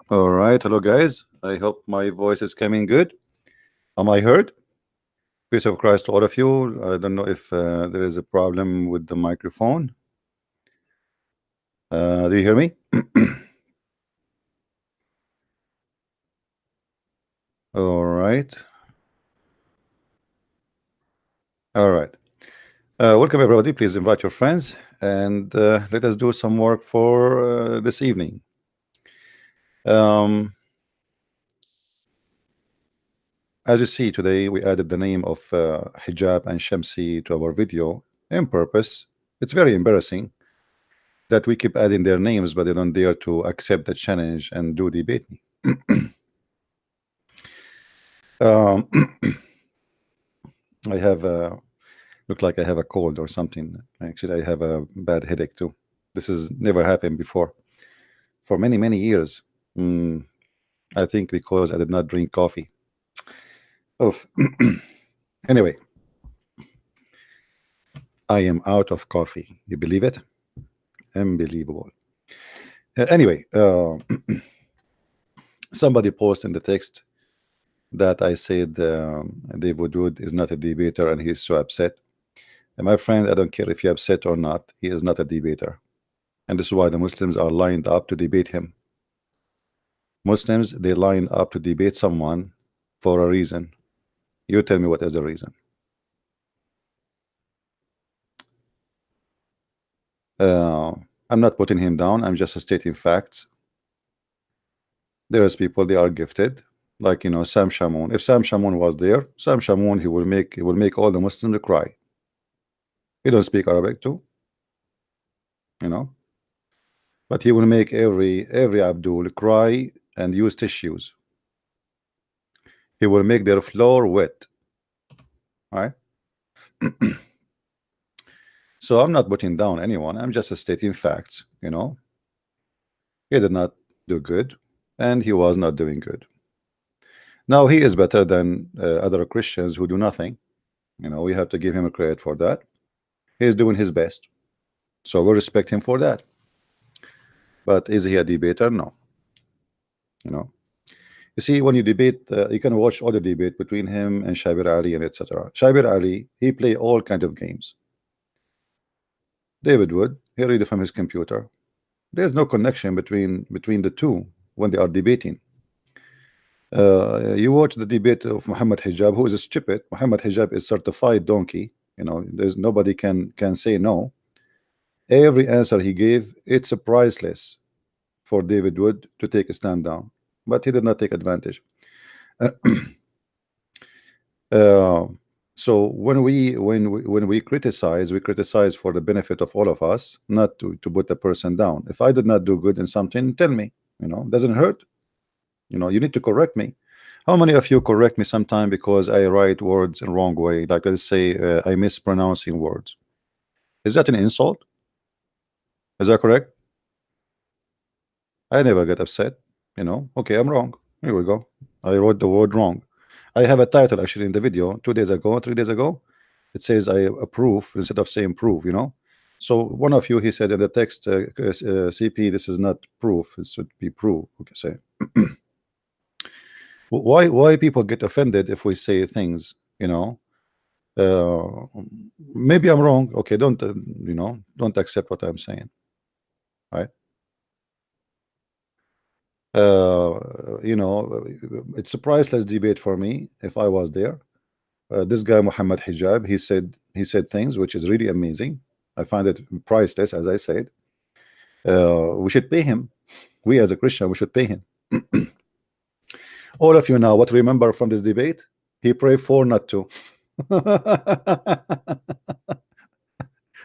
All right, hello guys. I hope my voice is coming good. Am I heard? Peace of Christ to all of you. I don't know if there is a problem with the microphone. Do you hear me? All right. All right. Welcome everybody. Please invite your friends and let us do some work for this evening. Um, as you see today, we added the name of Hijab and Shamsi to our video on purpose. It's very embarrassing that we keep adding their names, but they don't dare to accept the challenge and do debate me. Um, I have look like I have a cold or something. Actually, I have a bad headache too. This has never happened before for many years. Mm, I think because I did not drink coffee. Oh, anyway, I am out of coffee. You believe it? Unbelievable. Anyway, somebody posted in the text that I said David Wood is not a debater and he's so upset. And my friend, I don't care if you're upset or not, he is not a debater. And this is why the Muslims are lined up to debate him. Muslims, they line up to debate someone for a reason. You tell me what is the reason. I'm not putting him down, I'm just stating facts. There is people, they are gifted, like Sam Shamoun. If Sam Shamoun was there, Sam Shamoun, he will make all the Muslims cry. He don't speak Arabic too, but he will make every Abdul cry and use tissues. He will make their floor wet. All right. So I'm not putting down anyone, I'm just stating facts. He did not do good and he was not doing good. Now he is better than other Christians who do nothing. We have to give him a credit for that. He is doing his best, so we respect him for that. But is he a debater? No. You see, when you debate, you can watch all the debate between him and Shabir Ali and etc. Shabir Ali, he play all kind of games. David Wood, he read it from his computer. There's no connection between the two when they are debating. You watch the debate of Muhammad Hijab, who is stupid. Muhammad Hijab is certified donkey. There's nobody can say no. Every answer he gave, it's a priceless for David Wood to take a stand down, but he did not take advantage. So when we criticize, we criticize for the benefit of all of us, not to put the person down. If I did not do good in something, tell me. Doesn't hurt. You need to correct me. How many of you correct me sometime because I write words in wrong way? Like, let's say I mispronouncing words. Is that an insult? Is that correct? I never get upset. Okay, I'm wrong. Here we go. I wrote the word wrong. I have a title actually in the video 2 days ago, 3 days ago. It says I approve instead of saying prove. So one of you, he said in the text, CP, this is not proof, it should be prove. Okay, say why people get offended if we say things, maybe I'm wrong. Okay, don't don't accept what I'm saying, right? It's a priceless debate for me if I was there. This guy Muhammad Hijab, he said things which is really amazing. I find it priceless, as I said. We should pay him. We as a Christian, we should pay him. All of you now, what remember from this debate? He prayed for not to.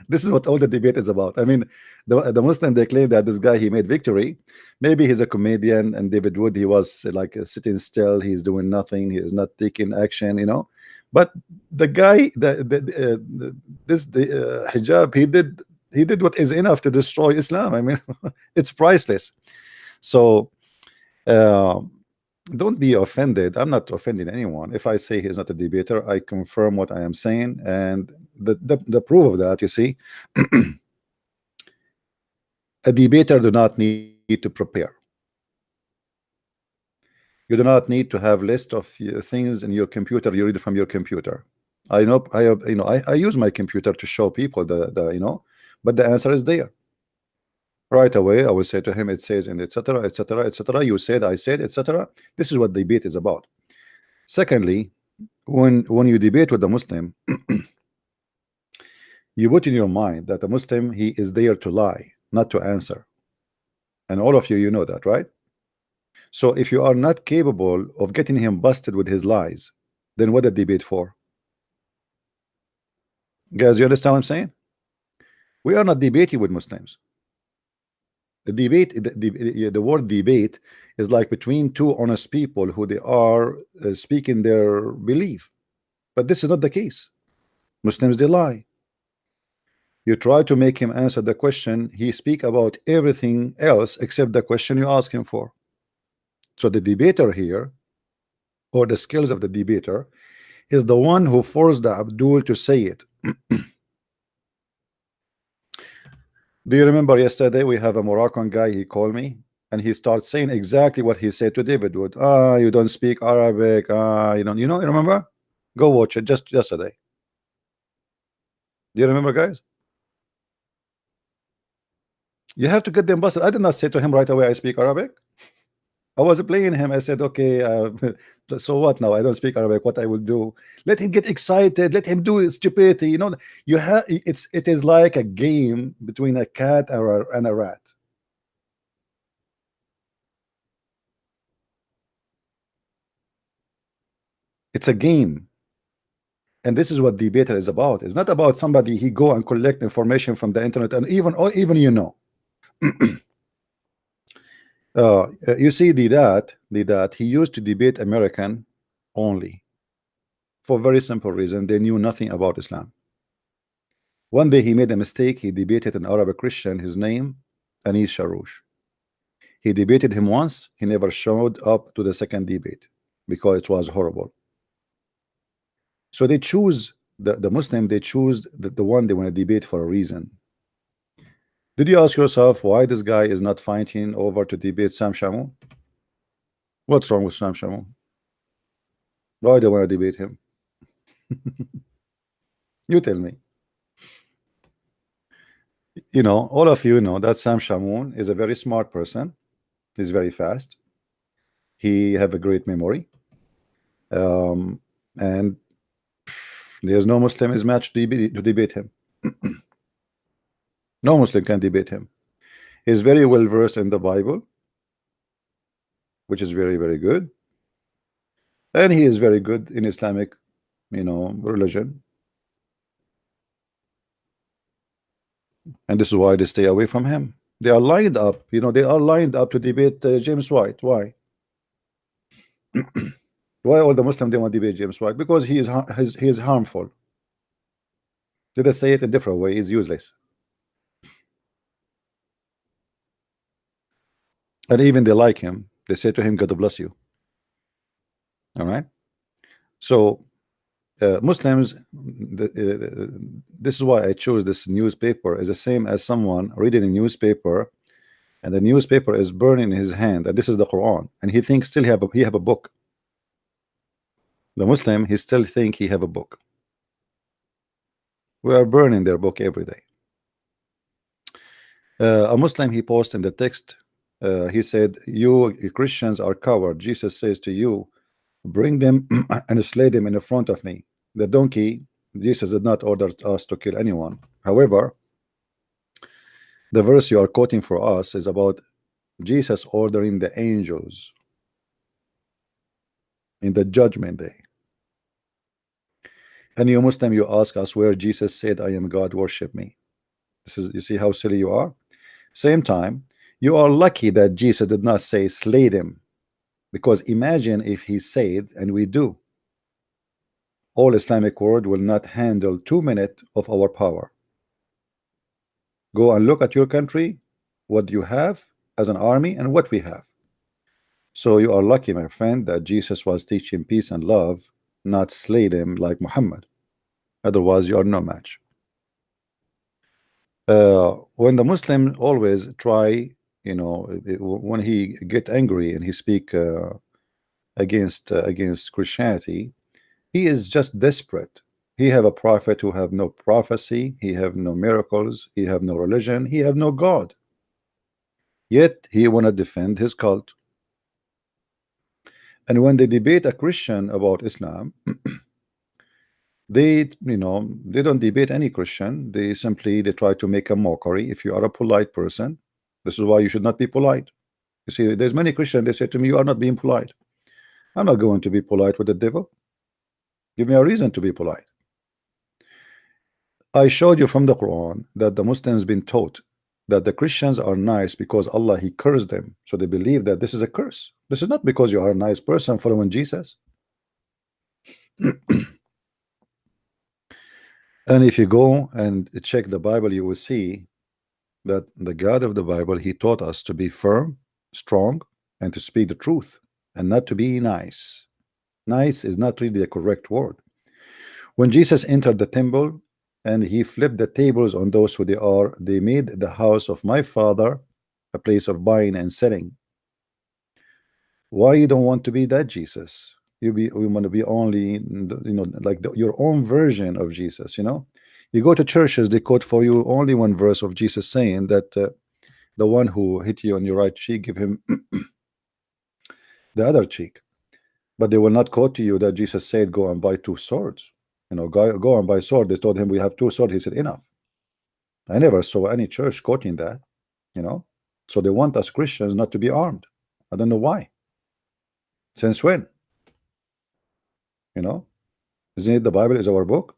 This is what all the debate is about. I mean, the Muslim, they claim that this guy, he made victory. Maybe he's a comedian, and David Wood, he was like sitting still. He's doing nothing. He is not taking action. But the guy, the Hijab, he did what is enough to destroy Islam. I mean, it's priceless. So don't be offended. I'm not offending anyone. If I say he's not a debater, I confirm what I am saying, and the proof of that, you see, a debater do not need to prepare. You do not need to have list of things in your computer. You read from your computer. I know I use my computer to show people the but the answer is there right away. I will say to him, it says, and etc etc etc. You said, I said, etc. This is what debate is about. Secondly, when you debate with a Muslim, you put in your mind that a Muslim, he is there to lie, not to answer. And all of you know that, right? So if you are not capable of getting him busted with his lies, then what a debate for? Guys, you understand what I'm saying? We are not debating with Muslims. The debate, the word debate is like between two honest people who they are speaking their belief. But this is not the case. Muslims, they lie. You try to make him answer the question, he speak about everything else except the question you ask him for. So the debater here, or the skills of the debater, is the one who forced the Abdul to say it. Do you remember yesterday we have a Moroccan guy, he called me and he starts saying exactly what he said to David Wood. You don't speak Arabic, you don't, you remember? Go watch it just yesterday. Do you remember, guys? You have to get them busted. I did not say to him right away I speak Arabic. I was playing him. I said, okay, so what now? I don't speak Arabic. What I will do? Let him get excited. Let him do his stupidity. You have it is like a game between a cat and a rat. It's a game. And this is what debater is about. It's not about somebody he go and collect information from the internet, and even you see the that he used to debate American only for very simple reason. They knew nothing about Islam. One day he made a mistake. He debated an Arabic Christian. His name Anis Sharoush. He debated him once. He never showed up to the second debate because it was horrible. So they choose the Muslim. They choose the one they want to debate for a reason. Did you ask yourself why this guy is not fighting over to debate Sam Shamoun? What's wrong with Sam Shamoun? Why do they want to debate him? You tell me. All of you know that Sam Shamoun is a very smart person. He's very fast. He have a great memory. And there's no Muslim is matched to debate him. No Muslim can debate him. He's very well versed in the Bible, which is very, very good. And he is very good in Islamic, religion. And this is why they stay away from him. They are lined up, they are lined up to debate James White. Why? Why all the Muslims they want to debate James White? Because he is harmful. Did I say it a different way? He's useless. And even they like him. They say to him, God bless you. All right. So Muslims, this is why I chose this newspaper, is the same as someone reading a newspaper and the newspaper is burning in his hand, and this is the Quran, and he thinks still he have a book. The Muslim, he still think he have a book. We are burning their book every day. A Muslim, he posted in the text, he said, you Christians are coward. Jesus says to you, bring them and slay them in the front of me. The donkey, Jesus did not order us to kill anyone. However, the verse you are quoting for us is about Jesus ordering the angels in the judgment day. And you Muslim, you ask us where Jesus said, I am God, worship me. You see how silly you are. Same time, you are lucky that Jesus did not say slay them, because imagine if he said, and we do, all Islamic world will not handle 2 minutes of our power. Go and look at your country, what you have as an army and what we have. So you are lucky, my friend, that Jesus was teaching peace and love, not slay them like Muhammad. Otherwise you are no match. When the Muslim always try, when he get angry and he speak against Christianity, he is just desperate. He have a prophet who have no prophecy, he have no miracles, he have no religion, he have no God. Yet he want to defend his cult. And when they debate a Christian about Islam, they don't debate any Christian. They try to make a mockery. If you are a polite person, this is why you should not be polite. You see, there's many Christians, they say to me, you are not being polite. I'm not going to be polite with the devil. Give me a reason to be polite. I showed you from the Quran that the Muslims been taught that the Christians are nice because Allah he cursed them, so they believe that this is a curse. This is not because you are a nice person following Jesus. And if you go and check the Bible, you will see that the God of the Bible, he taught us to be firm, strong, and to speak the truth, and not to be nice. Nice is not really the correct word. When Jesus entered the temple and he flipped the tables on those who they made the house of my father a place of buying and selling. Why you don't want to be that Jesus? You want to be only like your own version of Jesus. You go to churches, they quote for you only one verse of Jesus saying that the one who hit you on your right cheek, give him the other cheek. But they will not quote to you that Jesus said go and buy two swords. Go and buy sword. They told him we have two swords. He said enough. I never saw any church quoting that. So they want us Christians not to be armed. I don't know why. Since when? Isn't it the Bible is our book?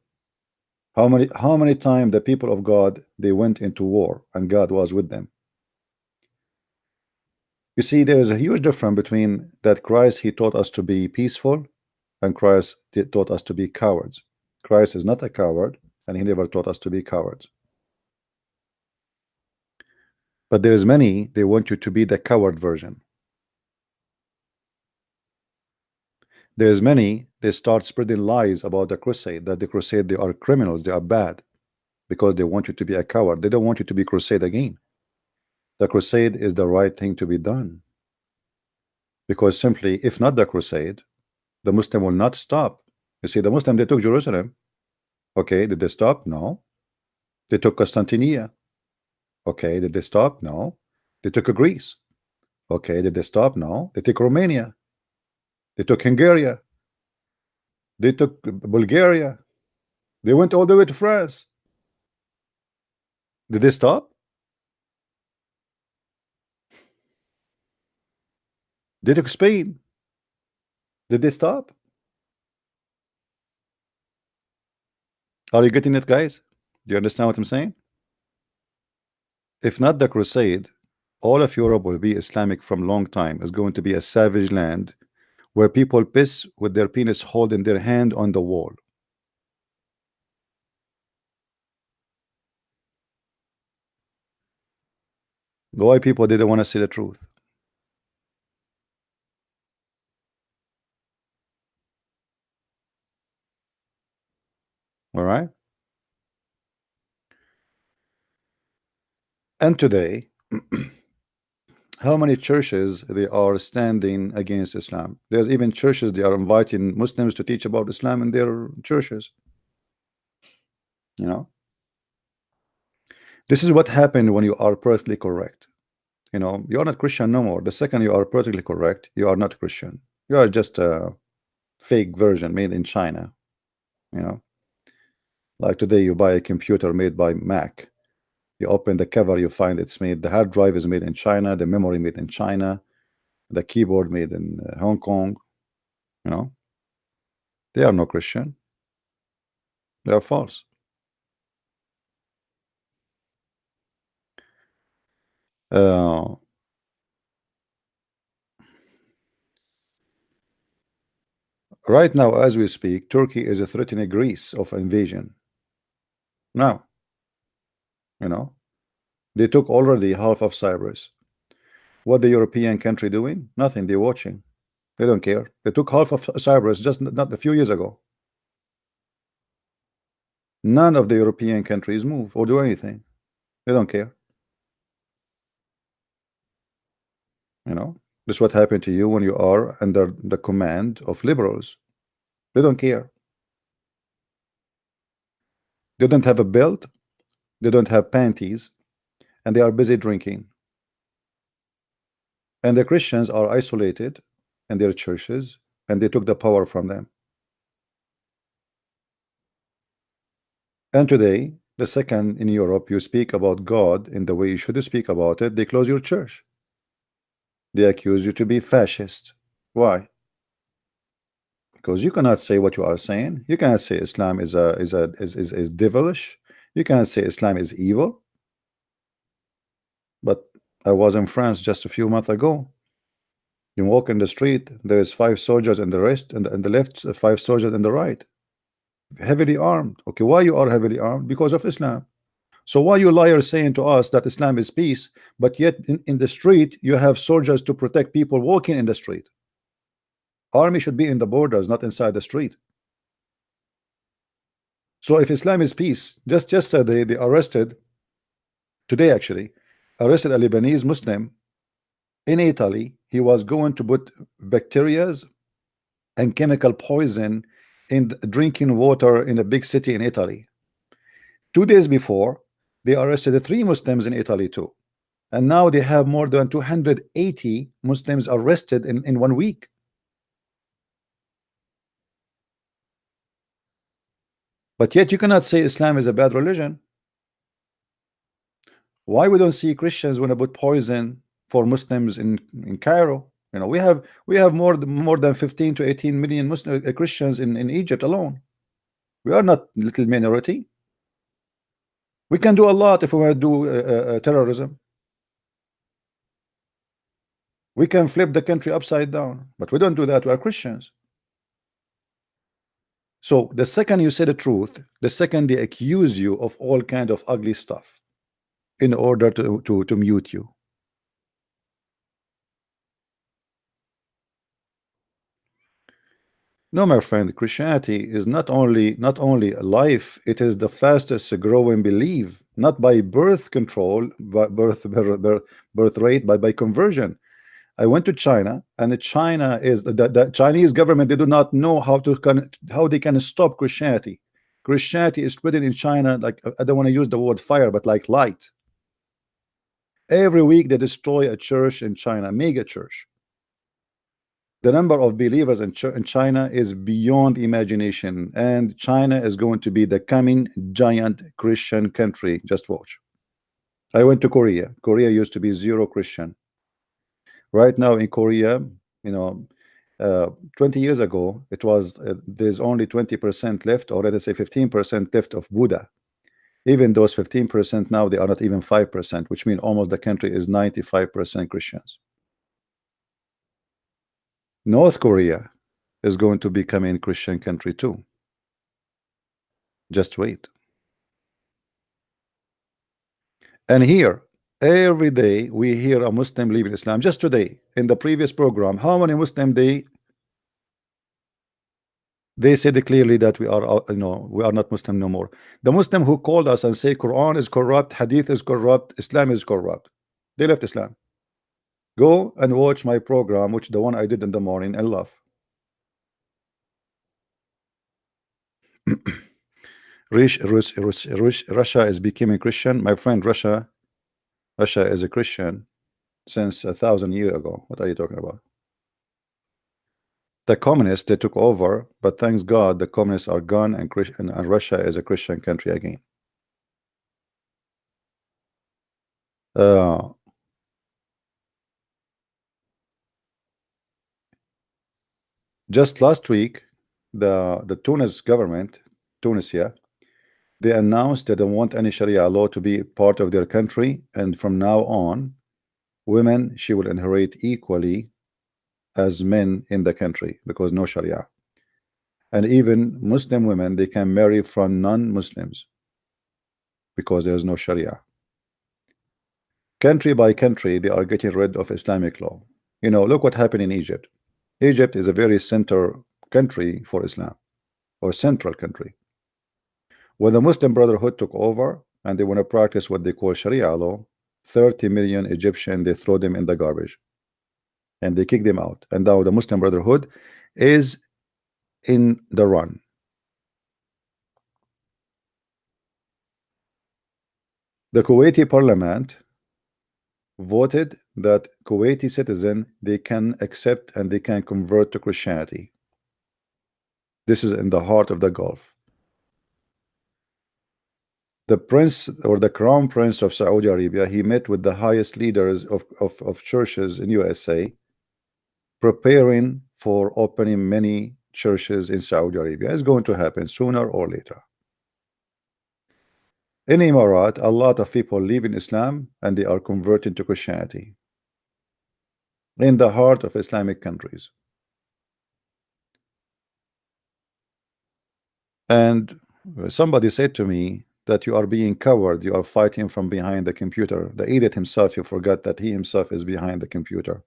How many times the people of God they went into war and God was with them? You see, there is a huge difference between that Christ he taught us to be peaceful and Christ taught us to be cowards. Christ is not a coward and he never taught us to be cowards. But there's many they want you to be the coward version. There's many they start spreading lies about the crusade, that the crusade they are criminals, they are bad, because they want you to be a coward. They don't want you to be crusade again. The crusade is the right thing to be done, because simply if not the crusade, the Muslim will not stop. You see, the Muslim they took Jerusalem. Okay, did they stop? No. They took Constantinople. Okay, did they stop? No. They took Greece. Okay, did they stop? No. They took Romania. They took Hungary. They took Bulgaria. They went all the way to France. Did they stop? They took Spain. Did they stop? Are you getting it, guys? Do you understand what I'm saying? If not the crusade, all of Europe will be Islamic from long time. It's going to be a savage land where people piss with their penis holding their hand on the wall. Why people didn't want to see the truth? All right. And today, how many churches they are standing against Islam? There's even churches they are inviting Muslims to teach about Islam in their churches. This is what happened when you are perfectly correct. You are not Christian no more. The second you are perfectly correct, you are not Christian. You are just a fake version made in China. Like today you buy a computer made by Mac. You open the cover, you find the hard drive is made in China, the memory made in China, the keyboard made in Hong Kong. They are no Christian. They are false. Right now, as we speak, Turkey is threatening Greece of invasion. Now, they took already half of Cyprus. What the European country doing? Nothing. They're watching. They don't care. They took half of Cyprus just not a few years ago. None of the European countries move or do anything. They don't care. This is what happened to you when you are under the command of liberals. They don't care. They don't have a belt, they don't have panties, and they are busy drinking. And the Christians are isolated in their churches, and they took the power from them. And today, the second in Europe you speak about God in the way you should speak about it, they close your church. They accuse you to be fascist. Why? Because you cannot say what you are saying. You cannot say Islam is devilish. You cannot say Islam is evil. But I was in France just a few months ago. You walk in the street, there is 5 soldiers in the rest, and in the left, 5 soldiers in the right, heavily armed. Okay, why you are heavily armed? Because of Islam. So why you liars saying to us that Islam is peace, but yet in the street you have soldiers to protect people walking in the street? Army should be in the borders, not inside the street. So if Islam is peace, just yesterday they arrested, today actually, arrested a Lebanese Muslim in Italy. He was going to put bacterias and chemical poison in drinking water in a big city in Italy. 2 days before, they arrested 3 Muslims in Italy too. And now they have more than 280 Muslims arrested in 1 week. But yet you cannot say Islam is a bad religion. Why we don't see Christians when they put poison for Muslims in Cairo? You know, we have more than 15 to 18 million Muslim Christians in Egypt alone. We are not little minority. We can do a lot if we want to do terrorism. We can flip the country upside down, but we don't do that. We are Christians. So the second you say the truth, the second they accuse you of all kind of ugly stuff in order to mute you. No, my friend, Christianity is not only life, it is the fastest growing belief, not by birth control, but birth rate, but by conversion. I went to China, and China is the Chinese government. They do not know how they can stop Christianity. Christianity is spreading in China like, I don't want to use the word fire, but like light. Every week they destroy a church in China, mega church. The number of believers in China is beyond imagination, and China is going to be the coming giant Christian country. Just watch. I went to Korea. Korea used to be 0 Christian. Right now in Korea, you know, 20 years ago, it was there's only 20% left, or let us say 15% left of Buddha. Even those 15% now, they are not even 5%, which means almost the country is 95% Christians. North Korea is going to become a Christian country too. Just wait. And here, every day we hear a Muslim leaving Islam. Just today, in the previous program, how many Muslim they said clearly that we are, we are not Muslim no more. The Muslim who called us and say Quran is corrupt, Hadith is corrupt, Islam is corrupt, they left Islam. Go and watch my program, which the one I did in the morning, and laugh. Russia is becoming Christian. My friend, Russia is a Christian since 1,000 years ago. What are you talking about? The communists, they took over, but thanks God the communists are gone, and Russia is a Christian country again. Just last week, the Tunis government, Tunisia, they announced that they don't want any Sharia law to be part of their country, and from now on, women, she will inherit equally as men in the country, because no Sharia. And even Muslim women, they can marry from non-Muslims because there is no Sharia. Country by country, they are getting rid of Islamic law. You know, look what happened in Egypt. Egypt is a very center country for Islam, or central country. When the Muslim Brotherhood took over and they want to practice what they call Sharia law, 30 million Egyptian, they throw them in the garbage. and they kicked them out. And now the Muslim Brotherhood is in the run. The Kuwaiti parliament voted that Kuwaiti citizen, they can accept and they can convert to Christianity. This is in the heart of the Gulf. The prince or the crown prince of Saudi Arabia, he met with the highest leaders of churches in USA, preparing for opening many churches in Saudi Arabia. It's going to happen sooner or later. In Emirat, a lot of people live in Islam and they are converting to Christianity in the heart of Islamic countries. And somebody said to me that you are being coward, you are fighting from behind the computer. The idiot himself, you forgot that he himself is behind the computer.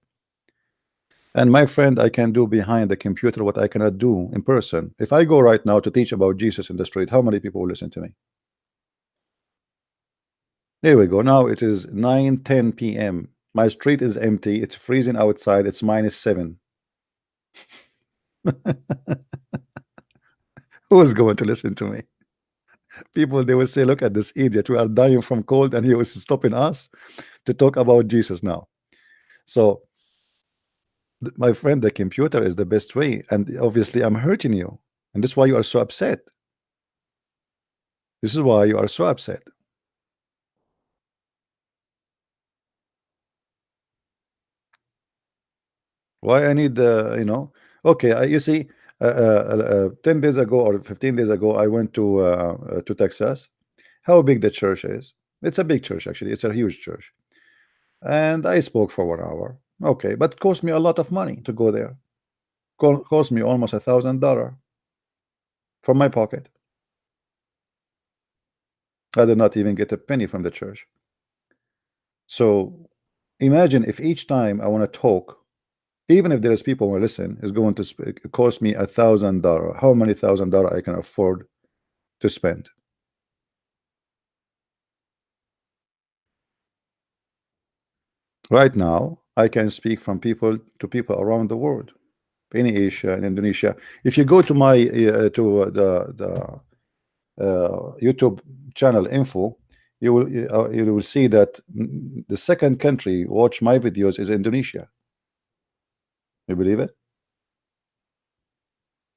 And my friend, I can do behind the computer what I cannot do in person. If I go right now to teach about Jesus in the street, how many people will listen to me? Here we go. Now it is 9:10 p.m. My street is empty. It's freezing outside. It's -7. Who is going to listen to me? People, they will say, look at this idiot. We are dying from cold and he was stopping us to talk about Jesus now. So, my friend, the computer is the best way. And obviously, I'm hurting you. And this is why you are so upset. This is why you are so upset. Why I need okay, you see, 10 days ago or 15 days ago I went to Texas. How big the church is? It's a big church, actually. It's a huge church. And I spoke for 1 hour. Okay, but it cost me a lot of money to go there. Cost me almost $1,000 from my pocket. I did not even get a penny from the church. So imagine if each time I want to talk, even if there's people who listen, is going to cost me $1,000. How many $1,000 I can afford to spend? Right now, I can speak from people to people around the world, in Asia and Indonesia. If you go to my the YouTube channel info, you will see that the second country watch my videos is Indonesia. You believe it?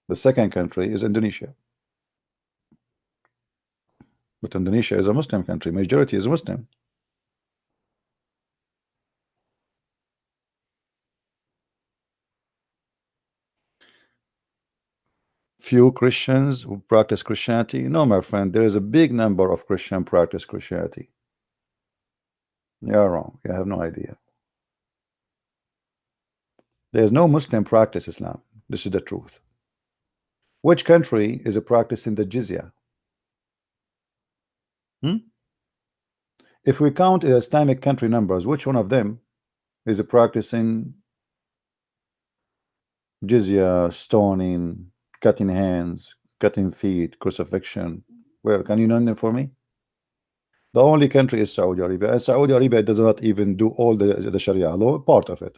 The second country is Indonesia. But Indonesia is a Muslim country. Majority is Muslim. Few Christians who practice Christianity. No, my friend, there is a big number of Christian practice Christianity. You're wrong. You have no idea. There's no Muslim practice Islam. This is the truth. Which country is practicing the jizya? If we count Islamic country numbers, which one of them is practicing jizya, stoning, cutting hands, cutting feet, crucifixion? Where can you name them for me? The only country is Saudi Arabia, and Saudi Arabia does not even do all the Sharia law, part of it.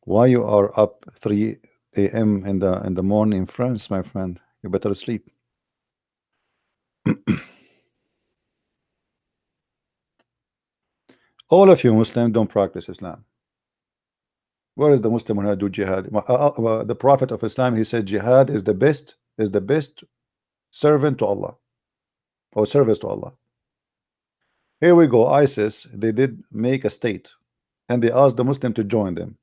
Why you are up 3 a.m. in the morning in France, my friend? You better sleep. All of you Muslims don't practice Islam. Where is the Muslim who do jihad? The Prophet of Islam, he said jihad is the best servant to Allah, or service to Allah. Here we go. ISIS, they did make a state and they asked the Muslim to join them.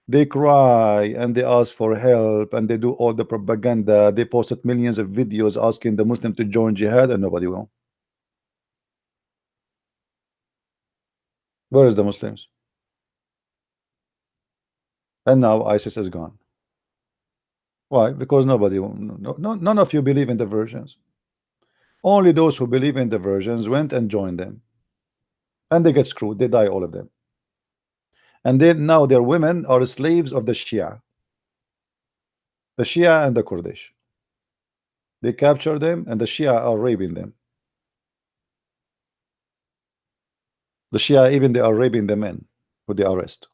They cry and they ask for help and they do all the propaganda. They posted millions of videos asking the Muslim to join jihad and nobody will. Where is the Muslims? And now ISIS is gone. Why? Because nobody, none of you believe in the versions. Only those who believe in the versions went and joined them. And they get screwed. They die, all of them. And then now their women are slaves of the Shia. The Shia and the Kurdish. They capture them, and the Shia are raping them. The Shia, even they are raping the men who they arrest.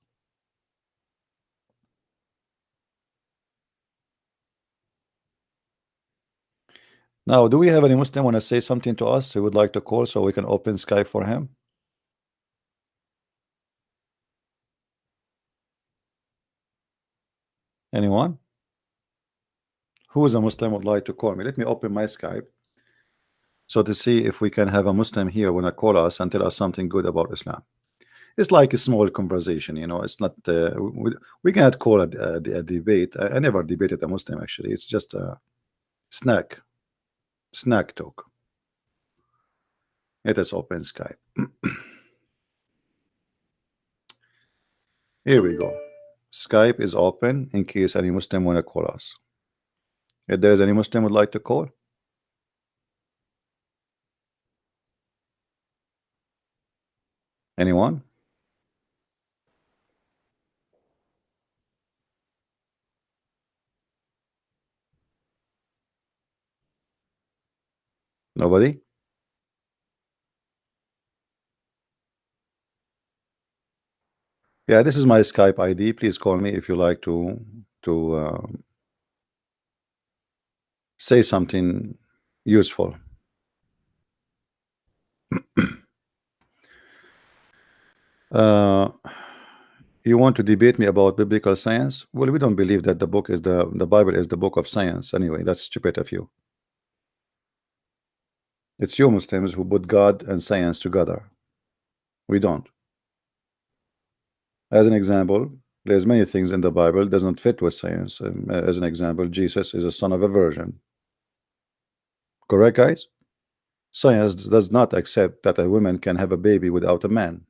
Now, do we have any Muslim want to say something to us? He would like to call so we can open Skype for him. Anyone? Who is a Muslim would like to call me? Let me open my Skype so to see if we can have a Muslim here when I call us and tell us something good about Islam. It's like a small conversation, you know. It's not we cannot call it a debate. I never debated a Muslim, actually. It's just a snack talk. Let us open Skype. Here we go. Skype is open in case any Muslim want to call us. If there is any Muslim would like to call. Anyone? Nobody? Yeah, this is my Skype ID. Please call me if you like to say something useful. You want to debate me about biblical science? Well, we don't believe that the book is the Bible is the book of science. Anyway, that's stupid of you. It's you Muslims who put God and science together. We don't. As an example, there's many things in the Bible does not fit with science. As an example, Jesus is a son of a virgin. Correct, guys? Science does not accept that a woman can have a baby without a man.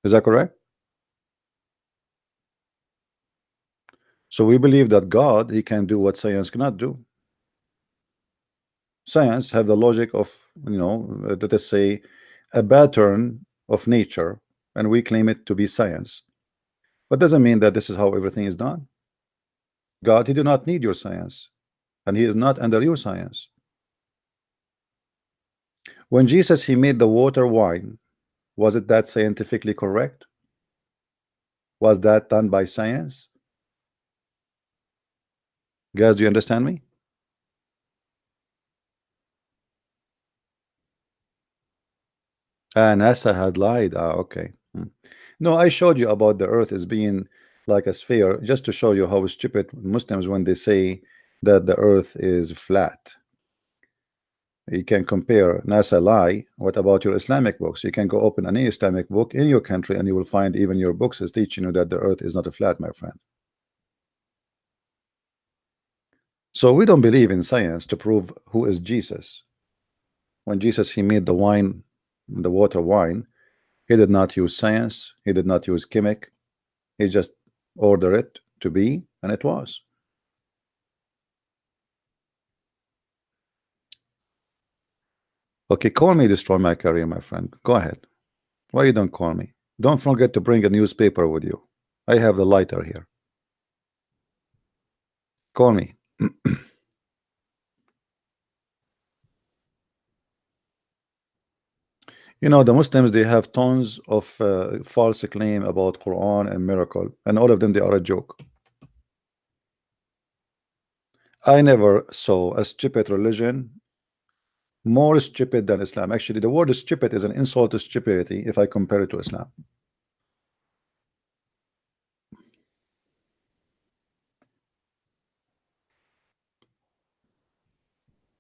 Is that correct? So we believe that God, he can do what science cannot do. Science have the logic of, you know, let us say a pattern of nature, and we claim it to be science. But doesn't mean that this is how everything is done. God, he do not need your science, and he is not under your science. When Jesus, he made the water wine, was it that scientifically correct? Was that done by science? Guys, do you understand me? NASA had lied. Okay. No, I showed you about the earth as being like a sphere just to show you how stupid Muslims when they say that the earth is flat. You can compare NASA lie. What about your Islamic books? You can go open any Islamic book in your country and you will find even your books is teaching you that the earth is not a flat, my friend. So we don't believe in science to prove who is Jesus. When Jesus, he made the wine, the water wine, he did not use science, he did not use chemic, he just ordered it to be, and it was. Okay, call me, destroy my career, my friend. Go ahead. Why you don't call me? Don't forget to bring a newspaper with you. I have the lighter here. Call me. You know, the Muslims, they have tons of false claim about Quran and miracle, and all of them, they are a joke. I never saw a stupid religion more stupid than Islam. Actually, the word stupid is an insult to stupidity if I compare it to Islam.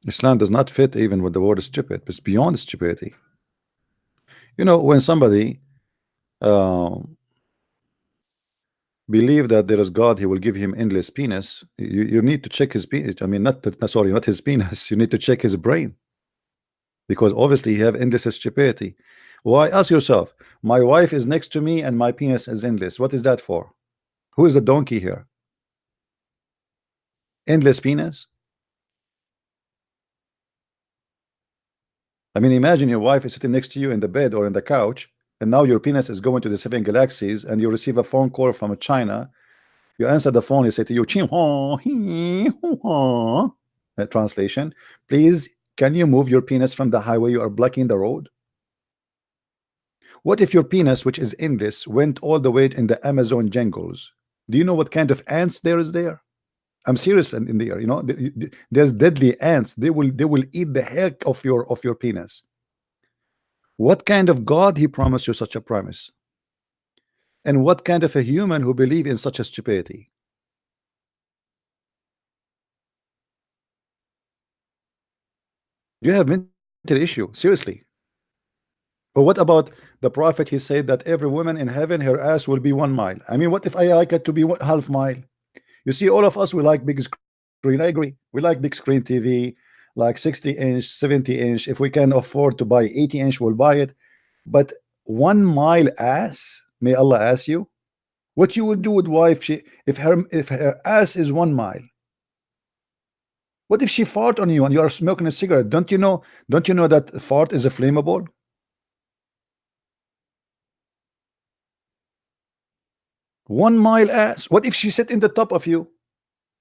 Islam does not fit even with the word stupid. It's beyond stupidity. You know, when somebody believe that there is God, he will give him endless penis. You need to check his penis. I mean, sorry, not his penis. You need to check his brain, because obviously he have endless stupidity. Why? Ask yourself. My wife is next to me and my penis is endless. What is that for? Who is the donkey here? Endless penis? I mean, imagine your wife is sitting next to you in the bed or in the couch, and now your penis is going to the 7 galaxies, and you receive a phone call from China. You answer the phone, you say to you, "Ching Hong, hee, hoo, hong." translation, please, can you move your penis from the highway? You are blocking the road. What if your penis, which is English, went all the way in the Amazon jungles? Do you know what kind of ants there is there? I'm serious in there. You know, there's deadly ants. They will eat the heck of your penis. What kind of God he promised you such a promise? And what kind of a human who believe in such a stupidity? You have mental issue, seriously. Or what about the prophet? He said that every woman in heaven, her ass will be 1 mile. I mean, what if I like it to be half mile? You see, all of us, we like big screen. I agree. We like big screen TV, like 60-inch, 70-inch. If we can afford to buy 80-inch, we'll buy it. But 1 mile ass, may Allah ask you, what you would do with wife if her ass is 1 mile? What if she fart on you and you are smoking a cigarette? Don't you know that fart is a flammable? 1 mile ass. What if she sit in the top of you?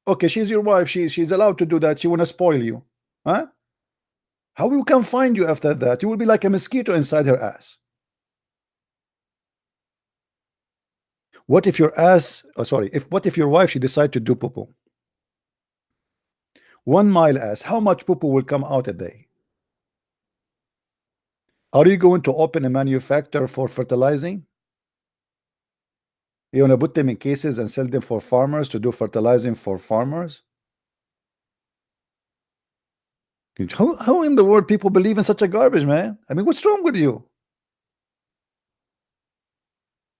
Okay, she's your wife. She's allowed to do that. She wanna spoil you, huh? How you can find you after that? You will be like a mosquito inside her ass. What if your ass? Oh, sorry. What if your wife she decide to do poo-poo? 1 mile ass. How much poo-poo will come out a day? Are you going to open a manufacturer for fertilizing? You want to put them in cases and sell them for farmers to do fertilizing for farmers? How in the world people believe in such a garbage, man? I mean, what's wrong with you?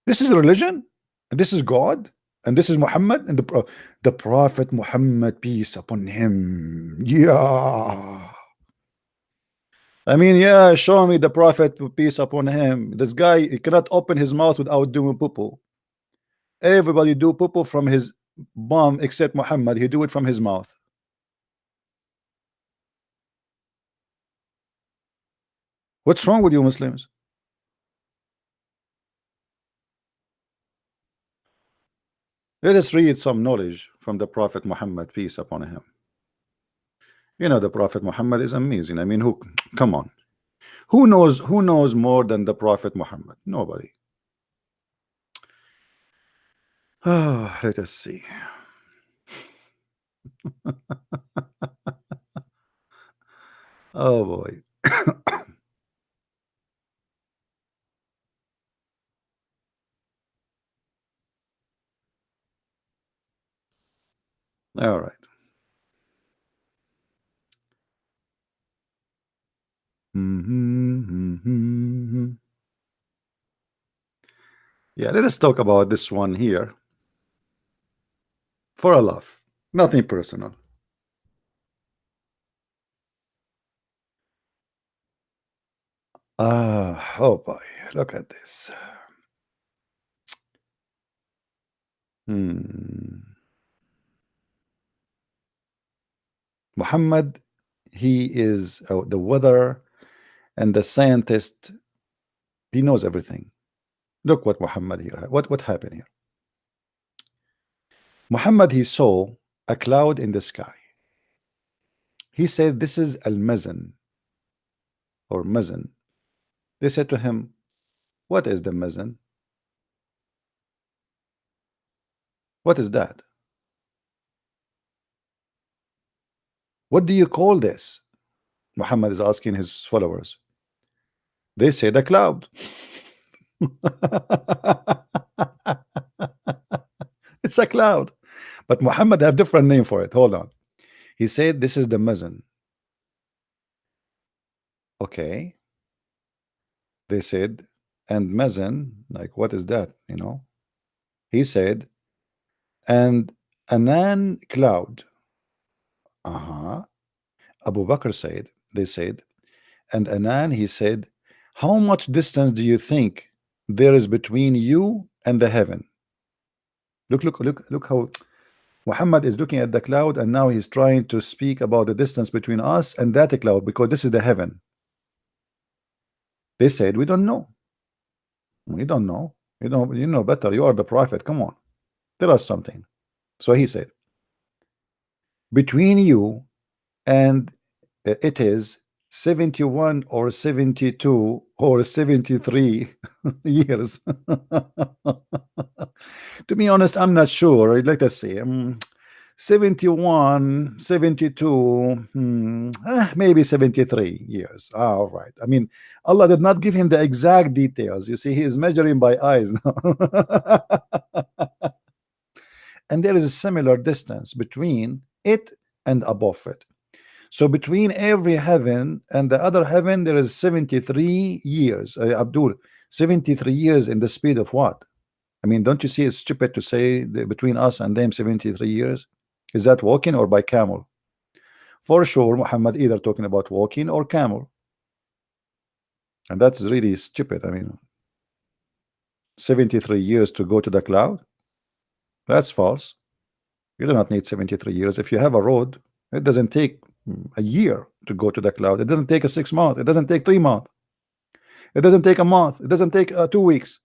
This is religion, and this is God, and this is Muhammad, and the Prophet Muhammad, peace upon him. Yeah. I mean, yeah, show me the Prophet, peace upon him. This guy, he cannot open his mouth without doing poo-poo. Everybody do poo-poo from his bum except Muhammad. He do it from his mouth. What's wrong with you Muslims? Let us read some knowledge from the Prophet Muhammad, peace upon him. You know, the Prophet Muhammad is amazing. I mean, come on. Who knows more than the Prophet Muhammad? Nobody. Let us see. Oh boy. All right. Yeah, let us talk about this one here for a laugh, nothing personal. Oh boy, look at this. Muhammad, he is the weather and the scientist. He knows everything. Look what Muhammad here. What happened here? Muhammad, he saw a cloud in the sky. He said, "This is al-mazan or mazan." They said to him, "What is the mazan? What is that? What do you call this?" Muhammad is asking his followers. They said a cloud. It's a cloud. But Muhammad have different name for it. Hold on. He said this is the mazan. Okay. They said, and mazan, like what is that? You know? He said, and anan cloud. Abu Bakr said, they said, and Anan, he said, how much distance do you think there is between you and the heaven? Look how Muhammad is looking at the cloud, and now he's trying to speak about the distance between us and that cloud, because this is the heaven. They said, we don't know. We don't know. You know better. You are the prophet. Come on, tell us something. So he said, between you and it is 71 or 72 or 73 years. To be honest, I'm not sure. Let us see. 71, 72, maybe 73 years. All right. I mean, Allah did not give him the exact details. You see, he is measuring by eyes now. And there is a similar distance between it and above it. So between every heaven and the other heaven, there is 73 years. Abdul, 73 years in the speed of what? I mean, don't you see it's stupid to say between us and them 73 years? Is that walking or by camel? For sure, Muhammad either talking about walking or camel. And that's really stupid. I mean, 73 years to go to the cloud? That's false. You do not need 73 years. If you have a road, it doesn't take a year to go to the cloud. It doesn't take a 6 months. It doesn't take 3 months. It doesn't take a month. It doesn't take 2 weeks.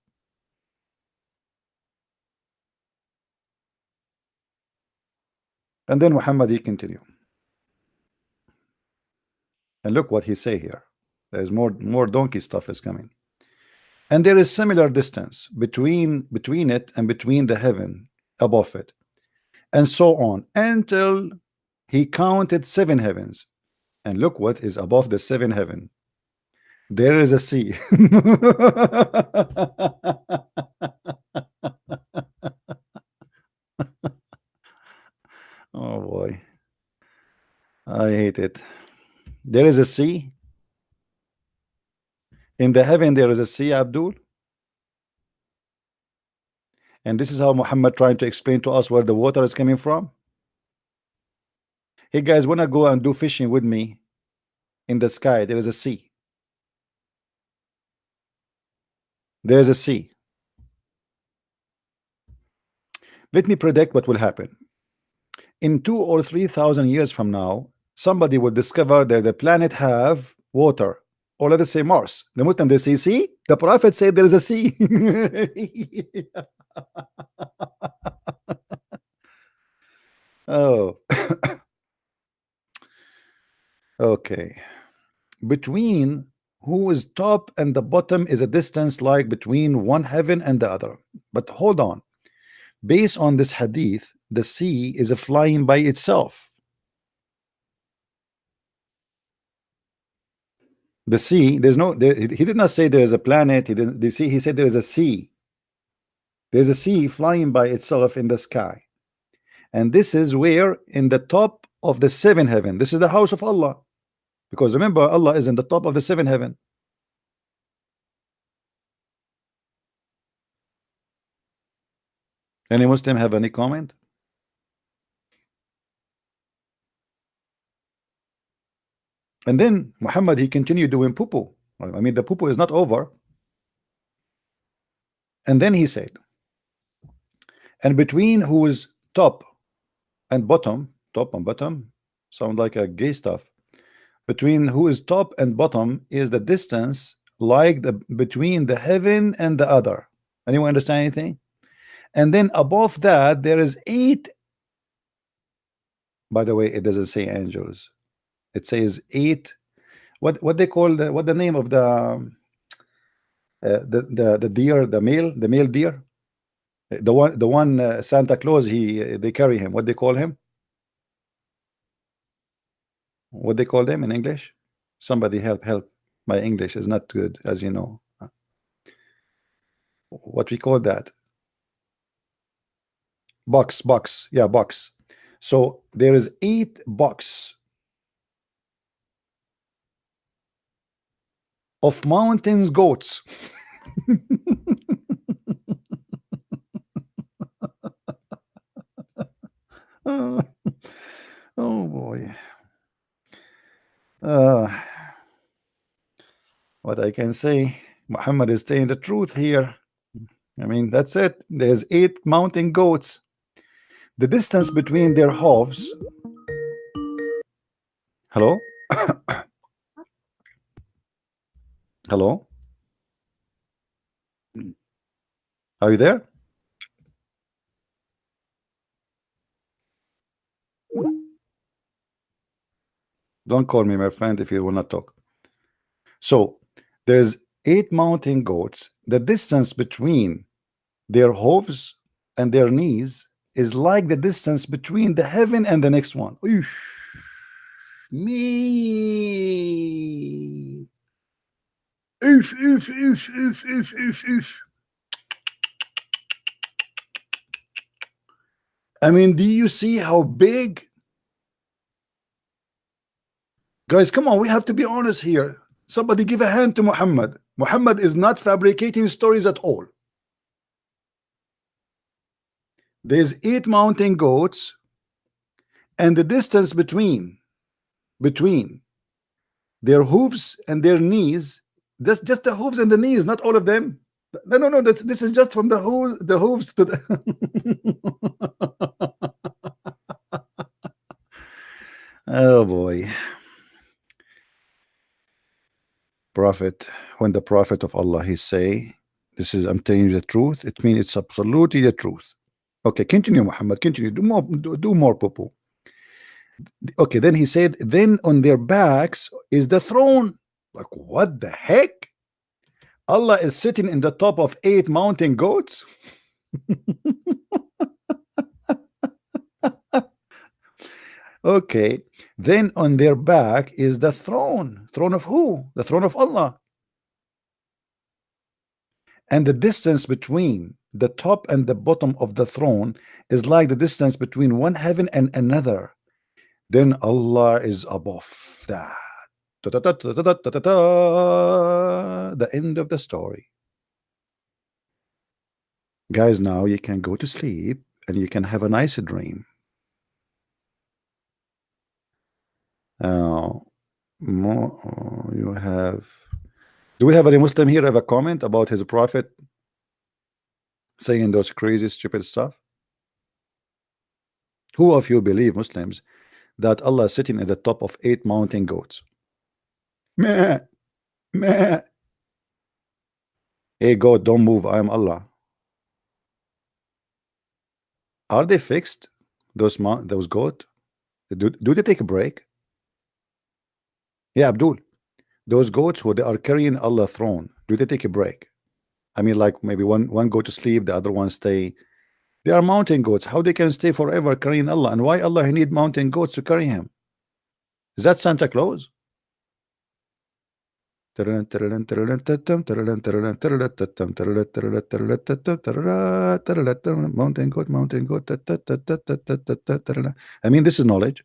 And then Muhammad, he continue. And look what he say here. There's more donkey stuff is coming. And there is similar distance between it and between the heaven above it, and so on, until he counted 7 heavens. And look what is above the 7 heaven. There is a sea. Oh boy, I hate it. There is a sea in the heaven. There is a sea, Abdul. And this is how Muhammad trying to explain to us where the water is coming from. Hey guys, wanna go and do fishing with me? In the sky there is a sea. There is a sea. Let me predict what will happen. In 2 or 3,000 years from now, somebody will discover that the planet have water. Or let us say Mars. The Muslim, they say, see, the Prophet said there is a sea. Oh. Okay. Between who is top and the bottom is a distance like between one heaven and the other. But hold on. Based on this hadith, the sea is a flying by itself. The sea, there's no he did not say there is a planet. He didn't see, he said there is a sea. There's a sea flying by itself in the sky. And this is where in the top of the 7 heaven. This is the house of Allah. Because remember, Allah is in the top of the 7 heaven. Any Muslim have any comment? And then Muhammad, he continued doing poo-poo. I mean, the poo-poo is not over. And then he said, and between who is top and bottom, top and bottom, sound like a gay stuff. Between who is top and bottom is the distance like the between the heaven and the other. Anyone understand anything? And then above that there is 8. By the way, it doesn't say angels. It says 8. What they call what the name of the deer, the male deer, the one Santa Claus they carry him. What they call him? What they call them in English? Somebody help. My English is not good, as you know. What we call that? Box. Yeah, box. So there is 8 box of mountains goats. Oh boy. What I can say, Muhammad is saying the truth here. I mean, that's it. There's 8 mountain goats. The distance between their hooves. Hello? Hello? Are you there? Don't call me my friend if you will not talk. So there's 8 mountain goats. The distance between their hooves and their knees is like the distance between the heaven and the next one. Oof. Me. Oof, oof, oof, oof, oof, oof, oof. I mean, do you see how big? Guys, come on, we have to be honest here. Somebody give a hand to Muhammad. Muhammad is not fabricating stories at all. There's 8 mountain goats, and the distance between their hooves and their knees, that's just the hooves and the knees, not all of them. No, this is just from the hooves to the oh boy. Prophet, when the Prophet of Allah he say, this is, I'm telling you the truth, it means it's absolutely the truth. Okay, continue, Muhammad, continue, do more, Popo. Okay, then he said, then on their backs is the throne. Like, what the heck? Allah is sitting in the top of 8 mountain goats. Okay, then on their back is the throne. Throne of who? The throne of Allah. And the distance between the top and the bottom of the throne is like the distance between one heaven and another. Then Allah is above that. The end of the story. Guys, now you can go to sleep and you can have a nice dream. You have, do we have any Muslim here have a comment about his prophet saying those crazy stupid stuff? Who of you believe, Muslims, that Allah is sitting at the top of 8 mountain goats? Meh, meh. Hey God, don't move, I am Allah. Are they fixed? Those goat? Do they take a break? Yeah, Abdul. Those goats who they are carrying Allah throne, do they take a break? I mean, like maybe one go to sleep, the other one stay. They are mountain goats. How they can stay forever carrying Allah? And why Allah need mountain goats to carry him? Is that Santa Claus? Mountain goat, mountain goat. I mean, this is knowledge.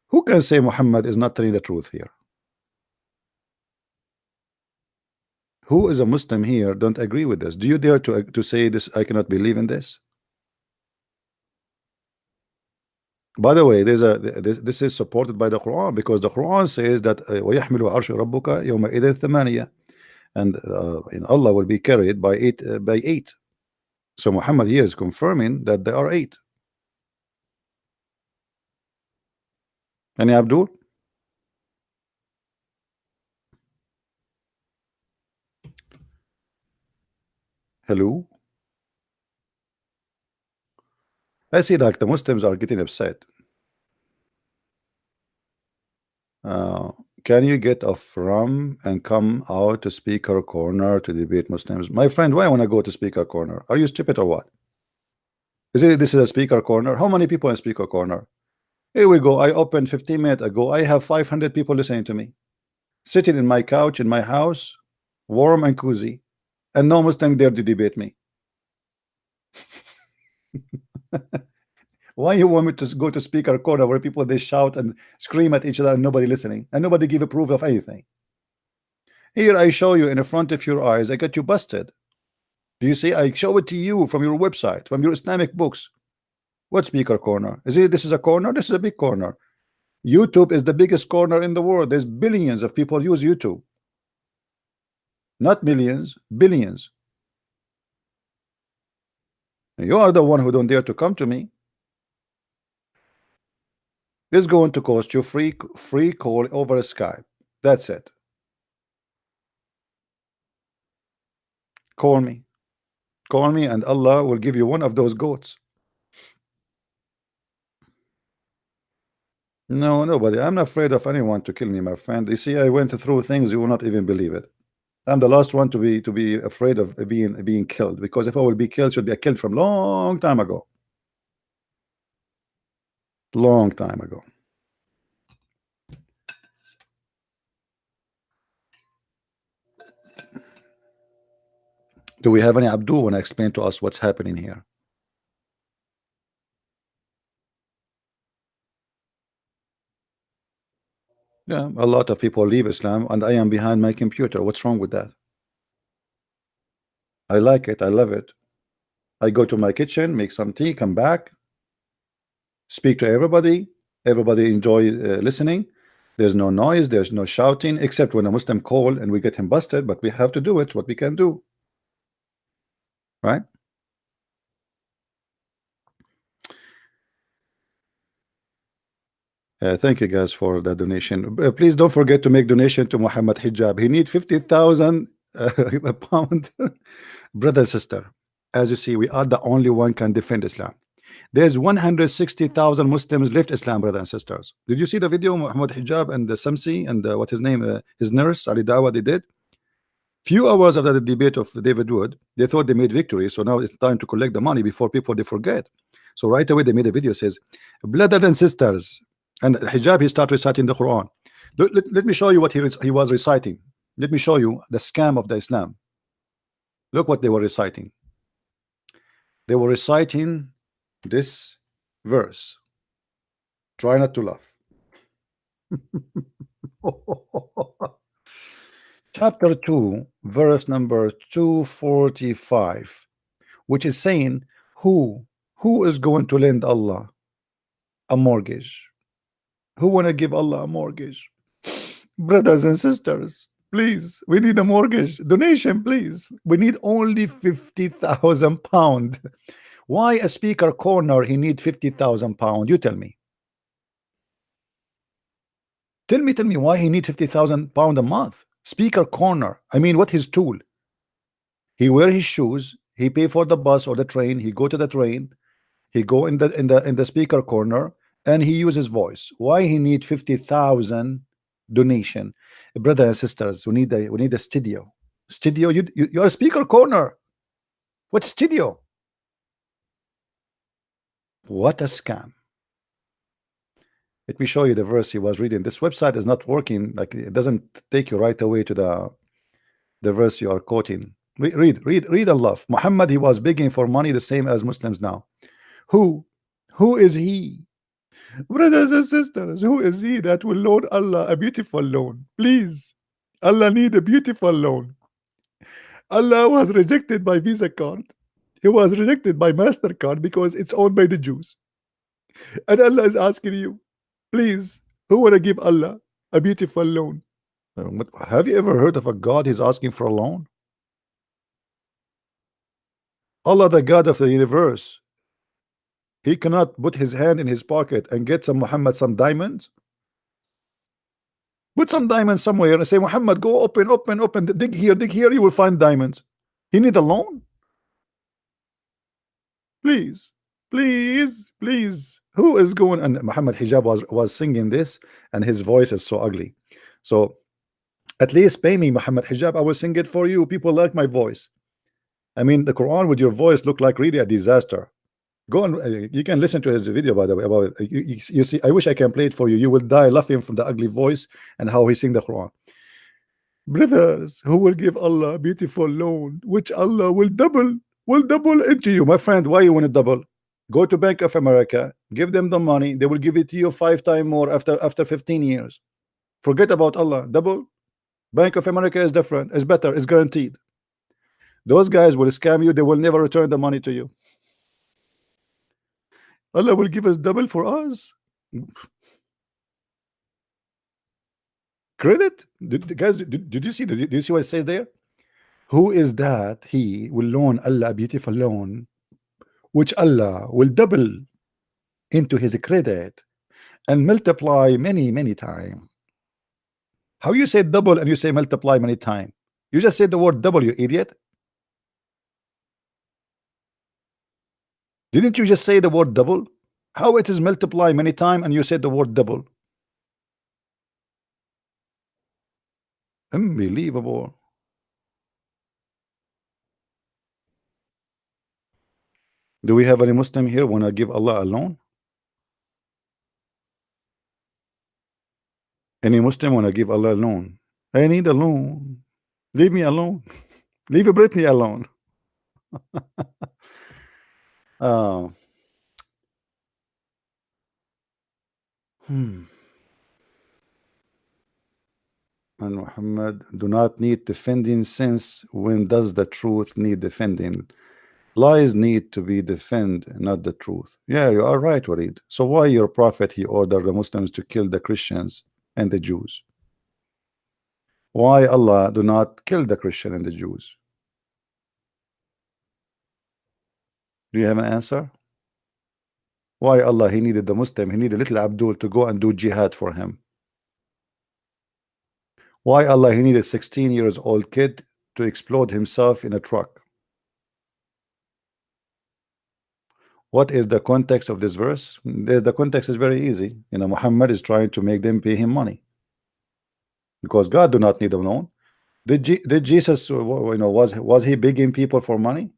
Who can say Muhammad is not telling the truth here? Who is a Muslim here don't agree with this? Do you dare to say this? I cannot believe in this. By the way, this is supported by the Quran, because the Quran says that وَيَحْمِلُ عَرْشَ رَبُّكَ يَوْمَئِذٍ ثَمَانِيَةٍ, and Allah will be carried by eight. So Muhammad here is confirming that there are 8. Any Abdul? Hello? I see like the Muslims are getting upset. Can you get off from and come out to speaker corner to debate Muslims? My friend, why I want to go to speaker corner? Are you stupid or what? This is a speaker corner? How many people in speaker corner? Here we go. I opened 15 minutes ago. I have 500 people listening to me, sitting in my couch in my house, warm and cozy, and no Muslim dare to debate me. Why you want me to go to speaker corner where people they shout and scream at each other and nobody listening and nobody give a proof of anything? Here I show you in the front of your eyes. I got you busted. Do you see? I show it to you from your website, from your Islamic books. What speaker corner? Is it? This is a corner. This is a big corner. YouTube is the biggest corner in the world. There's billions of people use YouTube. Not millions, billions. You are the one who don't dare to come to me. It's going to cost you free call over Skype. That's it. Call me. Call me and Allah will give you one of those goats. No, nobody. I'm not afraid of anyone to kill me, my friend. You see, I went through things you will not even believe it. I'm the last one to be afraid of being killed, because if I will be killed, should be killed from long time ago. Long time ago. Do we have any Abdul want to explain to us what's happening here? Yeah, a lot of people leave Islam, and I am behind my computer. What's wrong with that? I like it. I love it. I go to my kitchen, make some tea, come back, speak to everybody. Everybody enjoy listening. There's no noise. There's no shouting, except when a Muslim call and we get him busted. But we have to do it. What we can do, right? Thank you guys for the donation. Please don't forget to make donation to Muhammad Hijab. He need 50,000 a pound. Brother and sister, as you see, we are the only one can defend Islam. There's 160,000 Muslims left Islam, brothers and sisters. Did you see the video Muhammad Hijab and the Samsi and what his name, his nurse Ali Dawa, they did? Few hours after the debate of David Wood, they thought they made victory. So now it's time to collect the money before people they forget. So right away they made a video says, brothers and sisters, and Hijab he started reciting the Quran. Let me show you what he was reciting. Let me show you the scam of the Islam. Look what they were reciting. They were reciting this verse. Try not to laugh. Chapter 2, verse number 245, which is saying who is going to lend Allah a mortgage? Who want to give Allah a mortgage? Brothers and sisters, please, we need a mortgage donation, please. We need only 50,000 pound. Why a speaker corner he need 50,000 pound? You tell me. Tell me why he need 50,000 pound a month. Speaker corner. I mean, what his tool? He wear his shoes. He pay for the bus or the train. He go to the train. He go in the speaker corner and he uses voice. Why he need 50,000 donation? Brothers and sisters, we need a studio. Studio. You're a speaker corner. What studio? What a scam. Let me show you the verse he was reading. This website is not working. Like it doesn't take you right away to the verse you are quoting. Read Allah. Muhammad, he was begging for money the same as Muslims now. Who is he? Brothers and sisters, who is he that will loan Allah a beautiful loan? Please, Allah need a beautiful loan. Allah was rejected by Visa card. He was rejected by MasterCard because it's owned by the Jews. And Allah is asking you, please, who want to give Allah a beautiful loan? Have you ever heard of a God is asking for a loan? Allah, the God of the universe, he cannot put his hand in his pocket and get some Muhammad some diamonds. Put some diamonds somewhere and say, Muhammad, go open, dig here, you will find diamonds. He need a loan. Please, who is going? And Muhammad Hijab was singing this, and his voice is so ugly. So at least pay me, Muhammad Hijab. I will sing it for you. People like my voice. I mean, the Quran with your voice look like really a disaster. Go on, you can listen to his video, by the way, about it. You see, I wish I can play it for you. You will die laughing from the ugly voice and how he sing the Quran. Brothers, who will give Allah a beautiful loan, which Allah will double into you. My friend, why you want to double? Go to Bank of America, give them the money, they will give it to you 5 times more after 15 years. Forget about Allah. Double. Bank of America is different, it's better, it's guaranteed. Those guys will scam you, they will never return the money to you. Allah will give us double for us. Credit? Guys, did you see? Did you see what it says there? Who is that? He will loan Allah a beautiful loan, which Allah will double into his credit and multiply many times. How you say double and you say multiply many times? You just said the word double, you idiot. Didn't you just say the word double? How it is multiply many times and you said the word double? Unbelievable. Do we have any Muslim here when I give Allah alone? Any Muslim when I give Allah alone? I need alone. Leave me alone. Leave Britney alone. Oh. And Muhammad do not need defending, since when does the truth need defending? Lies need to be defended, not the truth. Yeah, you are right, Walid. So why your prophet he ordered the Muslims to kill the Christians and the Jews? Why Allah do not kill the Christian and the Jews? Do you have an answer? Why Allah he needed the Muslim, he needed little Abdul to go and do jihad for him? Why Allah he needed 16 years old kid to explode himself in a truck? What is the context of this verse? The context is very easy. You know, Muhammad is trying to make them pay him money, because God do not need them alone. Did Jesus, you know, was he begging people for money?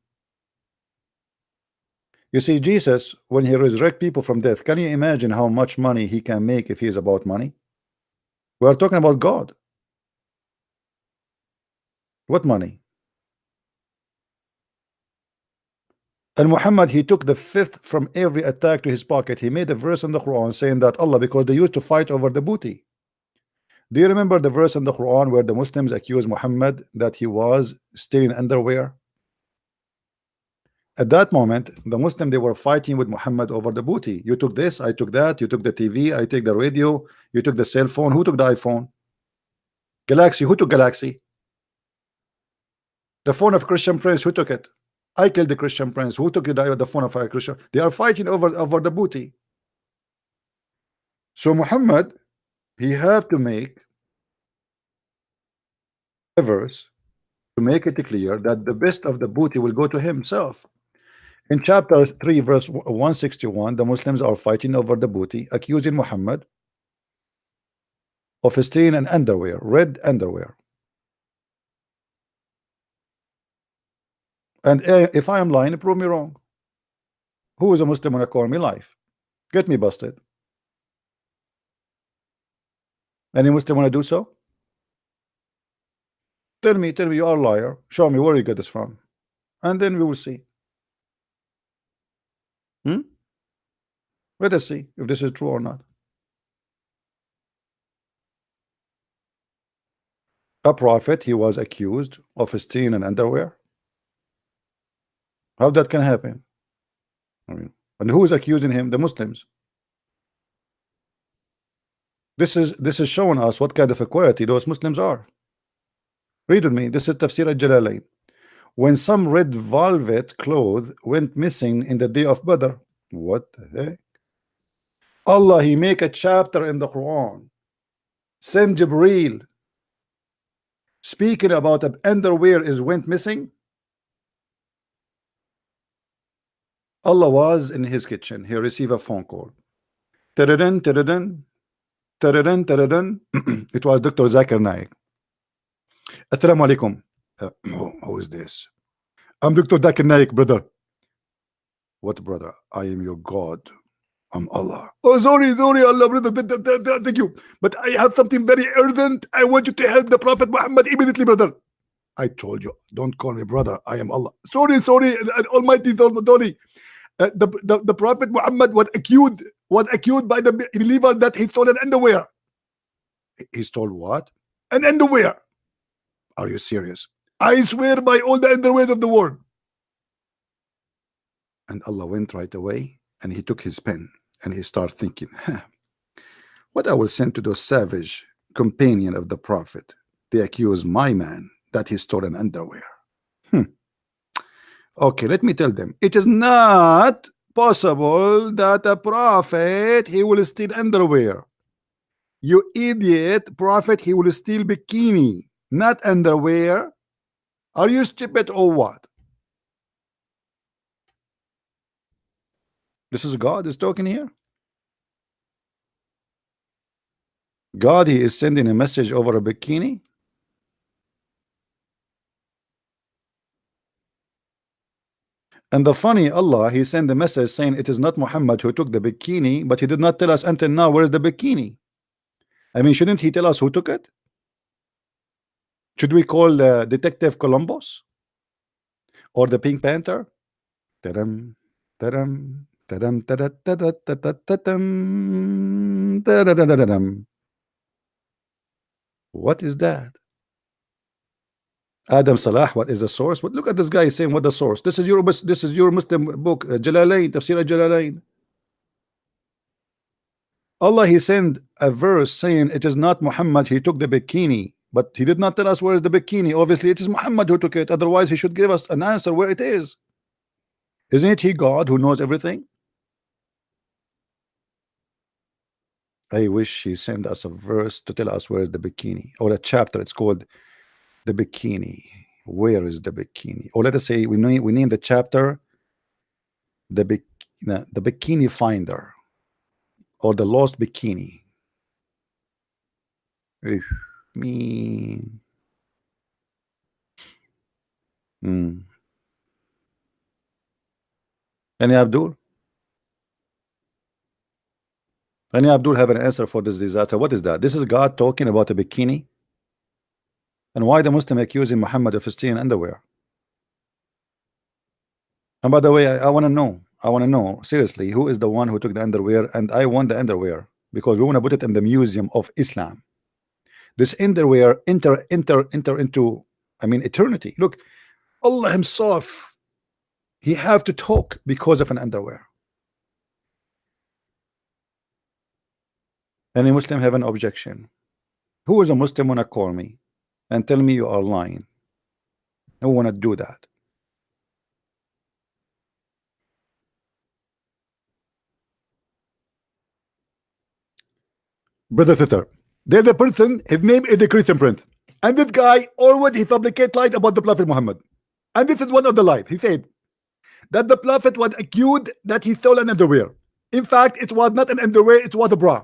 You see, Jesus, when he resurrect people from death, can you imagine how much money he can make if he is about money? We are talking about God. What money? And Muhammad, he took the fifth from every attack to his pocket. He made a verse in the Quran saying that Allah, because they used to fight over the booty. Do you remember the verse in the Quran where the Muslims accused Muhammad that he was stealing underwear? At that moment, the Muslim, they were fighting with Muhammad over the booty. You took this, I took that. You took the TV, I take the radio. You took the cell phone. Who took the iPhone? Galaxy. Who took Galaxy? The phone of Christian Prince. Who took it? I killed the Christian Prince. Who took the phone of a Christian? They are fighting over the booty. So Muhammad, he have to make a verse to make it clear that the best of the booty will go to himself. In chapter 3 verse 161, the Muslims are fighting over the booty, accusing Muhammad of stealing an underwear, red underwear. And if I am lying, prove me wrong. Who is a Muslim when I call me life? Get me busted. Any Muslim want to do so? Tell me you are a liar. Show me where you get this from, and then we will see. Let us see if this is true or not. A prophet, he was accused of stealing an underwear. How that can happen? I mean, and who is accusing him? The Muslims. This is showing us what kind of equality those Muslims are. Read with me. This is Tafsir al-Jalalain. When some red velvet cloth went missing in the day of Badr. What the heck? Allah, he make a chapter in the Quran. Send Jibreel speaking about the underwear is went missing. Allah was in his kitchen. He received a phone call. Tadadun, tadadun, tadadun, tadadun. It was Dr. Zakir Naik. Assalamu alaikum. Who is this? I'm Dr. Zakir Naik, brother. What, brother? I am your God. I'm Allah. Oh, sorry, Allah, brother. Thank you. But I have something very urgent. I want you to help the Prophet Muhammad immediately, brother. I told you, don't call me brother. I am Allah. Sorry, Almighty, sorry. The Prophet Muhammad was accused by the believer that he stole an underwear. He stole what? An underwear. Are you serious? I swear by all the underwear of the world. And Allah went right away, and he took his pen and he started thinking, what I will send to those savage companion of the Prophet. They accuse my man that he stole an underwear. Okay, let me tell them. It is not possible that a prophet he will steal underwear. You idiot. Prophet he will steal bikini, not underwear. Are you stupid or what? This is God is talking here. God, he is sending a message over a bikini. And the funny, Allah, he sent a message saying it is not Muhammad who took the bikini, but he did not tell us until now where is the bikini. I mean, shouldn't he tell us who took it? Should we call Detective Columbus or the Pink Panther? Tadam, tadam, tadam, tada, tada, tada, tadam, tada, tada, tadam. What is that? Adam Salah, what is the source? What, look at this guy saying what the source. This is your Muslim book, Jalalain, Tafsir al-Jalalain. Allah, he sent a verse saying it is not Muhammad, he took the bikini, but he did not tell us where is the bikini. Obviously it is Muhammad who took it, otherwise he should give us an answer where it is. Isn't it he God who knows everything? I wish he sent us a verse to tell us where is the bikini, or a chapter. It's called the bikini. Where is the bikini? Or let us say we name the chapter the bikini finder, or the lost bikini. Me. Any Abdul? Any Abdul have an answer for this disaster? What is that? This is God talking about a bikini? And why the Muslim accusing Muhammad of stealing underwear? And by the way, I want to know seriously, who is the one who took the underwear? And I want the underwear because we want to put it in the Museum of Islam. This underwear enter into, I mean, eternity. Look, Allah himself, he have to talk because of an underwear. Any Muslim have an objection? Who is a Muslim wanna call me and tell me you are lying? No one wanna do that. Brother Thither, there's the person, his name is the Christian Prince. And this guy already fabricate lies about the Prophet Muhammad. And this is one of the lies. He said that the Prophet was accused that he stole an underwear. In fact, it was not an underwear, it was a bra.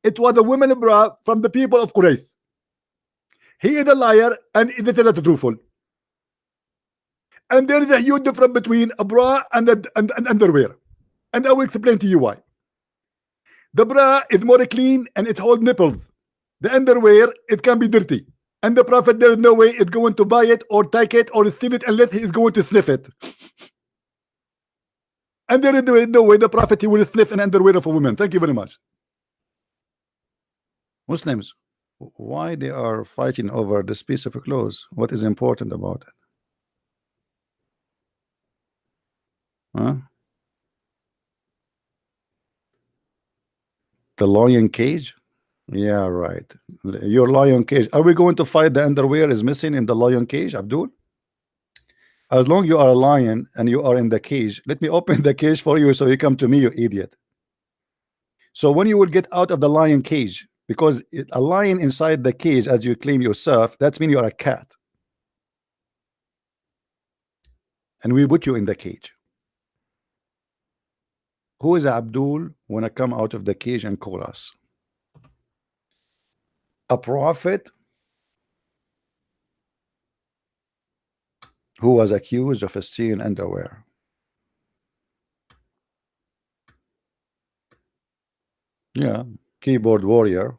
It was a women's bra from the people of Quraysh. He is a liar and it is not truthful. And there is a huge difference between a bra and an underwear. And I will explain to you why. The bra is more clean and it holds nipples. The underwear, it can be dirty. And the Prophet, there is no way it's going to buy it or take it or steal it unless he is going to sniff it. And there is no way the Prophet, he will sniff an underwear of a woman. Thank you very much. Muslims, why they are fighting over this piece of clothes? What is important about it? Huh? The lion cage? Yeah, right. Your lion cage. Are we going to fight the underwear is missing in the lion cage, Abdul? As long you are a lion and you are in the cage, let me open the cage for you so you come to me, you idiot. So when you will get out of the lion cage, because a lion inside the cage, as you claim yourself, that means you are a cat. And we put you in the cage. Who is Abdul when I come out of the cage and call us? A prophet who was accused of stealing underwear. Yeah, keyboard warrior.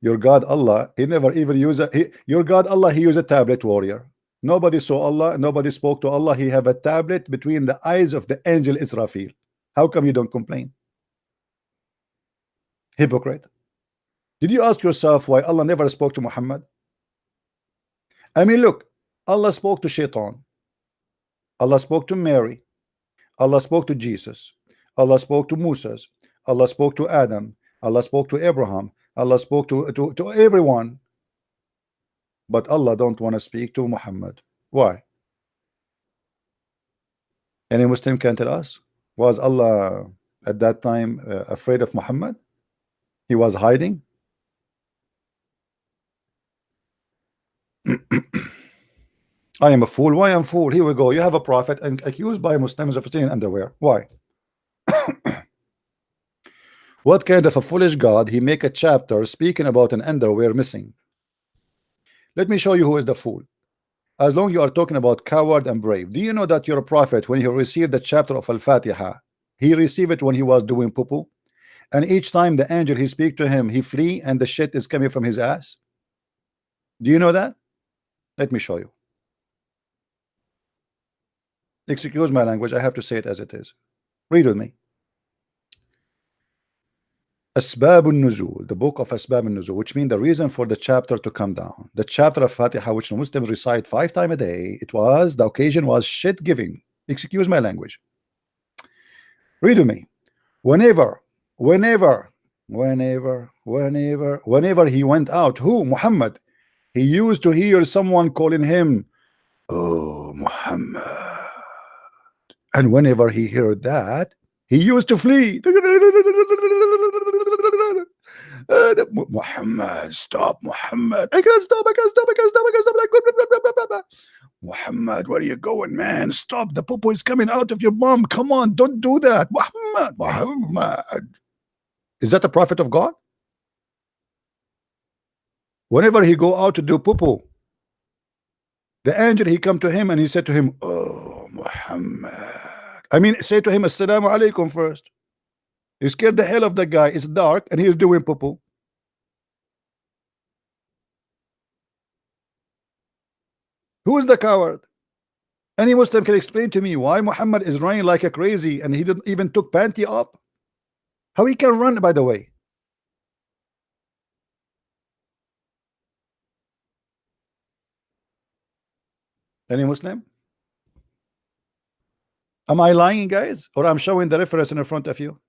Your God Allah, he never even used your God Allah, he used a tablet warrior. Nobody saw Allah, nobody spoke to Allah. He have a tablet between the eyes of the angel Israfil. How come you don't complain? Hypocrite. Did you ask yourself why Allah never spoke to Muhammad? I mean, look, Allah spoke to Shaitan. Allah spoke to Mary. Allah spoke to Jesus. Allah spoke to Moses. Allah spoke to Adam. Allah spoke to Abraham. Allah spoke to everyone. But Allah don't want to speak to Muhammad. Why? Any Muslim can tell us? Was Allah at that time afraid of Muhammad? He was hiding? I am a fool. Why I'm a fool? Here we go. You have a prophet and accused by Muslims of stealing underwear. Why? What kind of a foolish God he make a chapter speaking about an underwear missing? Let me show you who is the fool. As long you are talking about coward and brave, do you know that your prophet, when he received the chapter of Al-Fatiha, he received it when he was doing poo-poo, and each time the angel he speak to him, he flee and the shit is coming from his ass? Do you know that? Let me show you. Excuse my language, I have to say it as it is. Read with me. Asbab al-Nuzul, the book of Asbab al-Nuzul, which means the reason for the chapter to come down. The chapter of Fatiha, which the Muslims recite 5 times a day, the occasion was shit giving. Excuse my language. Read with me. Whenever he went out, who? Muhammad. He used to hear someone calling him, oh Muhammad. And whenever he heard that, he used to flee. Muhammad, stop, Muhammad. I can't stop. Muhammad, where are you going, man? Stop. The poo is coming out of your mom. Come on, don't do that. Muhammad. Is that the prophet of God? Whenever he go out to do poo, the angel, he come to him and he said to him, oh Muhammad. I mean, say to him, Assalamu alaikum first. You scared the hell of the guy. It's dark and he is doing poo. Who is the coward? Any Muslim can explain to me why Muhammad is running like a crazy and he didn't even took panty up? How he can run, by the way? Any Muslim? Am I lying, guys? Or I'm showing the reference in front of you?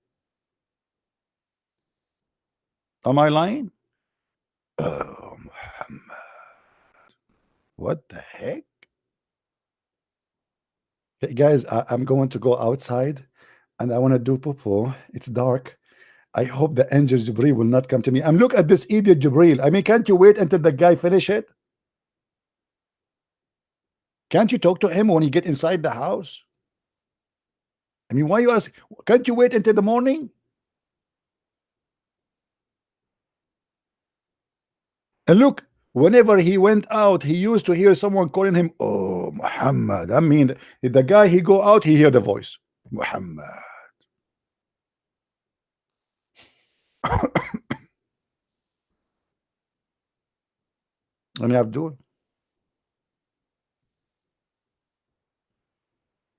Am I lying? Oh, Muhammad. What the heck? Hey, guys, I'm going to go outside and I want to do poo. It's dark. I hope the angel Jibreel will not come to me. Look at this idiot Jibreel. I mean, can't you wait until the guy finish it? Can't you talk to him when you get inside the house? I mean, why you ask? Can't you wait until the morning? And look, whenever he went out, he used to hear someone calling him, oh, Muhammad. I mean, the guy, he go out, he hear the voice, Muhammad. And Abdul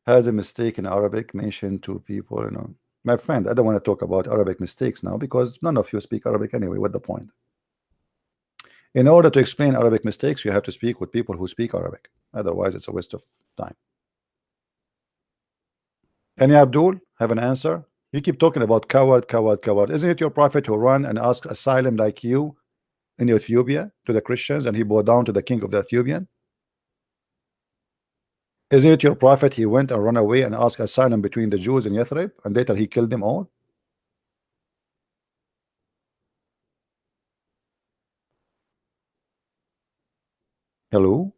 has a mistake in Arabic mentioned to people, you know. My friend, I don't want to talk about Arabic mistakes now because none of you speak Arabic anyway. What the point? In order to explain Arabic mistakes, you have to speak with people who speak Arabic. Otherwise, it's a waste of time. Any Abdul have an answer? You keep talking about coward. Isn't it your prophet who ran and asked asylum like you in Ethiopia to the Christians and he bowed down to the king of the Ethiopian? Isn't it your prophet he went and ran away and asked asylum between the Jews and Yathrib and later he killed them all? Hello?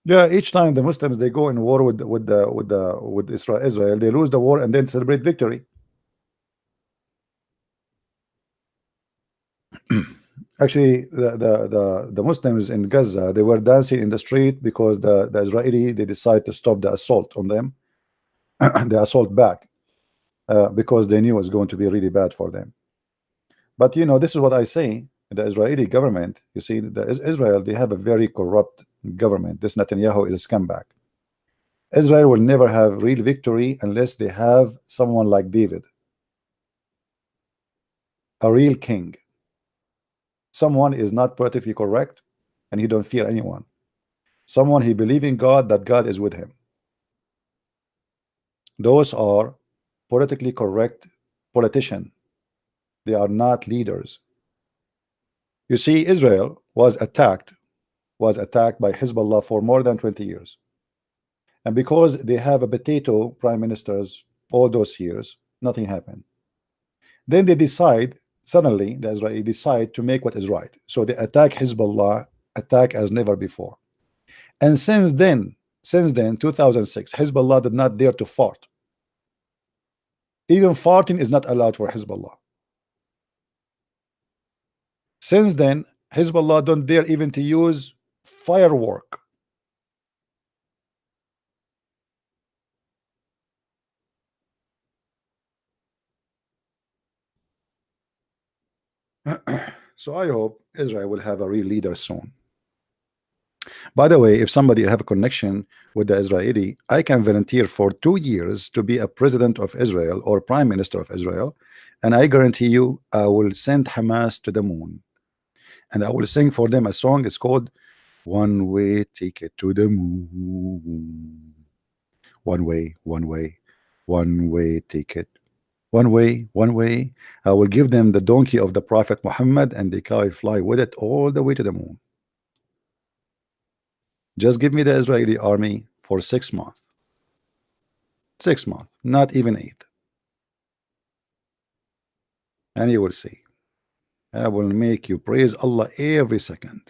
Yeah, each time the Muslims they go in war with Israel, they lose the war and then celebrate victory. Actually, the Muslims in Gaza, they were dancing in the street because the Israeli, they decide to stop the assault on them, the assault back, because they knew it was going to be really bad for them. But you know, this is what I say. The Israeli government, you see, Israel, they have a very corrupt government. This Netanyahu is a scumbag. Israel will never have real victory unless they have someone like David, a real king. Someone is not politically correct and he don't fear anyone. Someone he believe in God, that God is with him. Those are politically correct politicians. They are not leaders. You see, Israel was attacked by Hezbollah for more than 20 years. And because they have a potato prime ministers all those years, nothing happened. Then they decide, suddenly the Israeli decide to make what is right. So they attack Hezbollah, attack as never before. And since then, 2006, Hezbollah did not dare to fight. Even farting is not allowed for Hezbollah. Since then, Hezbollah don't dare even to use firework. So I hope Israel will have a real leader soon. By the way, if somebody have a connection with the Israeli, I can volunteer for 2 years to be a president of Israel or prime minister of Israel, and I guarantee you I will send Hamas to the moon, and I will sing for them a song. It's called "One Way Ticket to the Moon." One way, one way ticket. One way. I will give them the donkey of the Prophet Muhammad, and they can fly with it all the way to the moon. Just give me the Israeli army for 6 months. 6 months, not even 8. And you will see. I will make you praise Allah every second.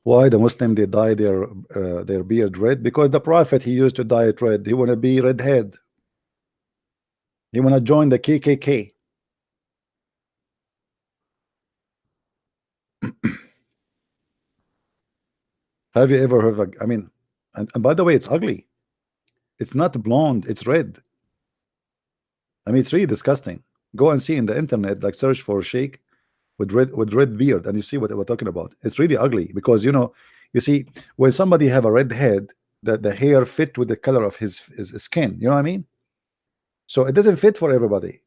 Why the Muslim they dye their beard red? Because the Prophet he used to dye it red. He wanna be redhead. He wanna join the KKK. Have you ever heard of I mean, and by the way, it's ugly. It's not blonde, it's red. I mean, it's really disgusting. Go and see in the internet, like search for Sheikh with red beard, and you see what we're talking about. It's really ugly because you see when somebody have a red head, that the hair fit with the color of his skin. You know what I mean? So it doesn't fit for everybody.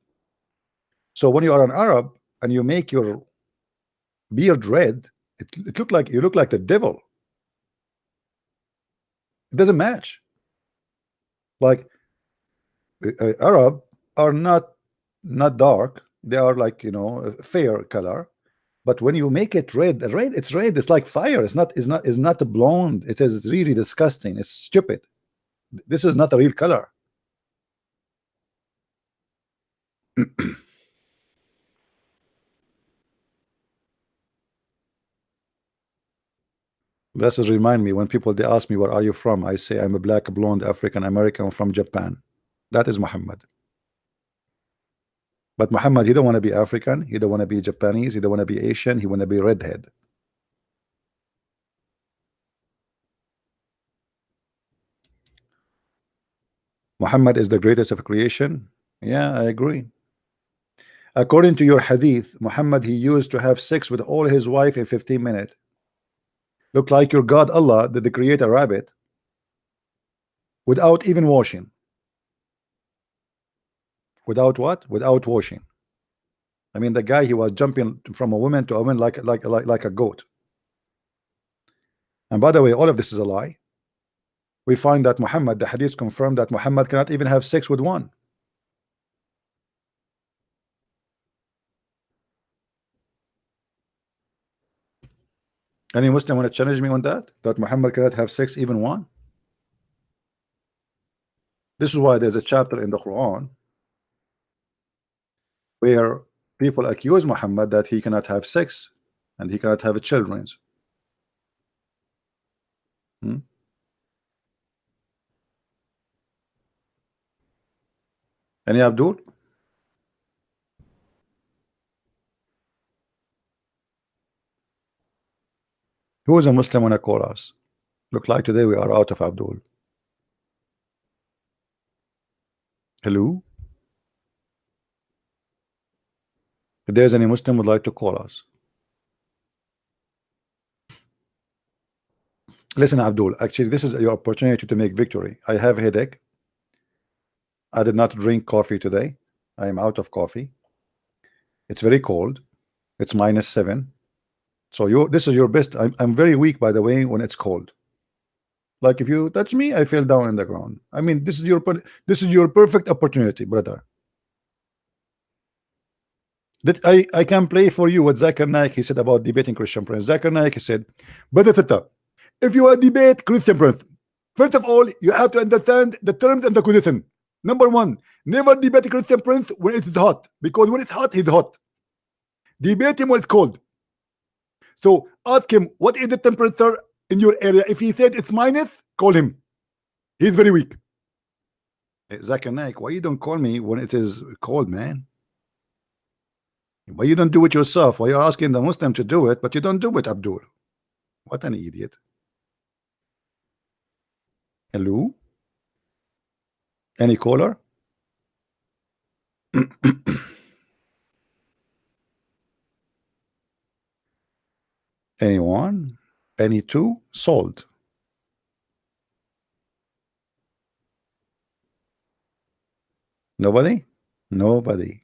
So when you are an Arab and you make your beard red, it look like you look like the devil. It doesn't match. Like Arab are not dark. They are like a fair color. But when you make it red, it's red. It's like fire. It's not a blonde. It is really disgusting. It's stupid. This is not a real color. This is remind me when people they ask me where are you from, I say I'm a black blonde African American from Japan. That is Muhammad. But Muhammad, he don't want to be African, he don't want to be Japanese, he don't want to be Asian, he want to be redhead. Muhammad is the greatest of creation. Yeah, I agree. According to your hadith, Muhammad he used to have sex with all his wife in 15 minutes. Look like your God Allah did create a rabbit without even washing. Without what? Without washing. I mean, the guy he was jumping from a woman to a woman like a goat. And by the way, all of this is a lie. We find that Muhammad, the hadith confirmed that Muhammad cannot even have sex with one. Any Muslim want to challenge me on that? That Muhammad cannot have sex even one? This is why there's a chapter in the Quran where people accuse Muhammad that he cannot have sex and he cannot have children. Any Abdul? Who is a Muslim want to call us? Look like today we are out of Abdul. Hello? If there's any Muslim would like to call us. Listen, Abdul, actually this is your opportunity to make victory. I have a headache. I did not drink coffee today. I am out of coffee. It's very cold. It's -7. So this is your best. I'm very weak, by the way, when it's cold. Like if you touch me, I fell down in the ground. I mean, this is your perfect opportunity, brother. That I can play for you what Zakir Naik he said about debating Christian Prince. Zakir Naik he said, brother Tata, if you are debate Christian Prince, first of all, you have to understand the terms and the condition. Number one, never debate Christian Prince when it is hot, because when it's hot, he's hot. Debate him when it's cold. So ask him what is the temperature in your area. If he said it's minus, call him. He's very weak. Zakir Naik, why you don't call me when it is cold, man? Why you don't do it yourself? Why you asking the Muslim to do it, but you don't do it, Abdul? What an idiot. Hello? Any caller? Anyone? Any two? Sold. Nobody? Nobody.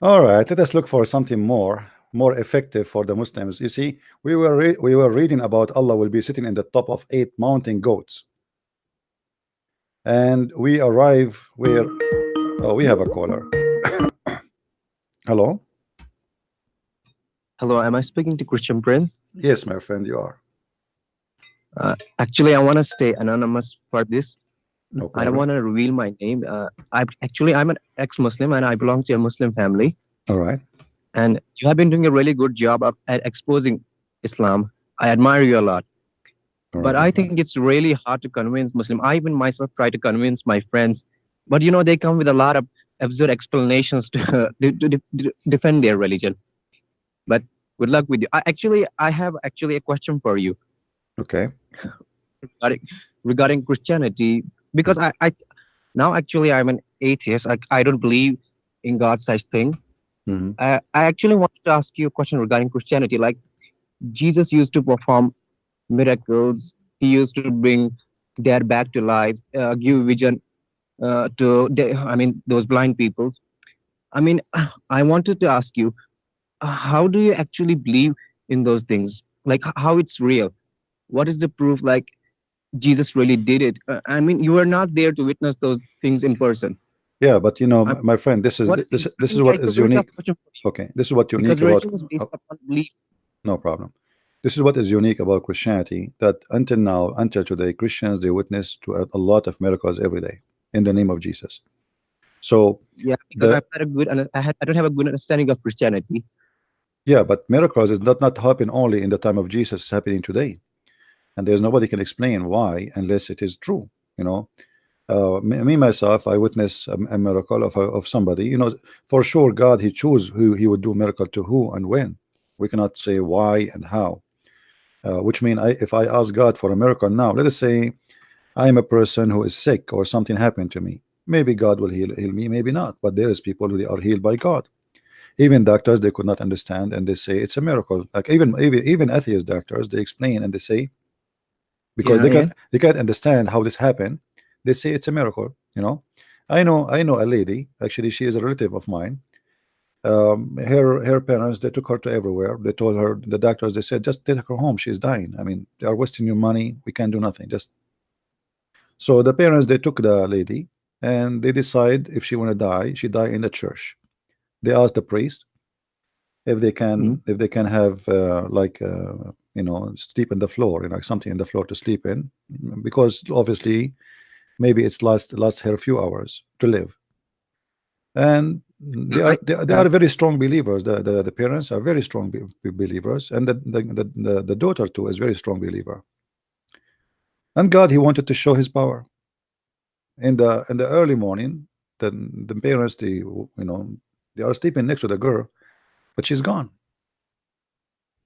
All right, let us look for something more effective for the Muslims. You see, we were reading about Allah will be sitting in the top of 8 mountain goats, and we arrive where we have a caller. Hello. Hello, am I speaking to Christian Prince? Yes, my friend, you are. Actually, I want to stay anonymous for this. No I problem. don't want to reveal my name. I'm an ex-Muslim and I belong to a Muslim family. All right. And you have been doing a really good job at exposing Islam. I admire you a lot. All But right, I think it's really hard to convince Muslim. I even myself try to convince my friends, but you know they come with a lot of absurd explanations to defend their religion. But good luck with you. I have actually a question for you. Okay. Regarding Christianity, because I now actually I'm an atheist. I don't believe in God such thing. Mhm. I actually wanted to ask you a question regarding Christianity. Like Jesus used to perform miracles. He used to bring dead back to life, give vision those blind peoples. I mean, I wanted to ask you, how do you actually believe in those things? Like how it's real? What is the proof? Like Jesus really did it. I mean, you were not there to witness those things in person. Yeah, but you know, I'm, my friend, this is what is this is yeah, what it's a is very tough unique. question for you Okay, this is what unique because about. religion is based upon belief. No problem. This is what is unique about Christianity, that until now, until today, Christians, they witness to a lot of miracles every day in the name of Jesus. So Yeah, because I'm not a good, I don't have a good understanding of Christianity. yeah, but miracles is not happen only in the time of Jesus, it's happening today, and there's nobody can explain why unless it is true. You know, me myself, I witness a miracle of somebody. You know, for sure, God He choose who He would do miracle to, who and when. We cannot say why and how. Which mean if I ask God for a miracle now, let us say I am a person who is sick or something happened to me. Maybe God will heal me, maybe not. But there is people who are healed by God. Even doctors, they could not understand, and they say it's a miracle. Like even atheist doctors, they explain and they say, because Yeah, yeah. they can't understand how this happened. They say it's a miracle. You know, I know a lady. Actually, she is a relative of mine. Her parents, they took her to everywhere. They told her, the doctors, they said, just take her home, she's dying. I mean, they are wasting your money, we can't do nothing. Just so the parents, they took the lady and they decide if she want to die, she die in the church. They asked the priest Mhm. if they can have you know, sleep in the floor, you know, something in the floor to sleep in, because obviously maybe it's last her a few hours to live. And they are very strong believers. The parents are very strong believers, and the daughter too is very strong believer. And God, He wanted to show His power in the early morning. The parents, they, you know, they are sleeping next to the girl, but she's gone.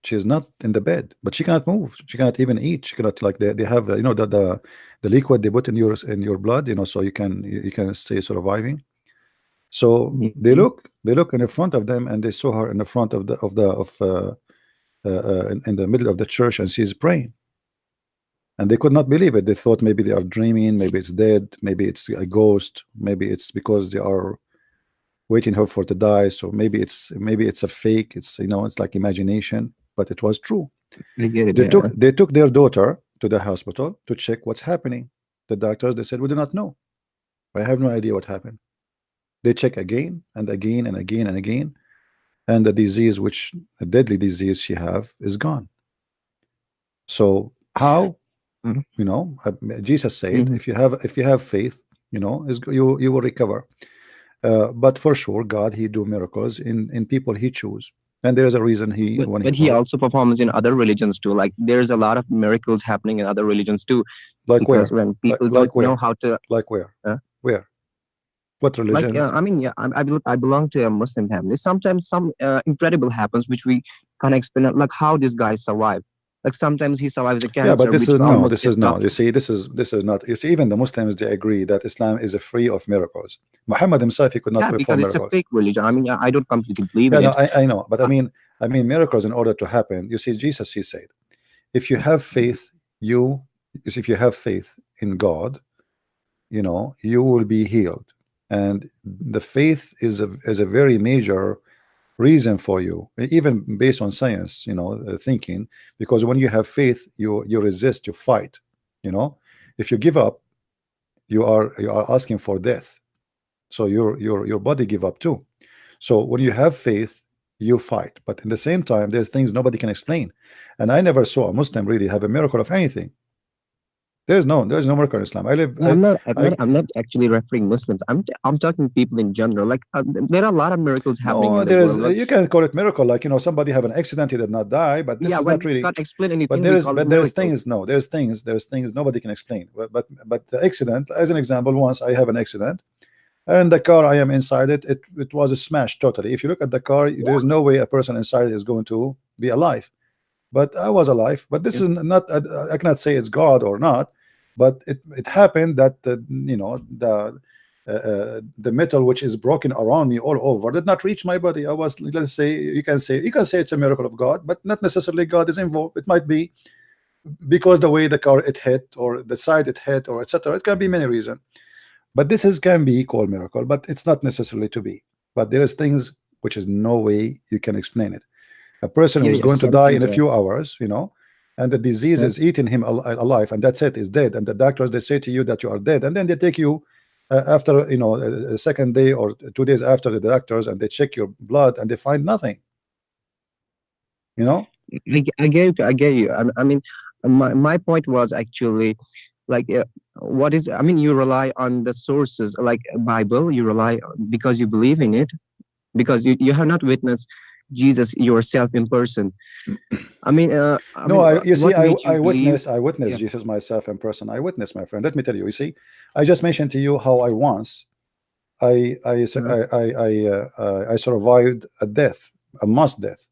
She's not in the bed, but she cannot move. She cannot even eat. She cannot, like, they have you know, the liquid they put in your blood, you know, so you can stay surviving. So they Mhm. look in the front of them, and they saw her in the front of in the middle of the church, and she's praying. And they could not believe it. They thought maybe they are dreaming, maybe it's dead, maybe it's a ghost, maybe it's because they are waiting her for to die. So maybe it's a fake. It's, you know, it's like imagination, but it was true. I get it. Yeah. They took their daughter to the hospital to check what's happening. The doctors, they said, we do not know. I have no idea what happened. They check again and again and again and again, and the disease, which a deadly disease she have, is gone. So how, Mhm. you know, Jesus said, Mhm. if you have faith, you know, you will recover. But for sure, God, He do miracles in people He choose. and there is a reason he But, when he but he died. also performs in other religions too. Like there's a lot of miracles happening in other religions too, Like because where? when people don't Like know where? how to, Like where? uh, Where? What like religions? I mean, yeah, I belong to a Muslim family. Sometimes some incredible happens which we can't explain. Like how this guy survived. Like sometimes he survives a Yeah, but cancer this which is no, almost this is no. stopped You him. see, this is not. You see, even the Muslims they agree that Islam is a free of miracles. Muhammad himself he could not Yeah, because perform it's a miracles. fake religion. I mean, I don't completely believe Yeah, in no, it. I know, but Uh, I mean miracles in order to happen. You see, Jesus he said, if you have faith, you if you have faith in God, you know, you will be healed. And the faith is a very major reason for you, even based on science, you know, thinking, because when you have faith, you resist, you fight, you know. If you give up, you are asking for death, so your body give up too. So when you have faith, you fight, but in the same time there's things nobody can explain, and I never saw a Muslim really have a miracle of anything. There's no miracle in Islam. I live Yeah, I I'm not actually referring Muslims. I'm talking people in general. Like there are a lot of miracles happening No, in the there is world. Like you can call it miracle, like, you know, somebody have an accident, he did not die, but this yeah, is when not we really. can't explain But anything, we call it but there's miracle. things, no, there's things nobody can explain. But the accident, as an example, once I have an accident, and the car I am inside it was a smash totally. If you look at the car, there is no way a person inside is going to be alive. But I was alive. But this Yeah, is not, I cannot say it's God or not, but it happened that you know, the metal which is broken around me all over did not reach my body. I was, let's say, you can say it's a miracle of God, but not necessarily God is involved. It might be because the way the car it hit, or the side it hit, or etc. It can be many reasons. But this is can be called miracle, but it's not necessarily to be. But there is things which is no way you can explain it. A person yeah, who's yes. going to Some die in things a are. few hours, you know, and the disease Yeah, is eating him alive, and that's it, is dead, and the doctors they say to you that you are dead, and then they take you after, you know, a second day or 2 days after the doctors, and they check your blood and they find nothing, you know. I get you. I get you. I mean, my point was actually like what is. I mean, you rely on the sources like Bible. You rely because you believe in it because you have not witnessed Jesus yourself in person. I No, mean, you see, what made you believe? I witnessed Yeah. Jesus myself in person. I witnessed, my friend. Let me tell you. You see, I just mentioned to you how I once Uh, I survived a death, a mass death,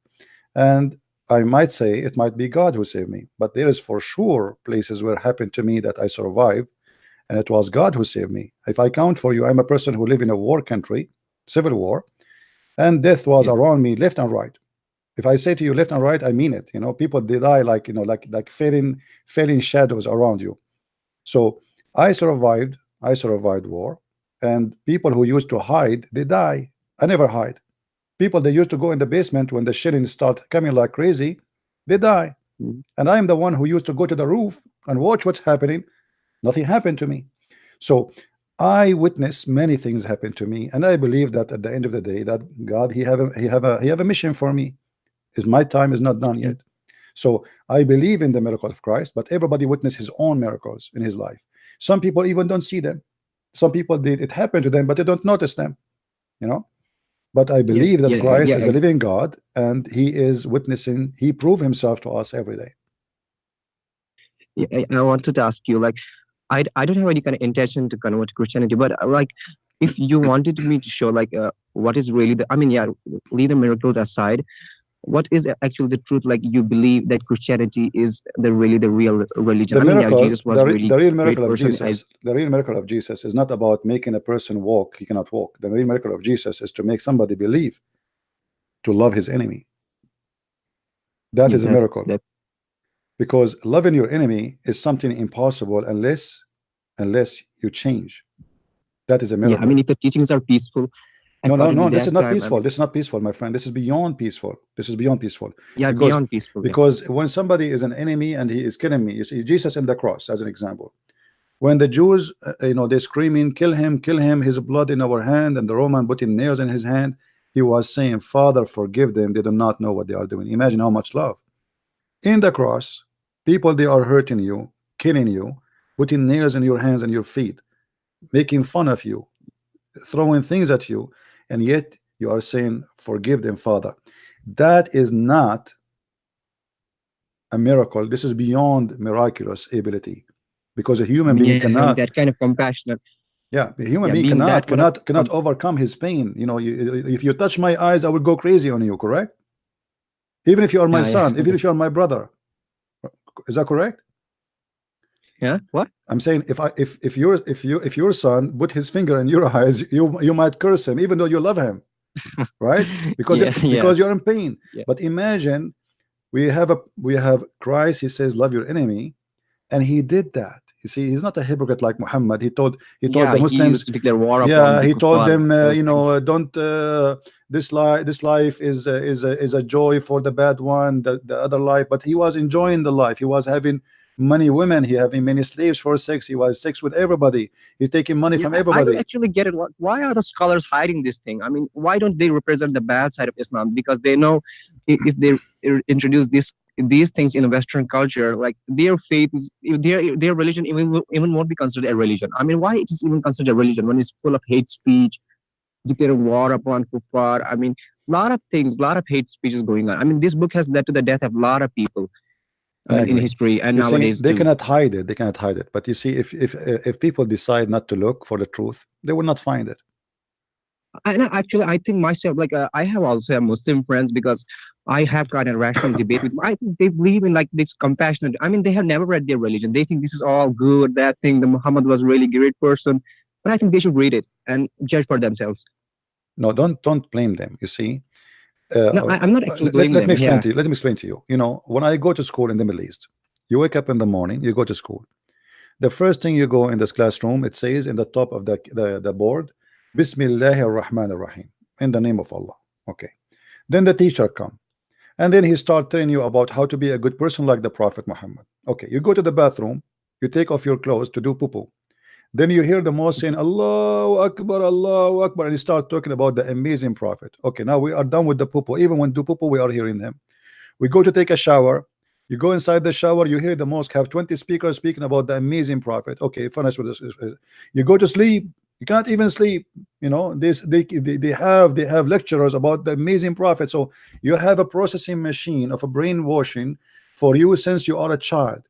and I might say it might be God who saved me. But there is for sure places where it happened to me that I survived, and it was God who saved me. If I count for you, I'm a person who live in a war country, civil war, and death was yeah. around me left and right. If I say to you left and right, I mean it. You know, people they die like, you know, like fading shadows around you. So I survived war, and people who used to hide, they die. I never hide. People they used to go in the basement when the shitting start coming like crazy, they die. Mm. And I am the one who used to go to the roof and watch what's happening. Nothing happened to me. So I witnessed many things happen to me, and I believe that at the end of the day, that God he have a mission for me. Is my time is not done Yeah. yet. So I believe in the miracle of Christ, but everybody witness his own miracles in his life. Some people even don't see them. Some people did it happen to them, but they don't notice them, you know. But I Yeah. believe that Yeah. Christ Yeah. is a living God, and he is witnessing, he proved himself to us every day. Yeah, I wanted to ask you, like, I don't have any kind of intention to convert to Christianity, but like, if you wanted me to show, like, what is really the, I mean, yeah, leave the miracles aside, what is actually the truth? Like, you believe that Christianity is the real religion. The I mean, yeah, miracle, Jesus was the really real great miracle of person. Jesus, the real miracle of Jesus is not about making a person walk, he cannot walk. The real miracle of Jesus is to make somebody believe, to love his enemy. That Yeah, is a miracle. that Because loving your enemy is something impossible unless you change. That is a yeah. I mean, miracle. if the teachings are peaceful, No, no, according to no, this is that not time, I peaceful. mean, This is not peaceful, my friend. This is beyond peaceful. This is beyond peaceful. yeah, Because beyond peaceful. Yeah, when somebody is an enemy and he is killing me, you see Jesus in the cross as an example. When the Jews, you know, they're screaming, kill him, his blood in our hand, and the Roman putting nails in his hand, he was saying, Father, forgive them. They do not know what they are doing. Imagine how much love. In the cross, people, they are hurting you, killing you, putting nails in your hands and your feet, making fun of you, throwing things at you, and yet you are saying, forgive them, Father. That is not a miracle. This is beyond miraculous ability, because a I human mean, being yeah, having cannot. that kind of compassionate, Yeah, a human yeah, being being that kind of cannot overcome his pain. You know, if you touch my eyes, I will go crazy on you. Correct? Even if you are my yeah, yeah, son, even if you are my brother. Is that correct? yeah. What? I'm saying if your son put his finger in your eyes, you might curse him, even though you love him, right? Yeah, yeah, Because you're in pain. yeah, But imagine we have Christ. He says, "Love your enemy," and he did that. You see, he's not a hypocrite like Muhammad. He told yeah. the He used Muslims, to declare war upon yeah, the he told kuffar, them, those things. don't this life is a joy for the bad one, the other life. But he was enjoying the life. He was having many women. He having many slaves for sex. He was sex with everybody. He taking money Yeah, from I don't everybody. actually get it. Why are the scholars hiding this thing? I mean, why don't they represent the bad side of Islam? Because they know if they introduce these things in a Western culture, like their faith is their religion even won't be considered a religion. I mean, why it is even considered a religion when it's full of hate speech, declaring war upon kuffar? I mean, lot of things, lot of hate speech is going on. I mean, this book has led to the death of a lot of people. I I mean, in agree. history and You see, nowadays they too. cannot hide it. They cannot hide it. But you see, if people decide not to look for the truth, they will not find it. And actually, I think myself, like I have also a Muslim friends because I have got a rational debate with them. I think they believe in like this compassionate. I mean, they have never read their religion. They think this is all good, that thing. The Muhammad was a really great person, but I think they should read it and judge for themselves. No, don't blame them. You see, No, I'm not actually blaming let me them. explain Yeah. to you. Let me explain to you. You know, when I go to school in the Middle East, you wake up in the morning, you go to school. The first thing you go in this classroom, it says in the top of the board, Bismillahir Rahmanir Rahim, in the name of Allah. Okay. Then the teacher come, and then he start telling you about how to be a good person like the Prophet Muhammad. Okay, you go to the bathroom, you take off your clothes to do poo-poo. Then you hear the most saying Allahu Akbar, and he start talking about the amazing Prophet. Okay, now we are done with the poo-poo. Even when do poo-poo, we are hearing him. We go to take a shower. You go inside the shower, you hear the mosque have 20 speakers speaking about the amazing Prophet. Okay, finish with this. You go to sleep, you can't even sleep. You know, they have lecturers about the amazing Prophet. So you have a processing machine of a brainwashing for you since you are a child.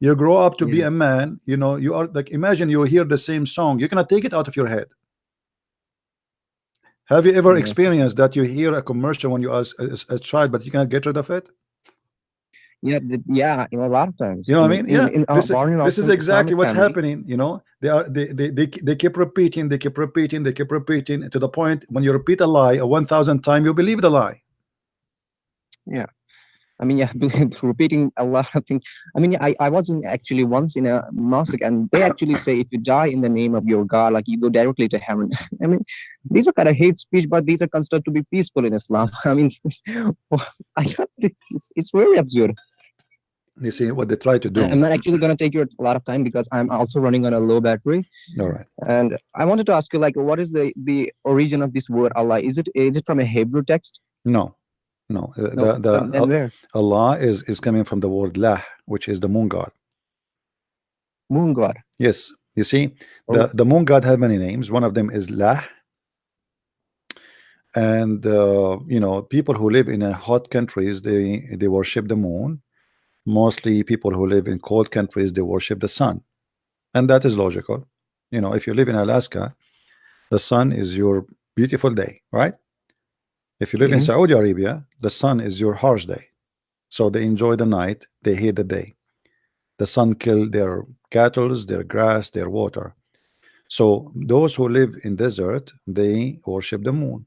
You grow up to be Yeah. a man, you know, you are like, imagine you hear the same song, you cannot take it out of your head. Have you ever Yes. experienced that you hear a commercial when you are a child, but you cannot get rid of it? Yeah. Yeah. You know, a lot of times. You know I what I mean, mean? Yeah, in born and this also is in exactly Islamic what's family. happening. You know, they keep repeating, they keep repeating, they keep repeating to the point when you repeat a lie a 1,000 times, you believe the lie. Yeah. I mean, yeah, repeating a lot of things. I mean, I was actually once in a mosque, and they actually say if you die in the name of your God, like you go directly to heaven. I mean, these are kind of hate speech, but these are considered to be peaceful in Islam. I mean, I don't think it's very absurd. You see what they try to I'm do. not actually going to take your a lot of time because I'm also running on a low battery. All right. And I wanted to ask you, like, what is the origin of this word Allah? Is it from a Hebrew text? No, no. No, then where? Allah is coming from the word lah, which is the moon god. Moon God. Yes, you see, Oh, the moon god had many names. One of them is lah, and you know, people who live in hot countries, they worship the moon. Mostly people who live in cold countries, they worship the sun, and that is logical. You know, if you live in Alaska, the sun is your beautiful day, right? If you live in yeah. Saudi Arabia, the sun is your harsh day. So they enjoy the night, they hate the day. The sun kill their cattle, their grass, their water. So those who live in desert, they worship the moon.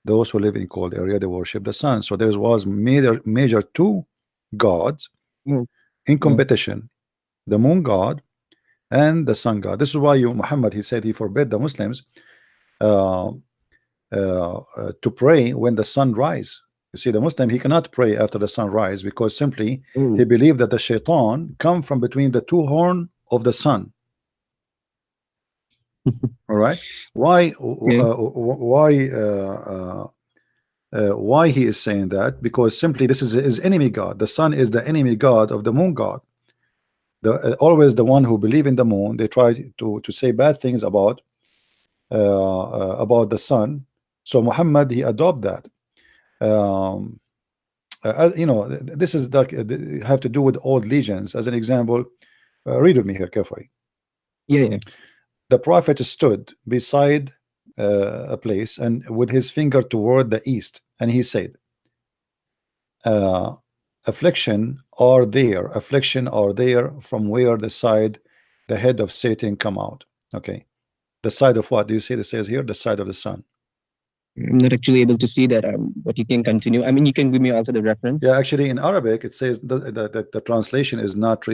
Those who live in cold area, they worship the sun. So there was major two gods Mm, in mm. competition: the moon god and the sun god. This is why Muhammad, he said he forbid the Muslims uh, to pray when the sun rise. You see, the Muslim, he cannot pray after the sun rise because simply he Ooh. believed that the shaitan come from between the two horn of the sun. All right, why Yeah. why he is saying that? Because simply this is his enemy god. The sun is the enemy god of the moon god. Always the one who believe in the moon, they try to say bad things about the sun. So Muhammad, he adopt that. you know, this is like have to do with old legends. As an example, read with me here carefully. Yeah. The prophet stood beside a place and with his finger toward the east, and he said, affliction are there from where the side the head of Satan come out. Okay, the side of what do you see? It says here the side of the sun. I'm not actually able to see that, but you can continue. I mean, you can give me also the reference. Yeah, actually in Arabic it says the translation is not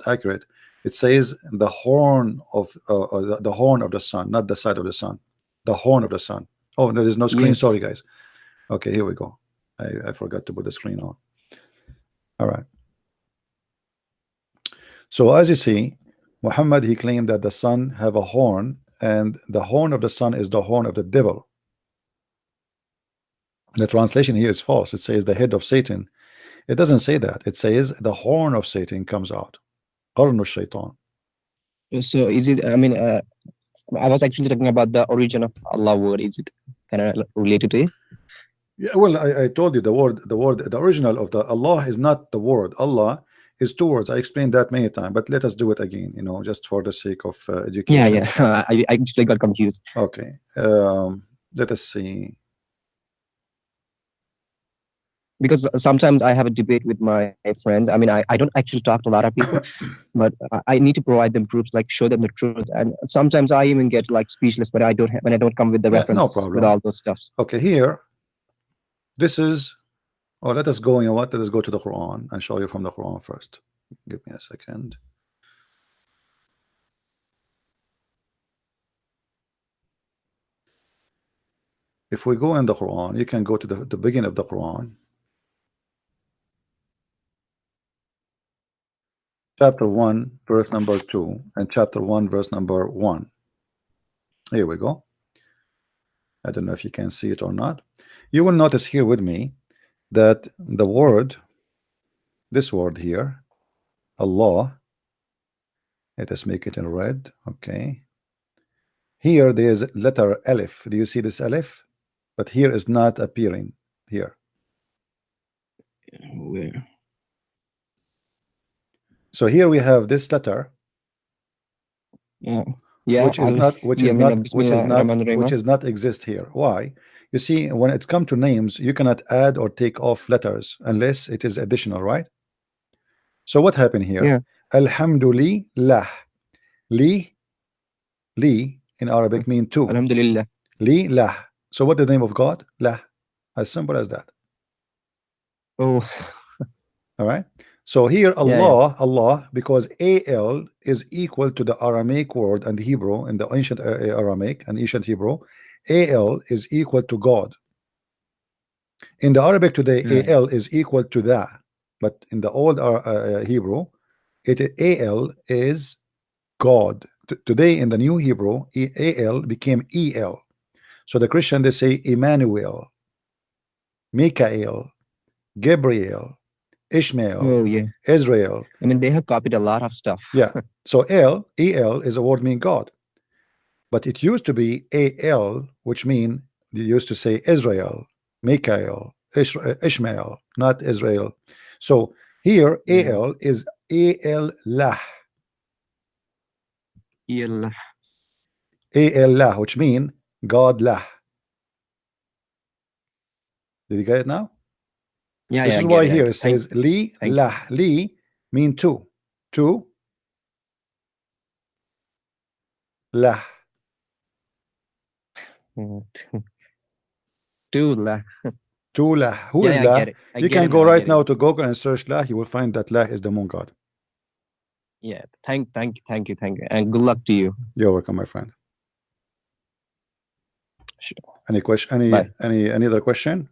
accurate. It says the horn of the horn of the sun, not the side of the sun. The horn of the sun. Oh, there is no screen. Yeah. Sorry, guys. Okay, here we go. I forgot to put the screen on. All right. So as you see, Muhammad, he claimed that the sun have a horn, and the horn of the sun is the horn of the devil. The translation here is false. It says the head of Satan. It doesn't say that. It says the horn of Satan comes out. Qarnu shaitan. So is it? I mean, I was actually talking about the origin of Allah word. Is it kind of related to it? Yeah, well, I told you the original of the Allah is not the word. Allah is two words. I explained that many times, but let us do it again, you know, just for the sake of education. Yeah. I actually got confused. Okay. Let us see. Because sometimes I have a debate with my friends. I mean, I don't actually talk to a lot of people, but I need to provide them proofs, like show them the truth. And sometimes I even get like speechless, but when I don't come with the reference, no problem. with all those stuffs. Okay, here, this is. Oh, let us go. You know what? Let us go to the Quran and show you from the Quran first. Give me a second. If we go in the Quran, you can go to the beginning of the Quran. Chapter 1, verse number 2, and chapter 1, verse number 1. Here we go. I don't know if you can see it or not. You will notice here with me that the word, this word here, Allah, let us make it in red. Okay. Here there is letter Alif. Do you see this Alif? But here is not appearing here. Where? So here we have this letter, Yeah, which is not exist here. Why? You see, when it comes to names, you cannot add or take off letters unless it is additional, right? So what happened here? Yeah. Alhamdulillah. Li in Arabic mean two. Alhamdulillah. Li lah. So what the name of God? Lah. As simple as that. Oh. All right. So here Allah, because Al is equal to the Aramaic word and Hebrew in the ancient Aramaic and ancient Hebrew, Al is equal to God. In the Arabic today, Al is equal to that, but in the old Hebrew, Al is God. Today in the new Hebrew, Al became El. So the Christian, they say Emmanuel, Mikael, Gabriel, Ishmael, oh yeah, Israel. I mean, they have copied a lot of stuff. Yeah. So El is a word mean God, but it used to be Al, which mean they used to say Israel, Mikael, Ishmael, not Israel. So here Al is Al lah. Al lah, which mean God lah. Did you get it now? Yeah, this is why here it says li lah. Li mean two. Two. Lah. Two lah. Two lah. Who is lah? You can go right now to Google and search lah. You will find that lah is the moon god. Yeah. Thank you, and good luck to you. You're welcome, my friend. Sure. Any question? Any other question?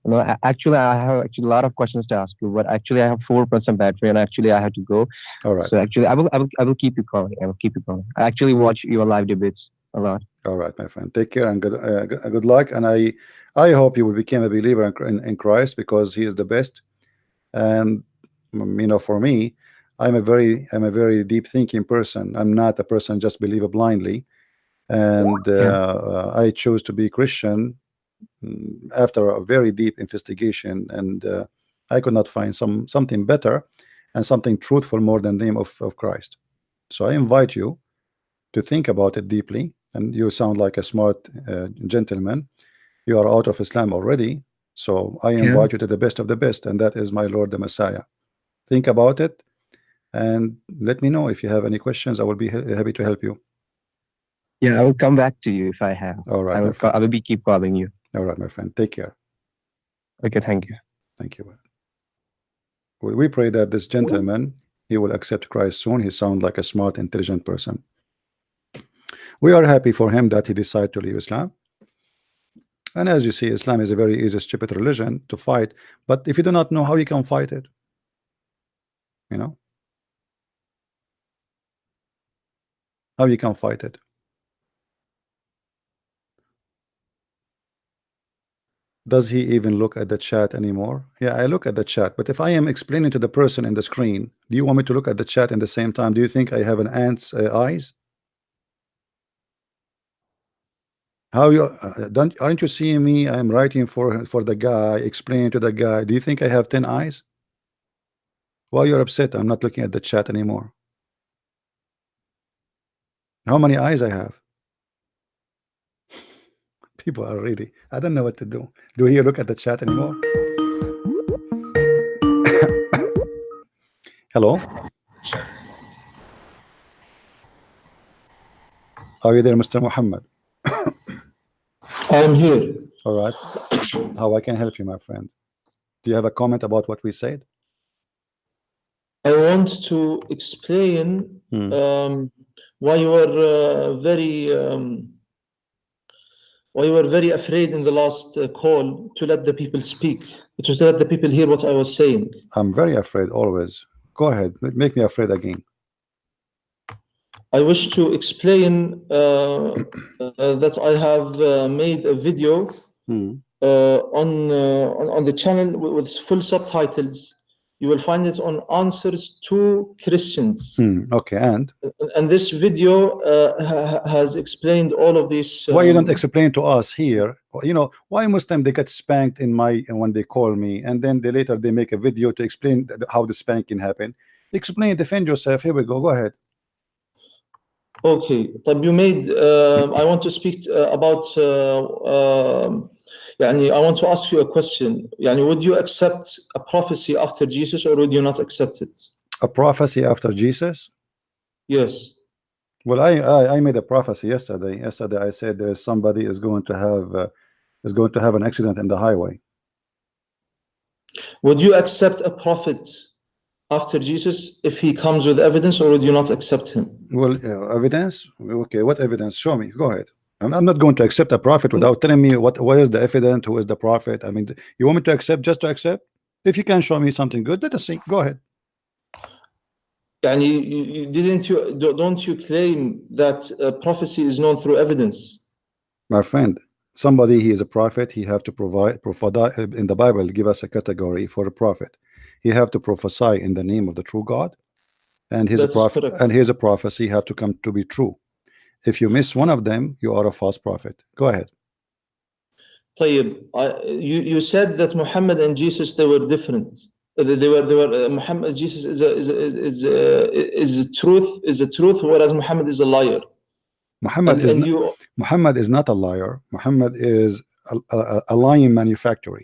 No, actually, I have a lot of questions to ask you, but actually, I have 4% battery, and actually, I have to go. All right. So actually, I will keep you calling. I will keep you calling. I actually watch your live debates a lot. All right, my friend. Take care and good luck. And I hope you will become a believer in Christ, because He is the best. And you know, for me, I'm a very deep thinking person. I'm not a person just believe blindly. And I chose to be Christian after a very deep investigation, and I could not find something better and something truthful more than the name of Christ. So I invite you to think about it deeply, and you sound like a smart gentleman. You are out of Islam already, so I Yeah. invite you to the best of the best, and that is my Lord the Messiah. Think about it and let me know if you have any questions. I will be happy to help you. Yeah, I will come back to you if I have. All right, my I friend. will be keep calling you. All right, my friend. Take care. Okay, thank you. Thank you. We pray that this gentleman, he will accept Christ soon. He sounds like a smart, intelligent person. We are happy for him that he decided to leave Islam. And as you see, Islam is a very easy, stupid religion to fight. But if you do not know how you can fight it, you know, how you can fight it. Does he even look at the chat anymore? Yeah, I look at the chat, but if I am explaining to the person in the screen, do you want me to look at the chat in the same time? Do you think I have an ant's eyes? How you aren't you seeing me? I'm writing for the guy, explaining to the guy. Do you think I have 10 eyes? Why you're upset? I'm not looking at the chat anymore. How many eyes I have? People are really, I don't know what to do. Do you look at the chat anymore? Hello? Are you there, Mr. Muhammad? I'm here. All right. How I can help you, my friend? Do you have a comment about what we said? I want to explain why you were very afraid in the last call to let the people speak, to let the people hear what I was saying. I'm very afraid always. Go ahead, make me afraid again. I wish to explain that I have made a video on the channel with full subtitles. You will find it on Answers to Christians. Okay, and this video has explained all of this. Why you don't explain to us here? You know, why Muslim they get spanked in my when they call me, and then later they make a video to explain how the spanking happened. Explain, defend yourself. Here we go. Go ahead. Okay, but you made. I want to speak about. I want to ask you a question. Would you accept a prophecy after Jesus, or would you not accept it? A prophecy after Jesus? Yes. Well, I made a prophecy yesterday. Yesterday I said there is somebody is going to have an accident in the highway. Would you accept a prophet after Jesus if he comes with evidence, or would you not accept him? Well, evidence? Okay, what evidence? Show me. Go ahead. I'm not going to accept a prophet without telling me what is the evidence, who is the prophet. I mean, you want me to accept just to accept? If you can show me something good, let us see. Go ahead. Don't you claim that prophecy is known through evidence? My friend, somebody he is a prophet, he have to provide in the Bible, give us a category for a prophet. He have to prophesy in the name of the true God, and his prophet and his prophecy have to come to be true. If you miss one of them, you are a false prophet. Go ahead. You said that Muhammad and Jesus, they were different. They were Muhammad. Jesus is the truth, whereas Muhammad is a liar. Muhammad is not a liar. Muhammad is a lying manufacturer.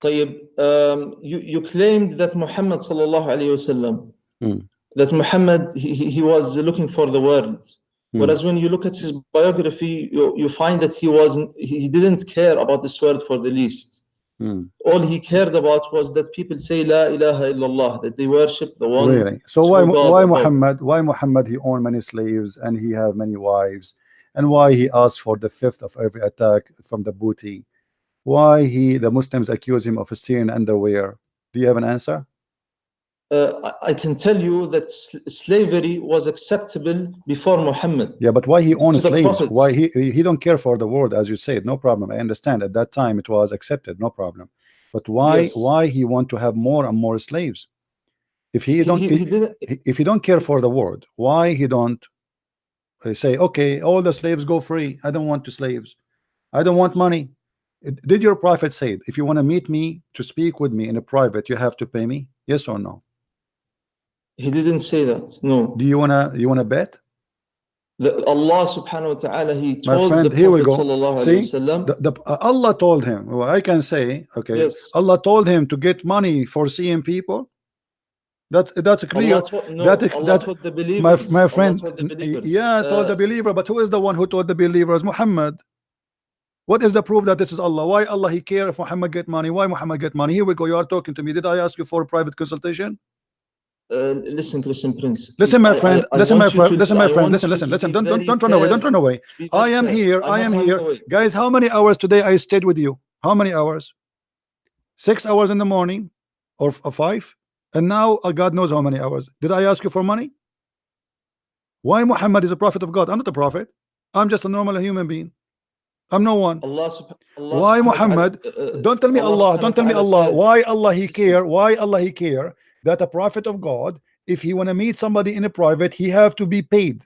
You claimed that Muhammad sallallahu alaihi wasallam, that Muhammad he was looking for the world, whereas when you look at his biography, you find that he didn't care about this world for the least. All he cared about was that people say La ilaha illallah, that they worship the one. Really? So why Muhammad he owned many slaves and he have many wives, and why he asked for the fifth of every attack from the booty? Why the Muslims accuse him of stealing underwear? Do you have an answer? I can tell you that slavery was acceptable before Muhammad. Yeah, but why he owns slaves? Why he don't care for the world, as you said? No problem. I understand at that time it was accepted, no problem. But why he want to have more and more slaves? If he don't care for the world, why he don't say, okay, all the slaves go free? I don't want the slaves. I don't want money. Did your prophet say, if you want to meet me to speak with me in a private, you have to pay me? Yes or no? He didn't say that. No. Do you wanna bet? Allah subhanahu wa ta'ala, he My told friend, the here we Prophet go. sallallahu See, alayhi wasallam. Allah told him. Well, I can say, okay, Yes. Allah told him to get money for seeing people. That's clear. Allah told the believers. My friend, Allah told the believers. yeah, told the believer. But who is the one who told the believers? Muhammad. What is the proof that this is Allah? Why Allah he care if Muhammad get money? Why Muhammad get money? Here we go. You are talking to me. Did I ask you for a private consultation? Listen, Christian Prince. Listen, my friend. Listen, my friend. Listen, my friend. Listen. Listen. Don't run away. Don't run away. I am here. I am here, guys. How many hours today I stayed with you? How many hours? 6 hours in the morning, or 5? And now God knows how many hours. Did I ask you for money? Why Muhammad is a prophet of God? I'm not a prophet. I'm just a normal human being. I'm no one. Why Muhammad? Don't tell me Allah. Don't tell me Allah. Why Allah he care? Why Allah he care that a prophet of God, if he want to meet somebody in a private, he have to be paid?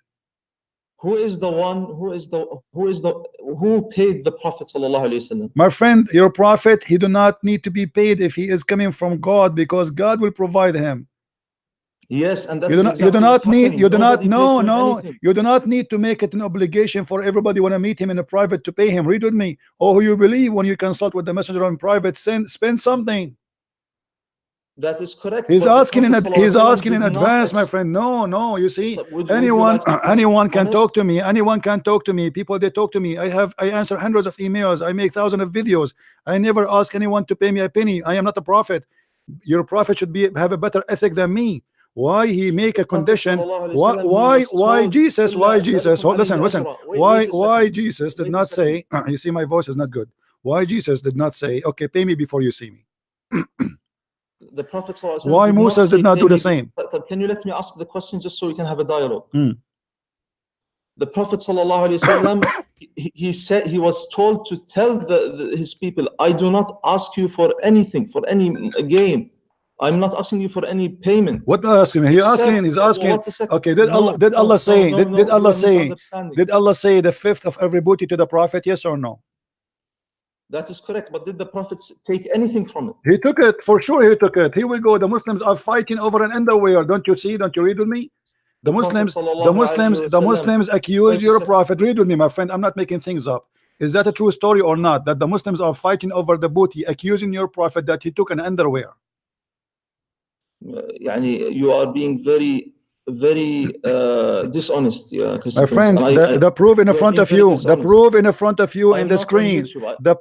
Who is the one? Who paid the Prophet sallallahu alaihi wasallam? My friend, your prophet, he do not need to be paid if he is coming from God, because God will provide him. Yes, and that's you do not need to make it an obligation for everybody want to meet him in a private to pay him. Read with me. Oh, who you believe when you consult with the messenger in private, spend something. That is correct. He's asking in advance, my friend. No, you see, anyone can talk to me. Anyone can talk to me. People, they talk to me. I answer hundreds of emails. I make thousands of videos. I never ask anyone to pay me a penny. I am not a prophet. Your prophet should have a better ethic than me. Why he make a condition? Why Jesus? Listen. Why Jesus did not say? You see, my voice is not good. Why Jesus did not say, okay, pay me before you see me? The Prophet why Musa did not do the same? Can you let me ask the question just so we can have a dialogue? The Prophet ﷺ, he said, he was told to tell his people, I do not ask you for anything, for any game. I'm not asking you for any payment. What asking? He's asking. Okay, did Allah say the fifth of every booty to the Prophet? Yes or no? That is correct, but did the Prophet take anything from it? He took it, for sure he took it. Here we go. The Muslims are fighting over an underwear. Don't you see? Don't you read with me? The Muslims accuse your prophet. Read with me, my friend. I'm not making things up. Is that a true story or not? That the Muslims are fighting over the booty, accusing your prophet that he took an underwear. You are being very dishonest, my friend. The proof in front of you. The proof in front of you in the screen. The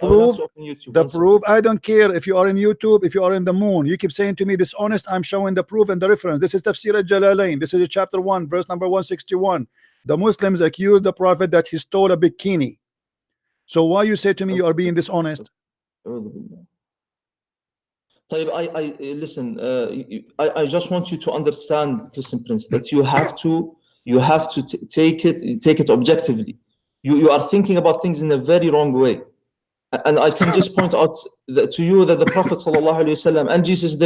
proof. I don't care if you are in YouTube, if you are in the moon. You keep saying to me dishonest. I'm showing the proof and the reference. This is Tafsir al-Jalalain. This is chapter 1, verse number 161. The Muslims accuse the prophet that he stole a bikini. So why you say to me you are being dishonest? Listen, I just want you to understand, Christian Prince, that you have to take it objectively. You are thinking about things in a very wrong way, and I can just point out to you that the Prophet ﷺ and Jesus,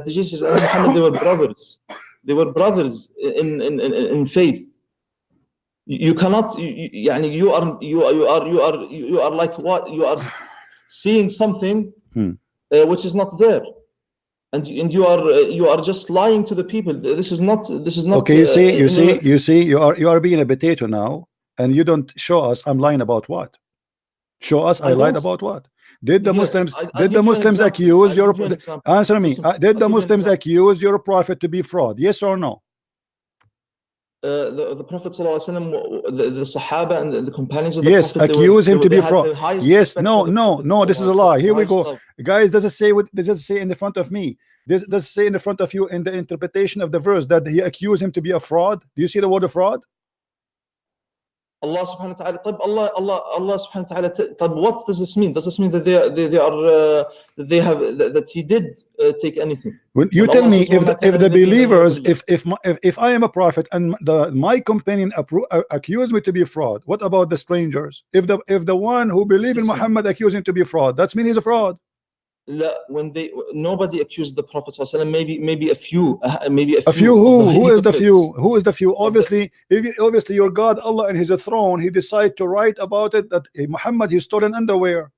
Jesus and Muhammad, they were brothers. They were brothers in faith. You cannot. You are like what you are. Seeing something which is not there, and you are just lying to the people. This is not. Okay, you see, you are being a potato now, and you don't show us. I'm lying about what? Show us I lied about what? Did the Muslims? Did the Muslims accuse your? Answer me. Did the Muslims accuse your prophet to be fraud? Yes or no? The Prophet ﷺ, the Sahaba and the companions of the Prophet, accuse him to be fraud. Yes, no, this is a lie. Here we go, guys. Does it say in the front of me? Does it say in the front of you in the interpretation of the verse that he accused him to be a fraud? Do you see the word of fraud? Allah subhanahu wa ta'ala, Allah subhanahu wa ta'ala, what does this mean? Does this mean that that he did take anything? When you tell me if the believers, if I am a prophet and my companion accuse me to be fraud, what about the strangers? If the one who believe in Muhammad accuse him to be fraud, that's mean he's a fraud. when nobody accused the Prophet ﷺ, maybe a few, a few. Who is the few? Who is the few? Obviously, obviously your God Allah in his throne, he decided to write about it that Muhammad, he stolen underwear.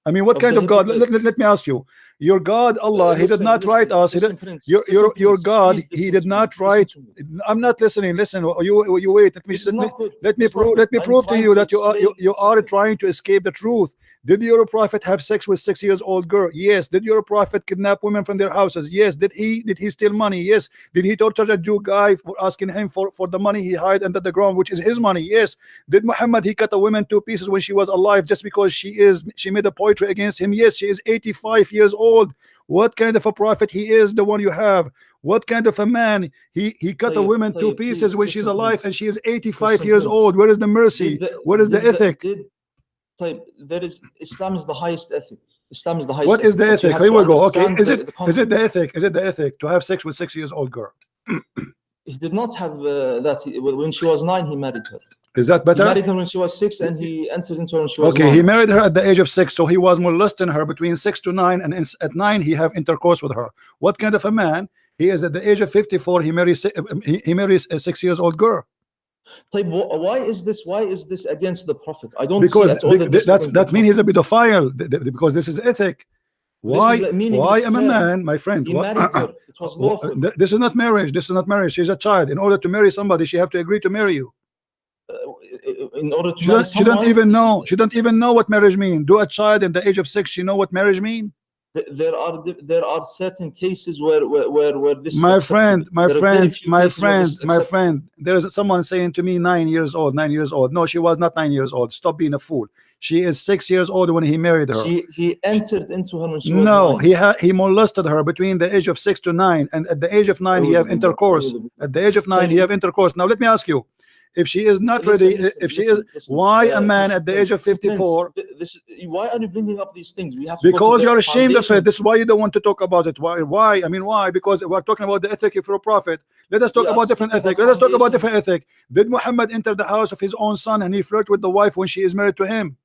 I mean, what kind of God? Let me ask you. Your God Allah, he did not write us. Your God, he did not write. I'm not listening. Listen, you wait. Let me prove to you that you are trying to escape the truth. Did your prophet have sex with 6-year-old girl? Yes. Did your prophet kidnap women from their houses? Yes. Did he steal money? Yes. Did he torture a Jew guy for asking him for the money he hid under the ground, which is his money? Yes. Did Muhammad, he cut a woman 2 pieces when she was alive just because she made a poetry against him? Yes. She is 85 years old. What kind of a prophet he is, the one you have? What kind of a man? He cut a woman 2 pieces when she's alive and she is 85 years old. Where is the mercy? Where is the ethic? There is, Islam is the highest ethic. Islam is the highest. What is the ethic? Here we go. Okay, is it the ethic? Is it the ethic to have sex with 6-year-old girl? He did not have that. When she was 9, he married her. Is that better? He married her when she was 6, and he entered into her when she was 9. Okay, he married her at the age of 6, so he was molesting her between 6 to 9, and at 9 he have intercourse with her. What kind of a man? He is at the age of 54. He marries a 6-year-old girl. Why is this against the Prophet? I don't because see that means he's a pedophile, because this is ethic. Why am a man, my friend? He married her. It was lawful. This is not marriage. This is not marriage. She's a child. In order to marry somebody, she have to agree to marry you. In order to she don't even know. She don't even know what marriage means. Do a child at the age of 6 she know what marriage means? There are certain cases where this. My friend, there is someone saying to me 9 years old. No, she was not 9 years old. Stop being a fool. She is 6 years old when he married her. He entered into her when she was 9. He molested her between the age of 6 to 9, and at the age of 9 he have intercourse. At the age of 9 he have intercourse. Now let me ask you, if she is not ready, why a man at the age of 54? Why are you bringing up these things? We have to because you're ashamed of it. This is why you don't want to talk about it. Why? I mean, why? Because we're talking about the ethic of your prophet. Let us talk about different ethic. Let us talk about different ethic. Did Muhammad enter the house of his own son and he flirt with the wife when she is married to him?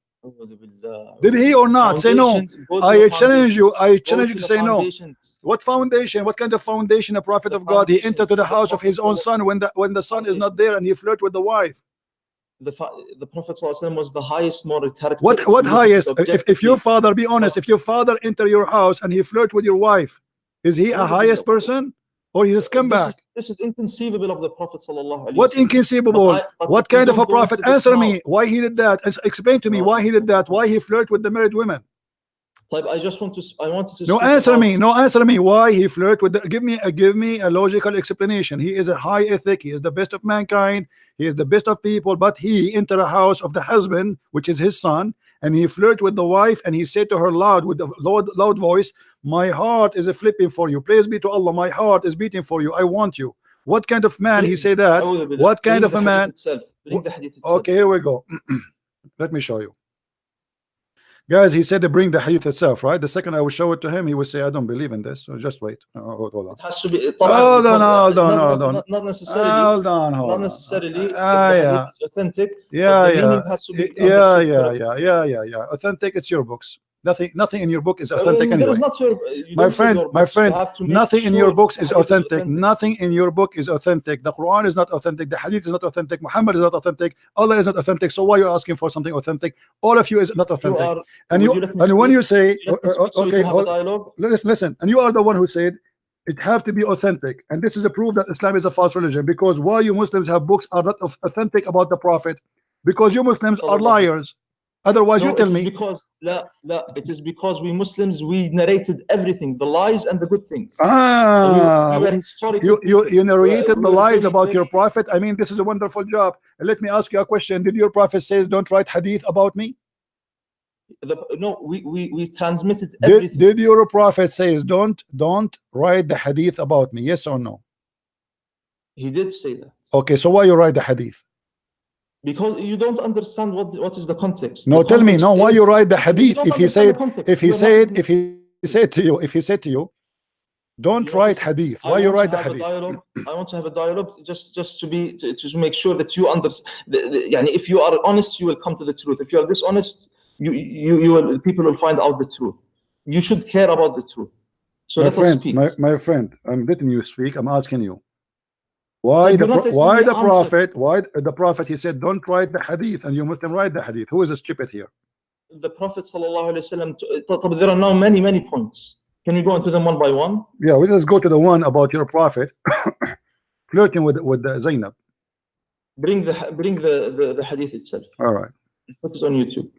Did he or not? Say no. I challenge you. I challenge you to say no. What foundation? What kind of foundation? A prophet of God, he entered to the house of his own son when the son is not there, and he flirt with the wife. The Prophet ﷺ was the highest moral character. What highest? If your father, be honest, if your father enter your house and he flirt with your wife, is he a highest person? Or he's a scumbag? This is inconceivable of the Prophet sallallahu alaihi wasallam. What inconceivable? What kind of a prophet? Answer me. Why he did that? Explain to me why he did that. Why he flirt with the married women? I wanted to. No, answer me. No, answer me. Why he flirt with the? Give me a logical explanation. He is a high ethic. He is the best of mankind. He is the best of people. But he entered a house of the husband, which is his son, and he flirt with the wife, and he said to her loud with a loud voice, "My heart is flipping for you. Praise be to Allah. My heart is beating for you. I want you." What kind of man he say that? What kind of a man? Okay, here we go. Let me show you. Guys, he said to bring the hadith itself, right? The second I will show it to him, he will say, "I don't believe in this." So just wait. Hold on. It has to be. Hold on. Not necessarily. Hold on. Not necessarily. Yeah. Authentic. Yeah. Authentic. It's your books. Nothing in your book is authentic anyway. My friend, nothing in your books is authentic. Nothing in your book is authentic. The Quran is not authentic. The Hadith is not authentic. Muhammad is not authentic. Allah is not authentic. So why you're asking for something authentic? All of you is not authentic. And when you say, okay, listen, and you are the one who said it have to be authentic, and this is a proof that Islam is a false religion. Because why you Muslims have books are not authentic about the Prophet? Because you Muslims are liars. Otherwise, you tell me. It is because we Muslims, we narrated everything, the lies and the good things. You narrated the lies about your prophet. I mean, this is a wonderful job. Let me ask you a question. Did your prophet say, "Don't write hadith about me"? No, we transmitted everything. Did your prophet say, "Don't write the hadith about me"? Yes or no? He did say that. Okay, so why you write the hadith? Because you don't understand what is the context. No, tell me. No, why you write the hadith? If he said to you, don't write hadith. Why you write the hadith? I want to have a dialogue, just to make sure that you understand. If you are honest, you will come to the truth. If you are dishonest, people will find out the truth. you should care about the truth. So let us speak. My friend, I'm letting you speak. I'm asking you. Why But the you're not letting me answer. the prophet he said don't write the hadith and you Muslim write the hadith? Who is stupid here? The Prophet sallallahu alaihi wasallam. There are now many points. Can we go into them one by one? Yeah, we just go to the one about your prophet flirting with Zainab. Bring the hadith itself. All right. Put it on YouTube.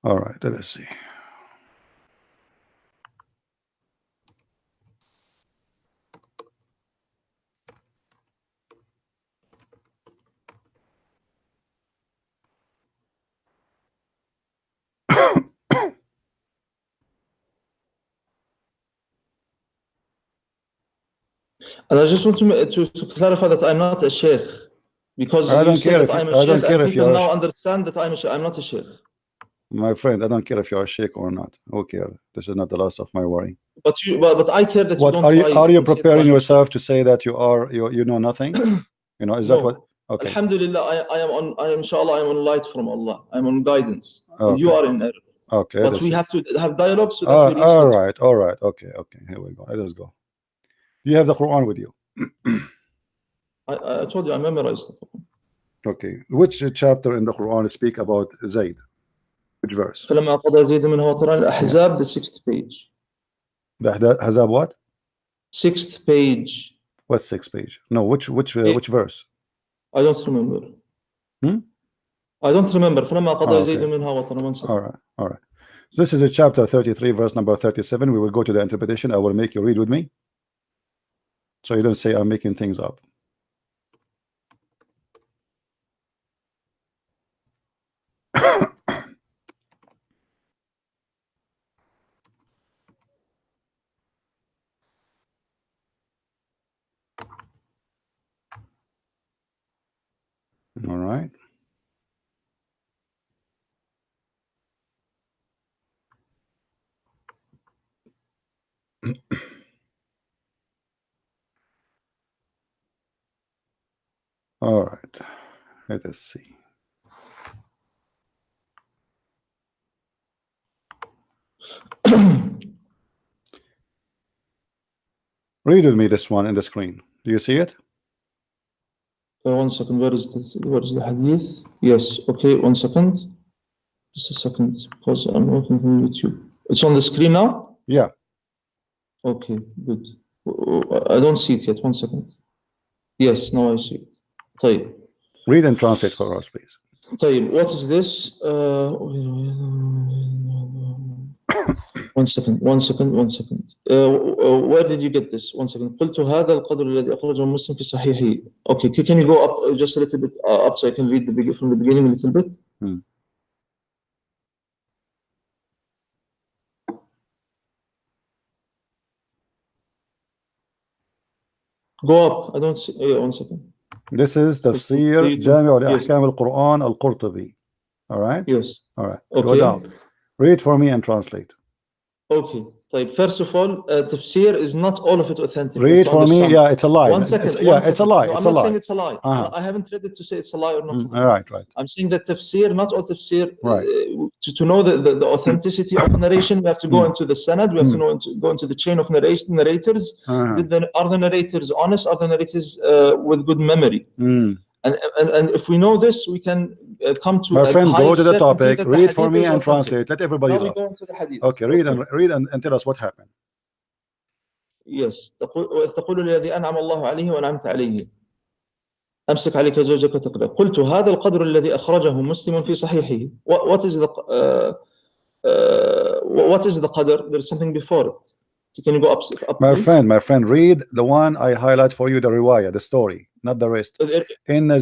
All right, let's see. And I just want to clarify that I'm not a sheikh, because I you don't say care that if I'm a I don't sheikh, care and if people you're now understand that I'm a sheikh. I'm not a sheikh. my friend. I don't care if you're a sheikh or not. Okay, this is not the last of my worry. But I care that What you don't are you and say that preparing I'm a yourself to say that you know nothing? You know, is that No. what? Okay. Alhamdulillah, I am inshallah, I'm on light from Allah. I'm on guidance. Okay. You are in error. Okay. But let's we see. have to have dialogue so that we reach all the right. All right. Okay. Okay. Here we go. Let us go. You have the Quran with you. I told you I memorized the Quran. Okay. Which chapter in the Quran speak about Zayd? Which verse? فلما قضى زيد منها وطرا الأحزاب, the 6th page. The Ahzab what? 6th page. What 6th page? No, which verse? I don't remember. I don't remember. فلما قضى زيد منها وطرا. All right. All right. So this is a chapter 33, verse number 37. We will go to the interpretation. I will make you read with me, so you don't say I'm making things up. All right. All right. Let us see. Read with me this one in the screen. Do you see it? 1 second. Where is the hadith? Yes. Okay. 1 second. Just a second, because I'm working from YouTube. It's on the screen now? Yeah. Okay. Good. I don't see it yet. 1 second. Yes. Now I see it. طيب. Read and translate for us, please. طيب. What is this? 1 second. Where did you get this? 1 second. قلت هذا القدر الذي أخرجه مسلم في صحيحه. Okay, can you go up just a little bit up so I can read from the beginning a little bit? Go up. I don't see. 1 second. This is Tafsir Jami' al-Ahkam al-Quran al-Qurtubi. All right? Yes. All right. Okay. Go down. Read for me and translate. Okay. طيب, first of all, tafsir is not all of it authentic. Read for me. Yeah, it's a lie. 1 second. It's a lie. No, it's I'm a not lie. saying it's a lie. I haven't read it to say it's a lie or not. Right. I'm saying that tafsir, not all tafsir. Right. To know the authenticity of the narration, we have to go into the sanad. We have to go into the chain of narrators. Are the narrators honest? Are the narrators with good memory? And if we know this, we can come to. My friend, go to the topic. Read for me and translate. Let everybody know. laugh. Go into the hadith. Okay, read and tell us what happened. Yes. تقول الذي أنعم الله عليه وأنعمت عليه أمسك عليك زوجك وتقرأ. قلت هذا القدر الذي أخرجه مسلم في صحيحه. What is the qadr? There's something before it. Can you go up? My friend, read the one I highlight for you, the riwayah, the story, not the rest. إن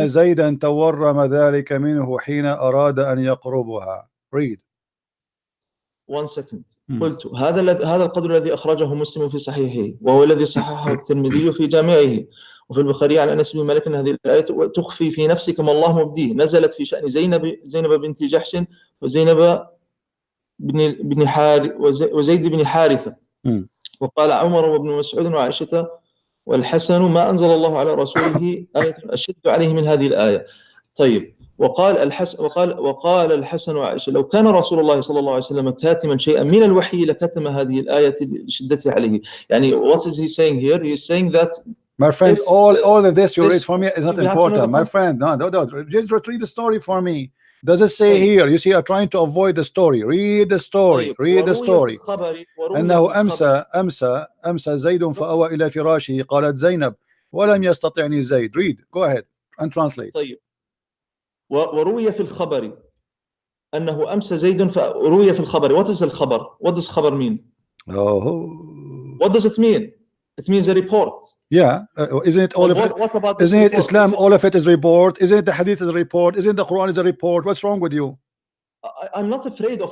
زيدا تورم ذلك منه حين أراد أن يقربها. Read. 1 second. قلت هذا القدر الذي أخرجه مسلم في صحيحه وهو الذي صححه الترمذي في جامعه وفي البخاري عن أنس بن مالك أن هذه الآية تخفي في نفسك ما الله مبديه نزلت في شأن زينب بنت جحش وزينب وزيد بن حارثة. وقال عمر وابن مسعود وعائشة والحسن ما أنزل الله على رسوله آية أشد عليه من هذه الآية. طيب وقال الحسن وعائشة لو كان رسول الله صلى الله عليه وسلم كاتما شيئا من الوحي لكتم هذه الآية لشدتها عليه. يعني what is he saying here? He's saying that my friend, if, all of this you read this- for me is not we have to know important, the my friend. No, just read the story for me. Does it say طيب. here? You see, I'm trying to avoid the story. Read the story. طيب. Read the story. وروي أنه في الخبر أمسى زيد فأوى إلى فراشه قالت زينب ولم يستطعني زيد. Read. Go ahead and translate. طيب وروي في الخبر أنه أمسى زيد فروي في الخبر. What is الخبر? What does خبر mean? Oh. What does it mean? It means a report. Yeah, isn't it all of it? What about this Isn't it report? Islam? All of it is report. Isn't it the Hadith is a report? Isn't the Quran is a report? What's wrong with you? I'm not afraid of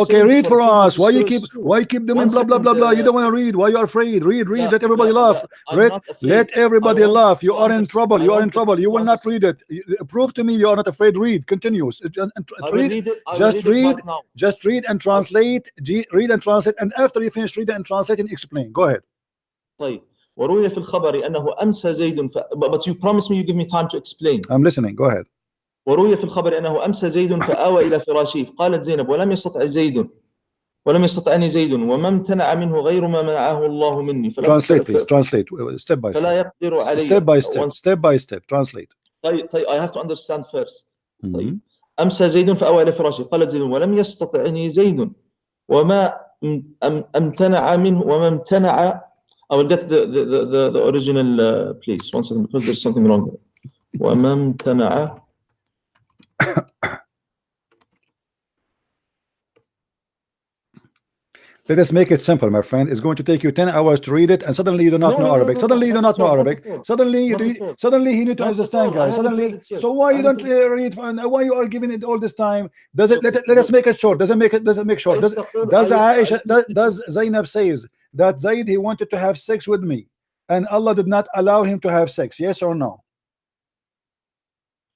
Okay, read for us. Why you keep doing One blah blah blah blah? You don't want to read. Why you are afraid? Read. Let everybody laugh. Let everybody laugh. You are in trouble. You are in trouble. You will not read it. Prove to me you are not afraid. Read. Continues. Read. Just read and translate. Read and translate. And after you finish reading and translating, explain. Go ahead. طيب وروي في الخبر أنه أمسى زيد but you promise me you give me time to explain. I'm listening. Go ahead. وروي في الخبر أنه أمسى زيد فآوى إلى فراشه قالت زينب ولم يستطعني زيد وما امتنع منه غير ما منعه الله مني. Translate please. Translate step by فلا يقدر علي. Step by step. Translate. طيب I have to understand first. طيب أمسى زيد فآوى إلى فراشه قالت زيد ولم يستطعني زيد وما امتنع منه وما امتنع. I will get the original please 1 second because there's something wrong there. وما امتنع. Let us make it simple, my friend. It's going to take you 10 hours to read it, and suddenly you do not know Arabic. Suddenly you do not know Arabic. Suddenly he need to understand, guys. Suddenly, so why you don't read? Why you are giving it all this time? Does it? Let us make it short. Does it make short? Does Aisha? Does Zainab says that Zaid he wanted to have sex with me, and Allah did not allow him to have sex? Yes or no?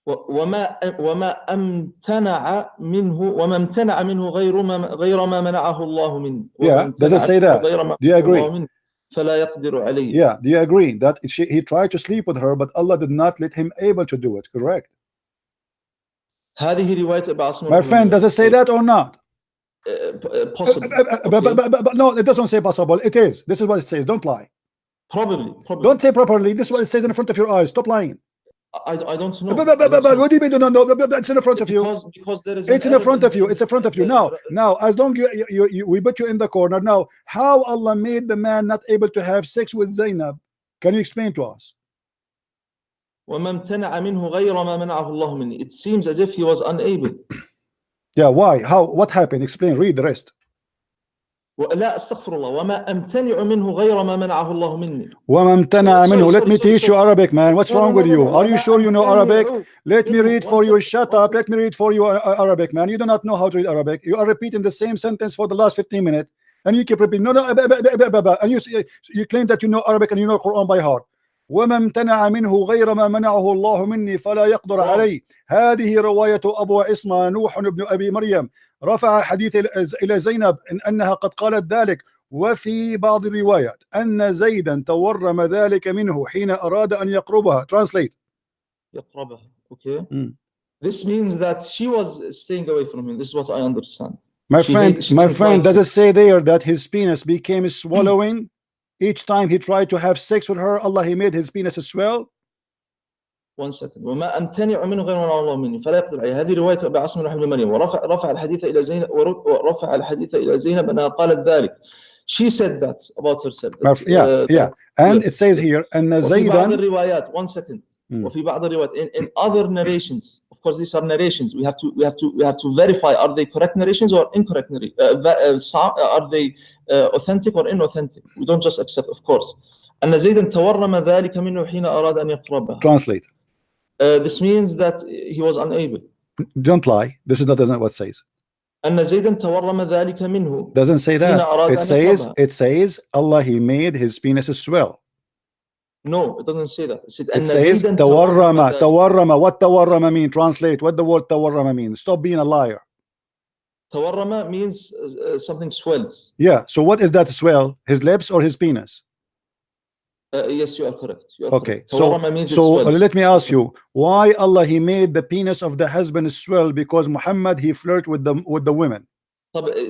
وما امتنع منه غير ما منعه الله منه. Yeah, does it say that? Do you agree? فلا يقدر عليه. Yeah, do you agree that he tried to sleep with her, but Allah did not let him able to do it? Correct. هذه رواية أبي عاصم. My friend, does it say that or not? Possible. But no, it doesn't say possible. It is. This is what it says. Don't lie. Probably. Don't say properly. This is what it says in front of your eyes. Stop lying. I don't know. What do you mean you don't know? It's in front of you. Because there is. It's in front of you. It's in front of you. Now, as long we put you in the corner. Now, how Allah made the man not able to have sex with Zainab? Can you explain to us? وما امتنع منه غير ما منعه الله مني. It seems as if he was unable. Yeah, why? How? What happened? Explain. Read the rest. لا استغفر الله وما امتنع منه غير ما منعه الله مني. وما امتنع منه. Let me teach you Arabic, man. What's wrong with you? Are you sure you know Arabic? Let me read for you. Shut up. Let me read for you Arabic, man. You do not know how to read Arabic. You are repeating the same sentence for the last 15 minutes, and you keep repeating. No, and you claim that you know Arabic and you know Quran by heart. وما امتنع منه غير ما منعه الله مني فلا يقدر عليه. هذه رواية أبو عصمة نوح بن أبي مريم رفع حديث إلى زينب إن أنها قد قالت ذلك. وفي بعض الروايات أن زيدا تورم ذلك منه حين أراد أن يقربها. Translate. يقربها. Okay. This means that she was staying away from him. This is what I understand. My friend, does it say there that his penis became swallowing? Each time he tried to have sex with her, Allah he made his penis swell. 1 second. وما امتنع منه غير ما منعه الله مني فلا يقدر عليه. هذه رواية أبي عاصم بن مريم ورفع الحديث إلى زينب أنها قالت ذلك. She said that about herself. And it says here أن زيدا. وفي بعض الروايات 1 second. وفي بعض الروايات in other narrations, of course these are narrations, we have to verify are they correct narrations or incorrect are they authentic or inauthentic. We don't just accept, of course. أن زيدا تورم ذلك منه حين أراد أن يقربها. Translate. This means that he was unable. Don't lie. This is not what it says. أن زيدا تورم ذلك منه. Doesn't say that. It says Allah he made his penis swell. No, it doesn't say that. It says tawarrama. Tawarrama. What tawarrama mean? Translate. What the word tawarrama means? Stop being a liar. Tawarrama means something swells. Yeah. So what is that swell? His lips or his penis? Yes, you are correct. You are Okay, correct. Tawarrama means it so swells. let me ask you, why Allah he made the penis of the husband swell? Because Muhammad he flirt with the women.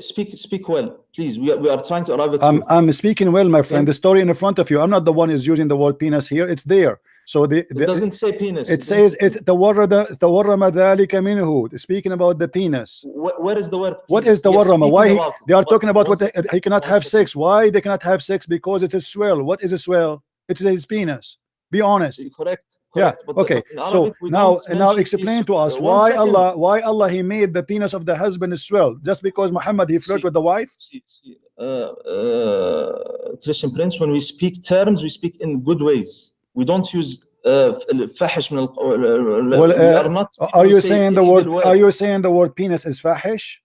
Speak well, please. We are trying to arrive at truth. I'm speaking well, my friend. Okay. The story in front of you. I'm not the one who's using the word penis here. It's there. So It doesn't say penis. it says it tawarrama dhalika minhu. Speaking about the penis. Where is the word? What is tawarrama? Why they are talking about what he cannot have sex? Why they cannot have sex? Because it is swell. What is a swell? It's his penis. Be honest. Correct. Yeah. But Okay. So now explain to us why Allah he made the penis of the husband swell just because Muhammad he flirt with the wife. Christian Prince, when we speak terms, we speak in good ways. We don't use fahish. Are you saying the word? Are you saying the word penis is fahish?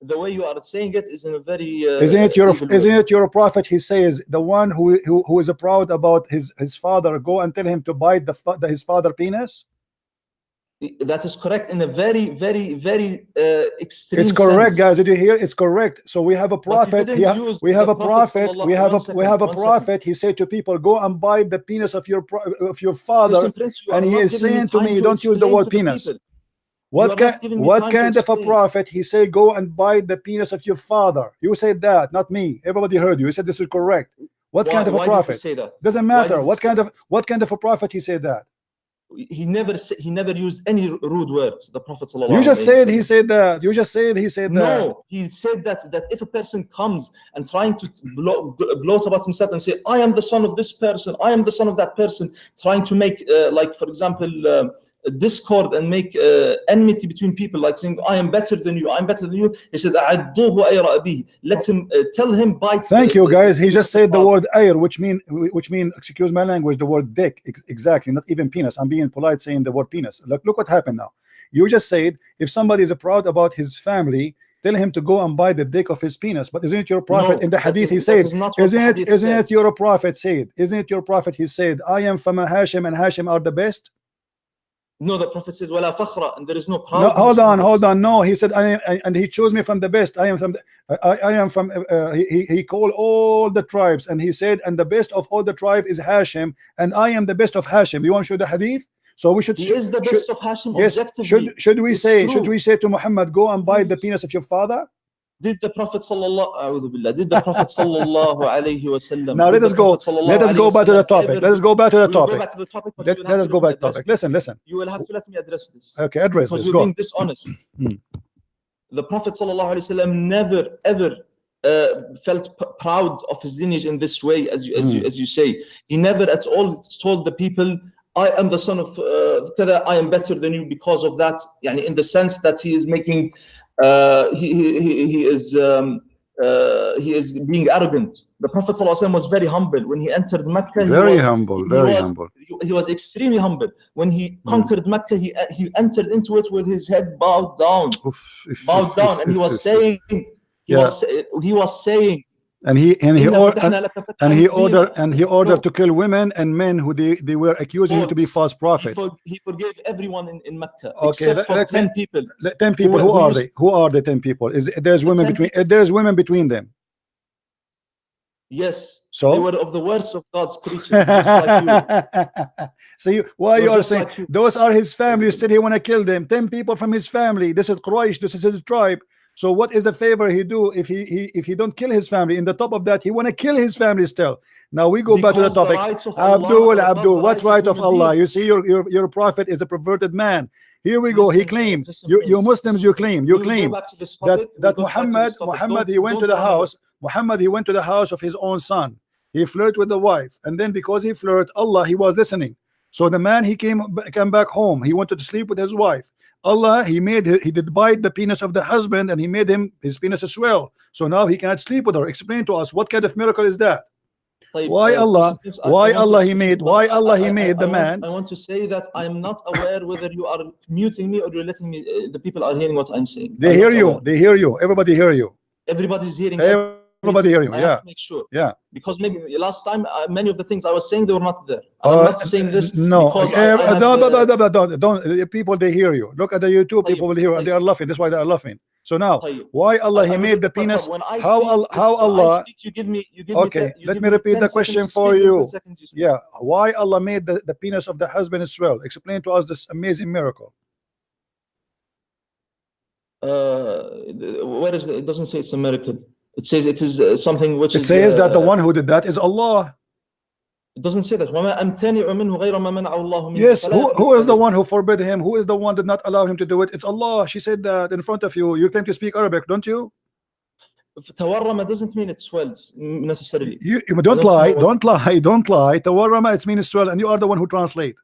The way you are saying it is in a very isn't it your prophet? He says the one who is proud about his father, go and tell him to bite his father penis. That is correct in a very, very, very extreme. It's correct, sense. guys. Did you hear? It's correct. So we have a prophet. We have a prophet. We have a prophet. He said to people, "Go and bite the penis of your father," and he is saying to me, "Don't use the word penis." What kind of a prophet? He said, "Go and bite the penis of your father." You said that, not me. Everybody heard you. You said this is correct. What kind of a prophet? Doesn't matter. What kind of a prophet he said that? He never used any rude words. The Prophet ﷺ. You just said he said that. You just said he said that. No, he said that if a person comes and trying to bloat about himself and say, "I am the son of this person, I am the son of that person," trying to make like for example discord and make enmity between people, like saying, "I am better than you, I'm better than you." He said, let him tell him bite. Thank you, guys. He just said the word ayr, which mean excuse my language, the word dick. Exactly, not even penis. I'm being polite saying the word penis. Look what happened now. You just said if somebody is proud about his family, tell him to go and buy the dick of his penis. But isn't it your prophet in the hadith? He said, isn't it your prophet said? Isn't it your prophet? He said, "I am from Hashim, and Hashim are the best." No, the Prophet says, "Wala fakhra," and there is no proud. No, hold on. No, he said, and he chose me from the best. I am from. He called all the tribes, and he said, and the best of all the tribe is Hashim, and I am the best of Hashim. You want to show the hadith? So we should. He is the best of Hashim. Yes. Should we say to Muhammad, "Go and buy the penis of your father"? Did the Prophet sallallahu alayhi wasallam? Now let us go back to the topic. Let us go back to the topic. Let us go back to the topic. Listen. You will have to let me address this. Okay, address this. Because you're being dishonest. The Prophet sallallahu alayhi wasallam never ever felt proud of his lineage in this way, as you say. He never at all told the people, "I am the son of Kada, I am better than you because of that." Yani in the sense that he is making. He is being arrogant. The Prophet ﷺ was very humble when he entered Mecca. Very humble. He was extremely humble. When he conquered Mecca, he entered into it with his head bowed down, and he was saying, he was saying. And he ordered to kill women and men who they were accusing him to be false prophet. He forgave everyone in Mecca, okay, except for 10 people. 10 people. Who are they? Who are the 10 people? There's women between them. Yes. So they were of the worst of God's creatures. Like you. See why you are saying like those are his family? Still, he want to kill them. 10 people from his family. This is Quraysh. This is his tribe. So what is the favor he do if he don't kill his family? In the top of that, he want to kill his family still. Now we go back to the topic. Abdul, what right of Allah? You see, your prophet is a perverted man. Here we go. He claimed, you Muslims, you claim that Muhammad he went to the house. Muhammad he went to the house of his own son. He flirted with the wife, and then because he flirted, Allah he was listening. So the man he came back home. He wanted to sleep with his wife. Allah he did bite the penis of the husband, and he made his penis swell. So now he can't sleep with her. Explain to us what kind of miracle is that? Why Allah he made the man? I want to say that I am not aware whether you are muting me or you're letting me. The people are hearing what I'm saying. They hear you. They hear you. Everybody hear you. Everybody's hearing. Everybody hear you. I have to make sure. Yeah. Because maybe last time many of the things I was saying they were not there. I'm not saying this. No. Don't. People they hear you. Look at the YouTube. People will hear you, and they are laughing. That's why they are laughing. So now, طيب. why Allah I He will- made the but penis? when I How speak, Allah? How when I Allah? speak, you give me Okay, let me repeat the question for you. Yeah, why Allah made the penis of the husband swell? Explain to us this amazing miracle. Where is it? It doesn't say it's a miracle. It says it is something which It says that the one who did that is Allah. It doesn't say that. وَمَا أَمْتَنِعُ مِنْهُ غَيْرَ مَا مَنَعَ اللَّهُ مِنْهُ. Yes, فَلَا who is the يَحْدِثْ one who forbid him? Who is the one that did not allow him to do it? It's Allah. She said that in front of you. You claim to speak Arabic, don't you? تورم doesn't mean it swells necessarily. You don't lie, don't lie, don't lie. Tawarrama, it means swell, and you are the one who translate.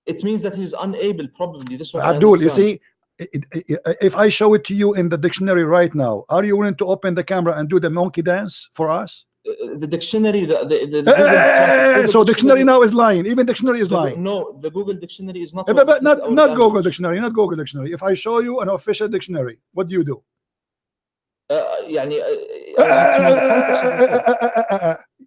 It means that he's unable, probably. This one. Abdul, you see, if I show it to you in the dictionary right now, are you willing to open the camera and do the monkey dance for us? The dictionary, so dictionary now is lying. Even dictionary is lying. No, the Google dictionary is not. But not Google dictionary, not Google dictionary. If I show you an official dictionary, what do you do?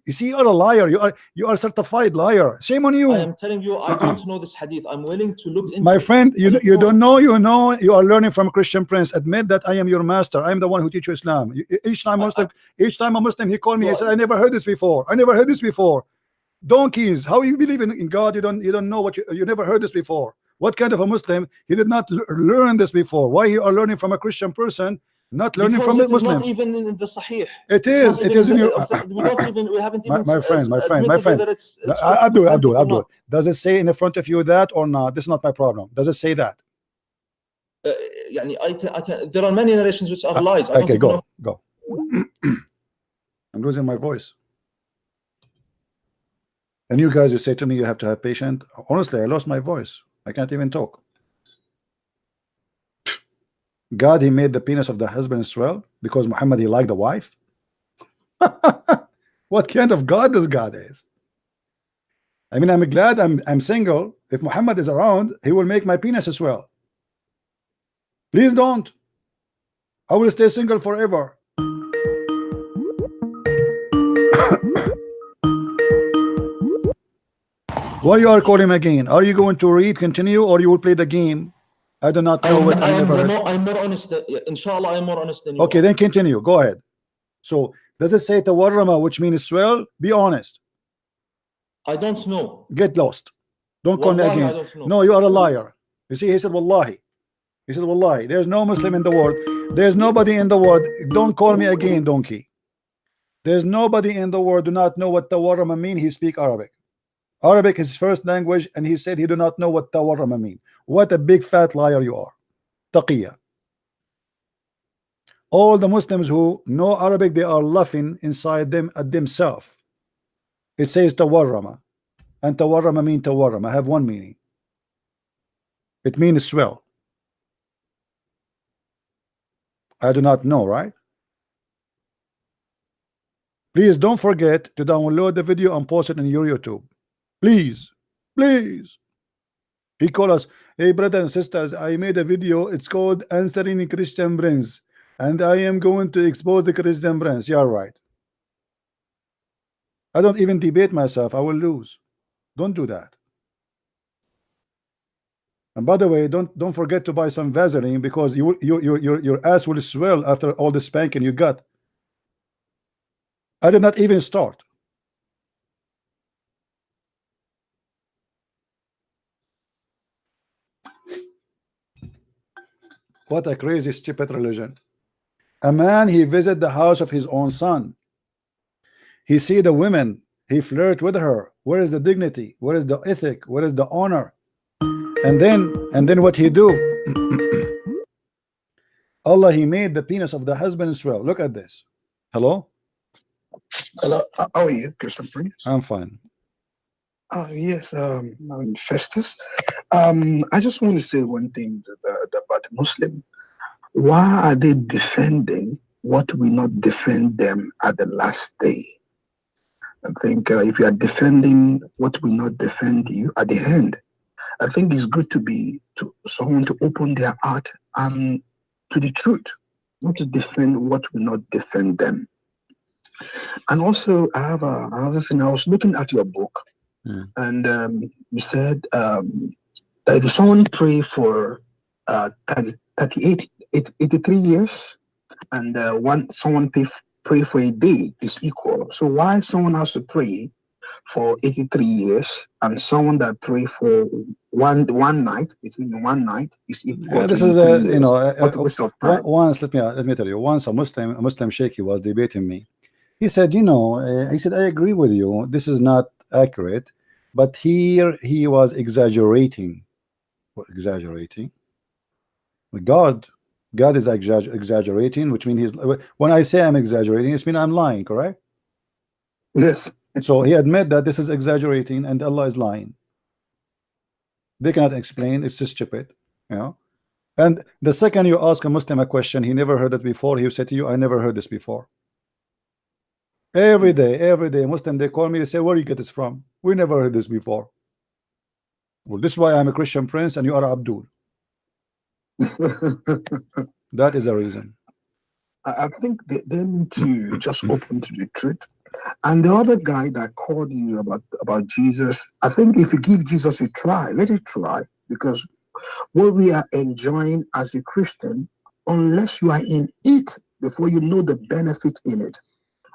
You see, you are a liar. You are certified liar. Shame on you. I am telling you, I don't know this hadith. I'm willing to look into my friend. it. You don't know. You know. You are learning from a Christian prince. Admit that I am your master. I am the one who teach you Islam. Each time a Muslim he called me. He said, I never heard this before. I never heard this before. Donkeys. How you believe in God? You don't know what you never heard this before. What kind of a Muslim? He did not learn this before. Why you are learning from a Christian person? Not learning because from the Muslims. Not even in the Sahih. It is. It is in your. We haven't even. My friend. Abdul. Does it say in the front of you that or not? This is not my problem. Does it say that? I can. There are many narrations which are lies. Okay, go. I'm losing my voice. And you guys, you say to me, you have to have patience. Honestly, I lost my voice. I can't even talk. God, he made the penis of the husband swell because Muhammad, he liked the wife. What kind of God this God is? I mean, I'm glad I'm single. If Muhammad is around, he will make my penis swell. Please don't. I will stay single forever. Why you are calling again? Are you going to read, continue, or you will play the game? I do not know what I never heard. I'm more honest. Inshallah, I'm more honest than you. Okay, then continue. Go ahead. So, does it say tawarrama, which means swell? Be honest. I don't know. Get lost. Don't call me again. No, you are a liar. You see, he said wallahi. He said wallahi. There's no Muslim in the world. There's nobody in the world. Don't call me again, donkey. There's nobody in the world do not know what tawarrama mean. He speak Arabic. Arabic is his first language, and he said he do not know what tawarrama mean. What a big fat liar you are. Taqiyya. All the Muslims who know Arabic, they are laughing inside them at themselves. It says tawarrama, and tawarrama mean tawarrama. Have one meaning. It means swell. I do not know, right? Please don't forget to download the video and post it on your YouTube. Please. He called us, hey brothers and sisters, I made a video. It's called Answering Christian Prince, and I am going to expose the Christian Prince. You are right. I don't even debate myself. I will lose. Don't do that. And by the way, don't forget to buy some Vaseline, because your ass will swell after all the spanking you got. I did not even start. What a crazy, stupid religion. A man, he visit the house of his own son. He see the women. He flirt with her. Where is the dignity? Where is the ethic? Where is the honor? And then what he do? Allah, he made the penis of the husband swell. Look at this. Hello? Hello. How are you, Christian Prince? I'm fine. Yes, I'm Festus. I just want to say one thing about the Muslim. Why are they defending what will not defend them at the last day? I think if you are defending what will not defend you at the end, I think it's good to someone to open their heart and to the truth, not to defend what will not defend them. And also, I have another thing. I was looking at your book. And you said that if someone pray for 83 years and someone pray for a day is equal. So why someone has to pray for 83 years and someone that pray for one night, between one night, is equal Yeah, to this is 83 a years? What a waste of time. Once let me tell you. Once a Muslim sheikh, he was debating me. He said, he said, I agree with you. This is not accurate, but here he was exaggerating. What exaggerating? God is exaggerating, which means when I say I'm exaggerating, it means I'm lying, correct? Yes. So he admit that this is exaggerating and Allah is lying. They cannot explain. It's just stupid, And the second you ask a Muslim a question, he never heard it before, he will say to you, I never heard this before. Every day, Muslim, they call me, they say, where you get this from? We never heard this before. Well, this is why I'm a Christian prince and you are Abdul. That is the reason. I think they need to just open to the truth. And the other guy that called you about Jesus, I think if you give Jesus a try, let it try, because what we are enjoying as a Christian, unless you are in it before you know the benefit in it,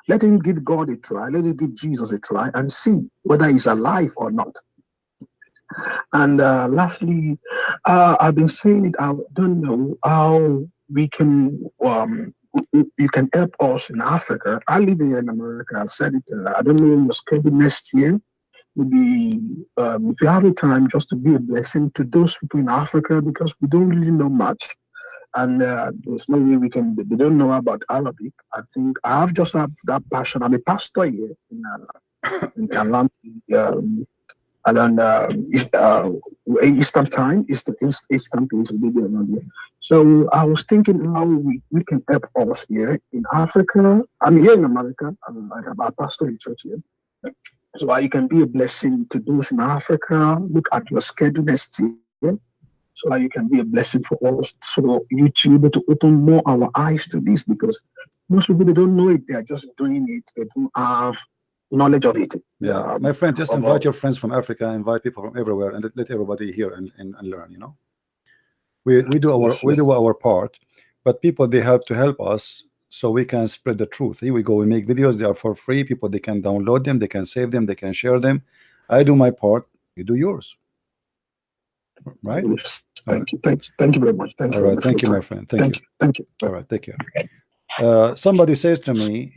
let him give God a try, let him give Jesus a try and see whether he's alive or not. And lastly, I've been saying it, I don't know how we can you can help us in Africa. I live here in America. I've said it. I don't know what's coming next year. Maybe if you have a time, just to be a blessing to those people in Africa, because we don't really know much, and there's no way we can. They don't know about Arabic. I think I have just have that passion. I'm a pastor here in around Eastern time, Eastern place, maybe around here. So I was thinking how we can help us here in Africa. I'm here in America. I'm a pastor in church here. So you can be a blessing to those in Africa. Look at your schedule next year. So you can be a blessing for us. So you to be able to open more our eyes to this, because most people, they don't know it. They are just doing it. They don't have knowledge of it. Yeah, my friend, just invite your friends from Africa, invite people from everywhere, and let everybody hear and learn. We do our part, but people, they have to help us so we can spread the truth. Here we go. We make videos. They are for free. People, they can download them. They can save them. They can share them. I do my part. You do yours. Right? Yes. Thank you very much. Thank you. All right. Thank you, my friend. Thank you. All right. Take care. Somebody says to me,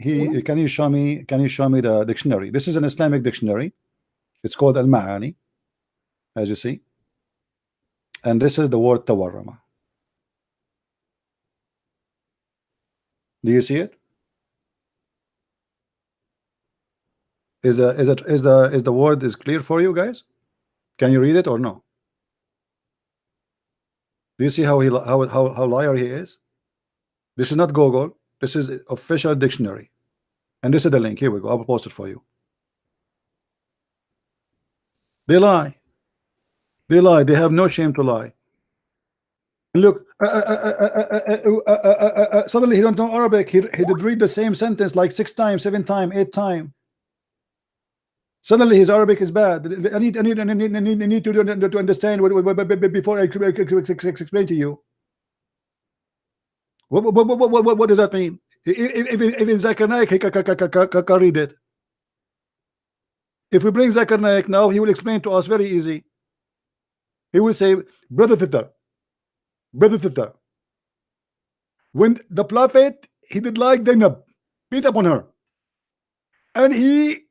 can you show me the dictionary? This is an Islamic dictionary. It's called Al-Ma'ani, as you see. And this is the word tawarrama. Do you see it? Is the word is clear for you guys? Can you read it or no? Do you see how liar he is? This is not Google. This is official dictionary, and this is the link. Here we go. I will post it for you. They lie. They lie. They have no shame to lie. And look, suddenly he don't know Arabic. He did read the same sentence like 6 times, 7 times, 8 times. Suddenly his Arabic is bad. I need to understand before I explain to you. What does that mean? If in Zakir Naik, he can read it. If we bring Zakir Naik now, he will explain to us very easy. He will say, brother Tita, when the Prophet, he did like Zainab, beat upon her, and he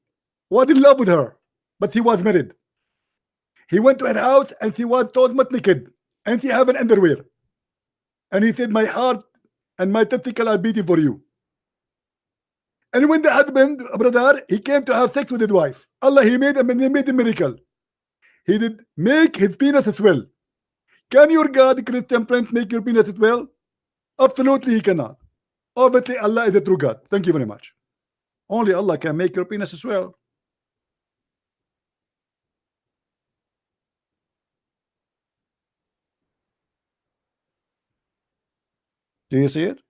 was in love with her, but he was married. He went to her house and he was totally naked, and he have an underwear, and he said, my heart and my testicle are beating for you. And when the husband, brother, he came to have sex with his wife, Allah, he made a miracle. He did make his penis swell. Can your God, Christian prince, make your penis swell? Absolutely he cannot. Obviously Allah is a true God. Thank you very much. Only Allah can make your penis swell. Do you see it?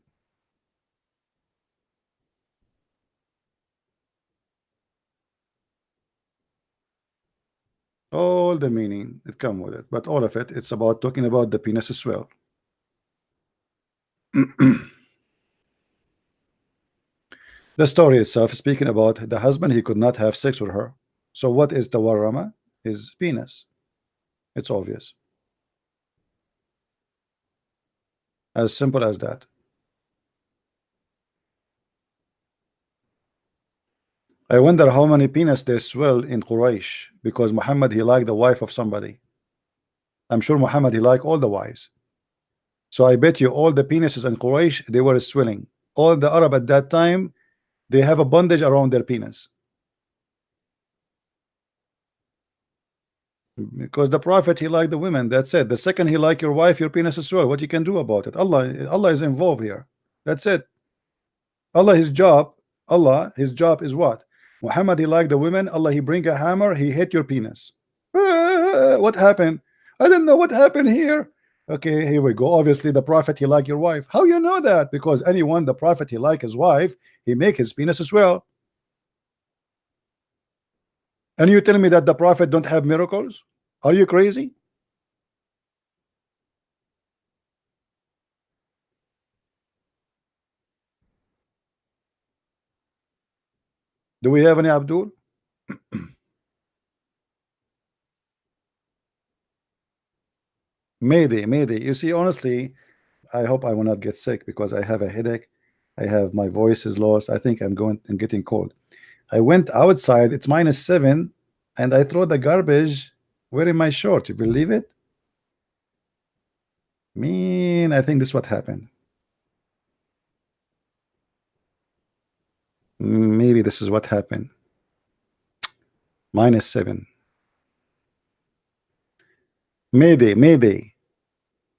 All the meaning it come with it, but all of it, it's about talking about the penis as well. The story itself is speaking about the husband, he could not have sex with her. So what is tawarrama? His penis. It's obvious. As simple as that. I wonder how many penis they swell in Quraysh, because Muhammad, he liked the wife of somebody. I'm sure Muhammad, he liked all the wives. So I bet you all the penises in Quraysh, they were swelling. All the Arab at that time, they have a bondage around their penis. Because the Prophet, he liked the women. That's it. The second he like your wife, your penis is swell. What you can do about it? Allah is involved here. That's it. His job is what? Muhammad, he liked the women. Allah, he bring a hammer, he hit your penis. What happened? I don't know what happened here. Okay, here we go. Obviously, the Prophet, he like your wife. How you know that? Because anyone, the Prophet, he like his wife, he make his penis as well. And you tell me that the Prophet don't have miracles? Are you crazy? Do we have any Abdul? Mayday. You see, honestly, I hope I will not get sick because I have a headache. I have my voice is lost. I think I'm getting cold. I went outside, it's -7, and I throw the garbage wearing my short. You believe it? Man, I think this is what happened. Maybe this is what happened. -7. Mayday.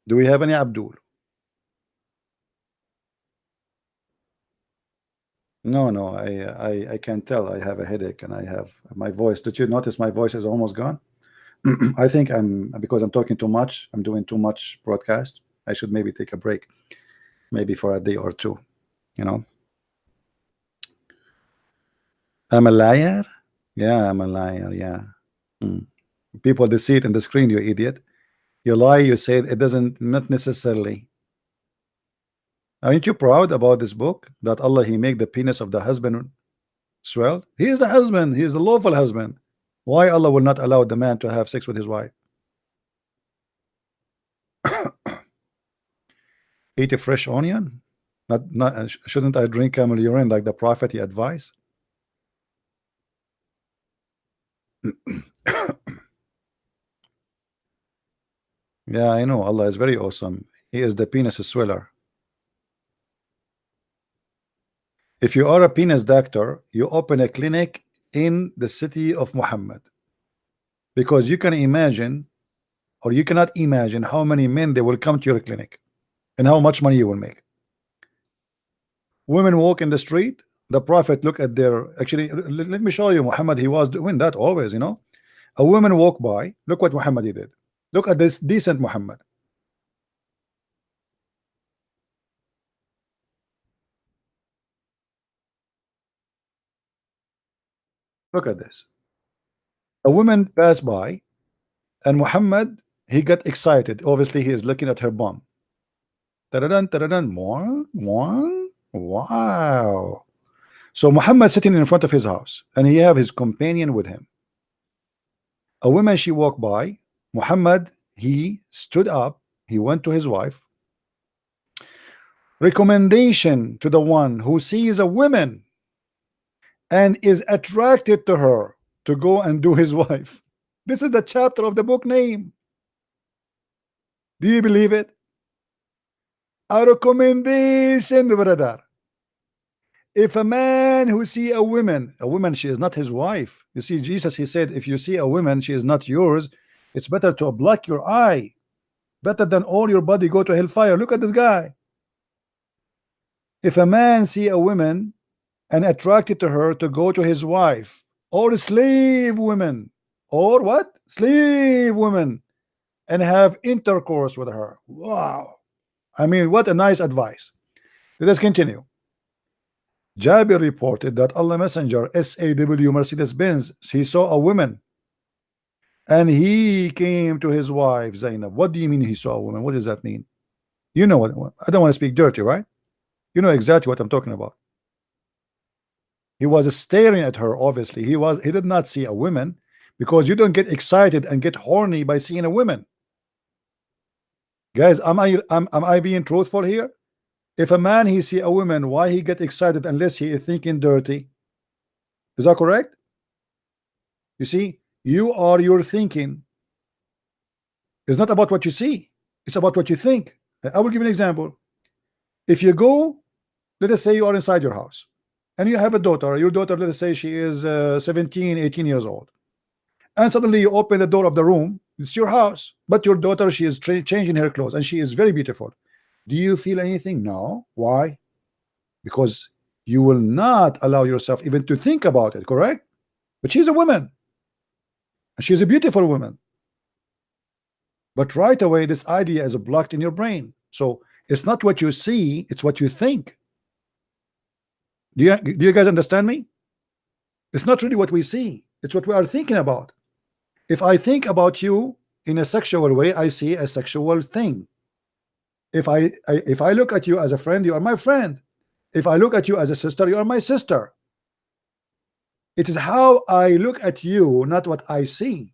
Do we have any Abdul? No, I can tell I have a headache and I have my voice. Did you notice my voice is almost gone? I think because I'm talking too much, I'm doing too much broadcast. I should maybe take a break, maybe for a day or two, you know. I'm a liar. Yeah, I'm a liar. Yeah. People, they see it in the screen, you idiot. You lie, you say it doesn't, not necessarily. Aren't you proud about this book that Allah, he make the penis of the husband swell? He is the husband, he is the lawful husband. Why Allah will not allow the man to have sex with his wife? Eat a fresh onion? Not shouldn't I drink camel urine like the Prophet he advised? Yeah, I know Allah is very awesome. He is the penis sweller. If you are a penis doctor, you open a clinic in the city of Muhammad, because you can imagine, or you cannot imagine, how many men they will come to your clinic and how much money you will make. Women walk in the street, the Prophet look at their, actually let me show you, Muhammad, he was doing that always, you know. A woman walk by, look what Muhammad he did. Look at this decent Muhammad. Look at this. A woman passed by, and Muhammad, he got excited. Obviously, he is looking at her bum. More. Wow. So Muhammad sitting in front of his house, and he have his companion with him. A woman, she walked by. Muhammad, he stood up. He went to his wife. Recommendation to the one who sees a woman and is attracted to her to go and do his wife. This is the chapter of the book name. Do you believe it? A recommendation, brother. If a man who see a woman, she is not his wife. You see, Jesus, he said, if you see a woman, she is not yours. It's better to block your eye, better than all your body go to hellfire. Look at this guy. If a man see a woman and attracted to her to go to his wife, or slave women, or what? Slave women, and have intercourse with her. Wow. I mean, what a nice advice. Let us continue. Jabir reported that Allah Messenger, SAW Mercedes-Benz, he saw a woman and he came to his wife Zainab. What do you mean he saw a woman? What does that mean? You know what? I don't want to speak dirty, right? You know exactly what I'm talking about. He was staring at her. Obviously, he did not see a woman, because you don't get excited and get horny by seeing a woman. Guys, am I being truthful here? If a man he see a woman, why he get excited unless he is thinking dirty? Is that correct? You see, you are your thinking. It's not about what you see, it's about what you think. I will give you an example. If you go, let us say you are inside your house and you have a daughter. Your daughter, let us say she is 17, 18 years old, and suddenly you open the door of the room. It's your house, but your daughter, she is changing her clothes and she is very beautiful. Do you feel anything? No. Why? Because you will not allow yourself even to think about it, correct? But she's a woman and she's a beautiful woman, but right away this idea is blocked in your brain. So it's not what you see, it's what you think. Do you guys understand me? It's not really what we see, it's what we are thinking about. If I think about you in a sexual way, I see a sexual thing. If I look at you as a friend, you are my friend. If I look at you as a sister, you are my sister. It is how I look at you, not what I see.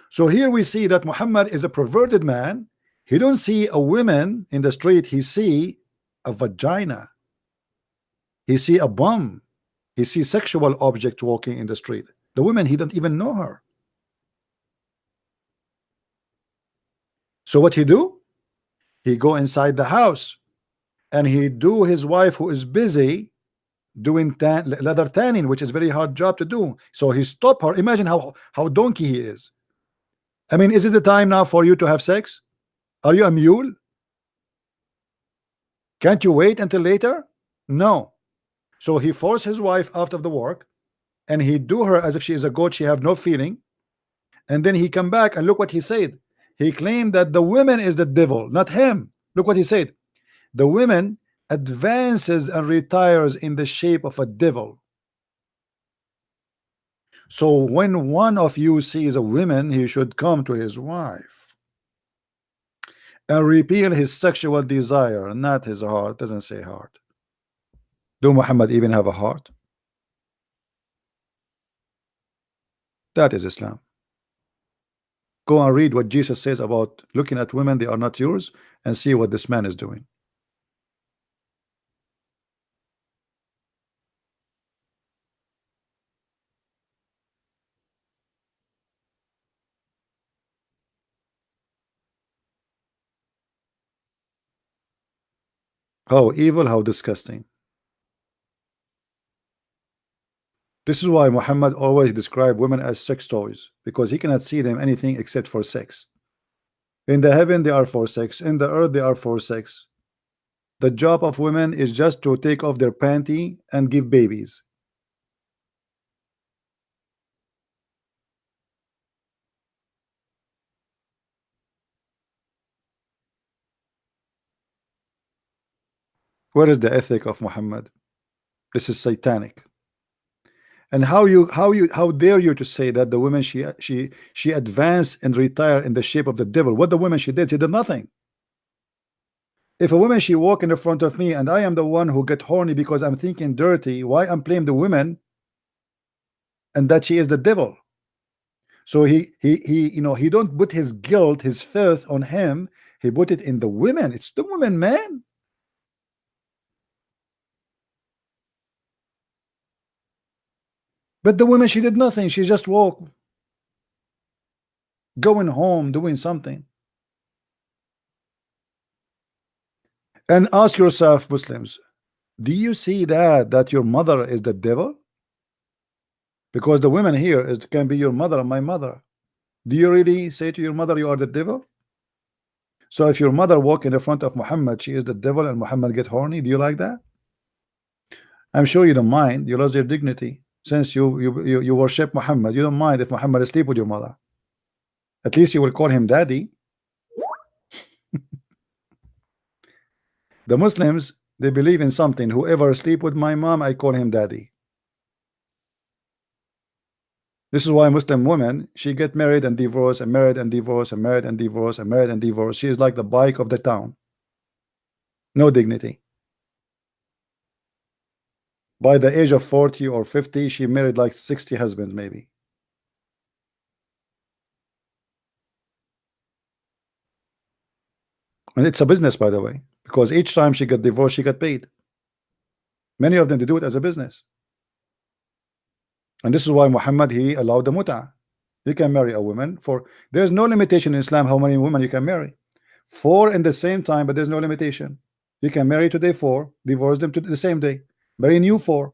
So here we see that Muhammad is a perverted man. He don't see a woman in the street, he see a vagina. He see a bum. He see sexual object walking in the street. The woman, he don't even know her. So what he do? He go inside the house and he do his wife who is busy doing leather tanning, which is very hard job to do. So he stop her. Imagine how donkey he is. I mean, is it the time now for you to have sex? Are you a mule? Can't you wait until later? No. So he forced his wife out of the work and he do her as if she is a goat, she have no feeling. And then he come back and look what he said. He claimed that the woman is the devil, not him. Look what he said. The woman advances and retires in the shape of a devil. So when one of you sees a woman, he should come to his wife and repeal his sexual desire, not his heart. Doesn't say heart. Do Muhammad even have a heart? That is Islam. Go and read what Jesus says about looking at women, they are not yours, and see what this man is doing. How evil, how disgusting. This is why Muhammad always described women as sex toys, because he cannot see them anything except for sex. In the heaven they are for sex, in the earth they are for sex. The job of women is just to take off their panty and give babies. Where is the ethic of Muhammad? This is satanic. And how dare you to say that the woman she advanced and retired in the shape of the devil? What the woman she did nothing. If a woman she walk in the front of me and I am the one who get horny because I'm thinking dirty, why I'm blaming the woman and that she is the devil? So he you know, he don't put his guilt, his filth on him, he put it in the women. It's the woman, man. But the woman, she did nothing. She just walked, going home, doing something. And ask yourself, Muslims, do you see that your mother is the devil? Because the women here can be your mother and my mother. Do you really say to your mother you are the devil? So if your mother walk in the front of Muhammad, she is the devil, and Muhammad get horny, do you like that? I'm sure you don't mind. You lost your dignity. Since you worship Muhammad, you don't mind if Muhammad is asleep with your mother. At least you will call him daddy. The Muslims, they believe in something. Whoever sleep with my mom, I call him daddy. This is why Muslim women, she get married and divorce and married and divorce and married and divorce and married and divorce. She is like the bike of the town. No dignity. By the age of 40 or 50, she married like 60 husbands, maybe. And it's a business, by the way, because each time she got divorced, she got paid. Many of them, they do it as a business. And this is why Muhammad, he allowed the mut'ah. You can marry a woman for, there's no limitation in Islam how many women you can marry. 4 in the same time, but there's no limitation. You can marry today 4, divorce them to the same day, marry new 4,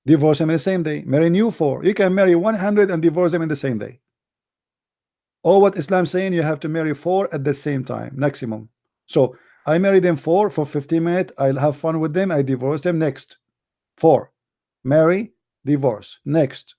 divorce them in the same day, marry new 4. You can marry 100 and divorce them in the same day. Or what Islam saying, you have to marry 4 at the same time, maximum. So I marry them 4 for 15 minutes, I'll have fun with them, I divorce them, next 4, marry, divorce, next.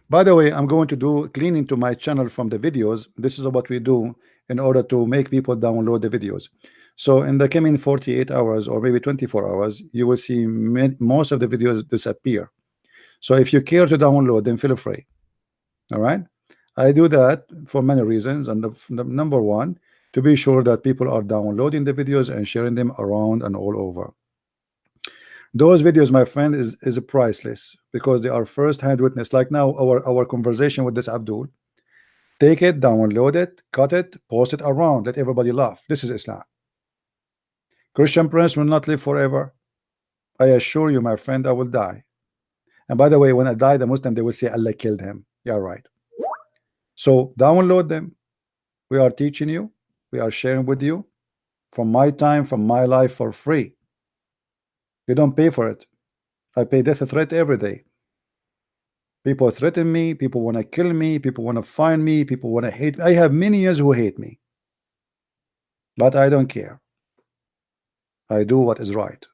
By the way, I'm going to do cleaning to my channel from the videos. This is what we do in order to make people download the videos. So in the coming 48 hours or maybe 24 hours, you will see most of the videos disappear. So if you care to download them, feel free. All right, I do that for many reasons, and the number one, to be sure that people are downloading the videos and sharing them around and all over. Those videos, my friend, is priceless because they are first-hand witness. Like now, our conversation with this Abdul. Take it, download it, cut it, post it around, let everybody laugh. This is Islam. Christian Prince will not live forever. I assure you, my friend, I will die. And by the way, when I die, the Muslim, they will say Allah killed him. Yeah, right. So download them. We are teaching you, we are sharing with you from my time, from my life, for free. You don't pay for it. I pay death threat every day. People threaten me, people want to kill me, people want to find me, people want to hate me. I have minions who hate me, but I don't care. I do what is right.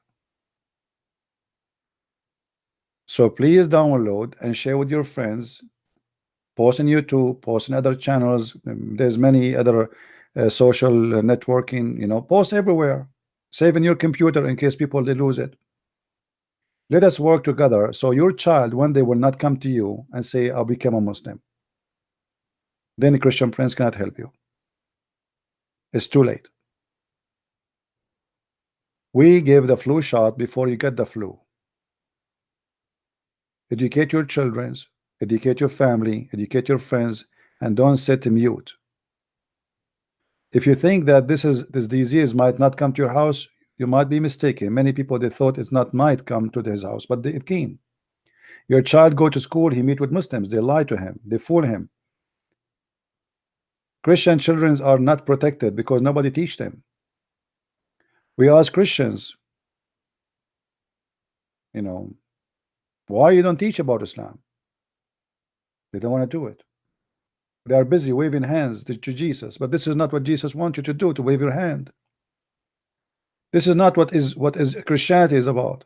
So please download and share with your friends. Post on YouTube, post in other channels. There's many other social networking, you know, post everywhere. Save in your computer in case people they lose it. Let us work together so your child one day will not come to you and say, I'll become a Muslim. Then Christian Prince cannot help you. It's too late. We gave the flu shot before you get the flu. Educate your children, educate your family, educate your friends, and don't sit mute. If you think that this disease might not come to your house, you might be mistaken. Many people, they thought it's not might come to his house, but it came. Your child go to school, he meet with Muslims, they lie to him, they fool him. Christian children are not protected because nobody teach them. We ask Christians, you know, why you don't teach about Islam? They don't want to do it. They are busy waving hands to Jesus, but this is not what Jesus wants you to do, to wave your hand. This is not what is Christianity is about.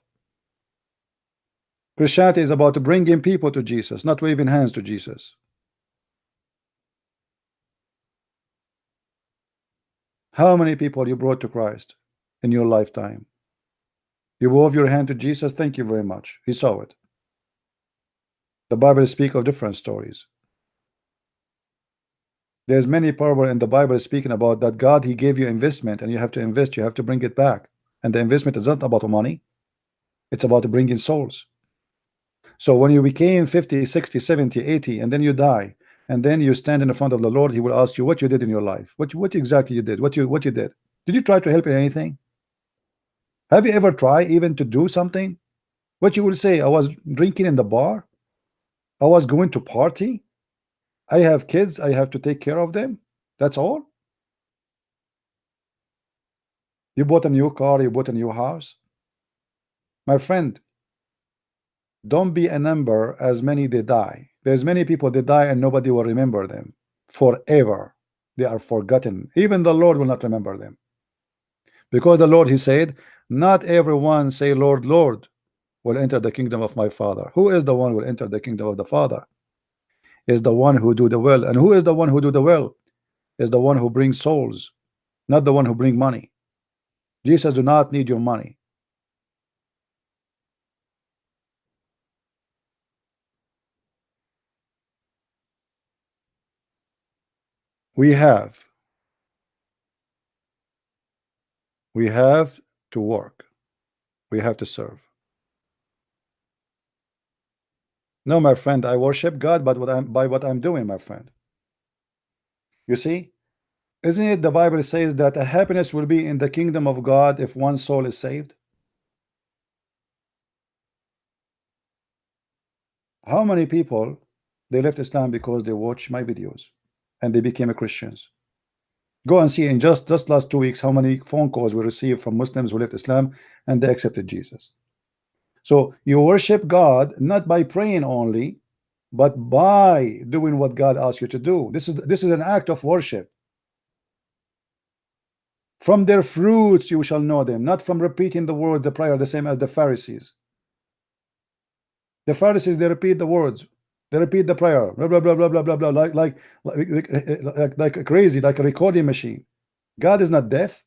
Christianity is about bringing people to Jesus, not waving hands to Jesus. How many people you brought to Christ in your lifetime? You wave your hand to Jesus, thank you very much. He saw it. The Bible speaks of different stories. There's many parables in the Bible speaking about that God, he gave you investment and you have to invest, you have to bring it back. And the investment is not about money. It's about bringing souls. So when you became 50, 60, 70, 80, and then you die, and then you stand in the front of the Lord, he will ask you what you did in your life. What exactly you did, what you did. Did you try to help in anything? Have you ever tried even to do something? What you will say, I was drinking in the bar, I was going to party, I have kids, I have to take care of them. That's all. You bought a new car, you bought a new house. My friend, don't be a number as many they die. There's many people that die and nobody will remember them forever. They are forgotten. Even the Lord will not remember them. Because the Lord, he said, not everyone say Lord, Lord will enter the kingdom of my Father. Who is the one who will enter the kingdom of the Father? Is the one who do the will. And who is the one who do the will? Is the one who brings souls, not the one who bring money. Jesus do not need your money. We have to work. We have to serve. No, my friend, I worship God, but by what I'm doing, my friend. You see, isn't it the Bible says that a happiness will be in the kingdom of God if one soul is saved? How many people they left Islam because they watched my videos and they became a Christians? Go and see in just last 2 weeks how many phone calls we received from Muslims who left Islam and they accepted Jesus. So you worship God not by praying only, but by doing what God asks you to do. This is an act of worship. From their fruits you shall know them, not from repeating the word, the prayer, the same as the Pharisees. The Pharisees, they repeat the words, they repeat the prayer, blah blah blah blah blah blah blah, like crazy, like a recording machine. God is not deaf.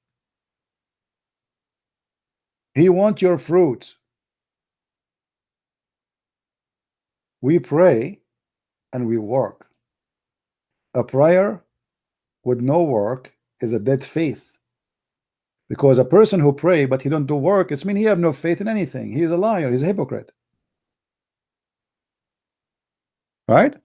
He wants your fruits. We pray and we work. A prayer with no work is a dead faith. Because a person who pray but he don't do work, it's mean he have no faith in anything. He is a liar, he's a hypocrite. Right?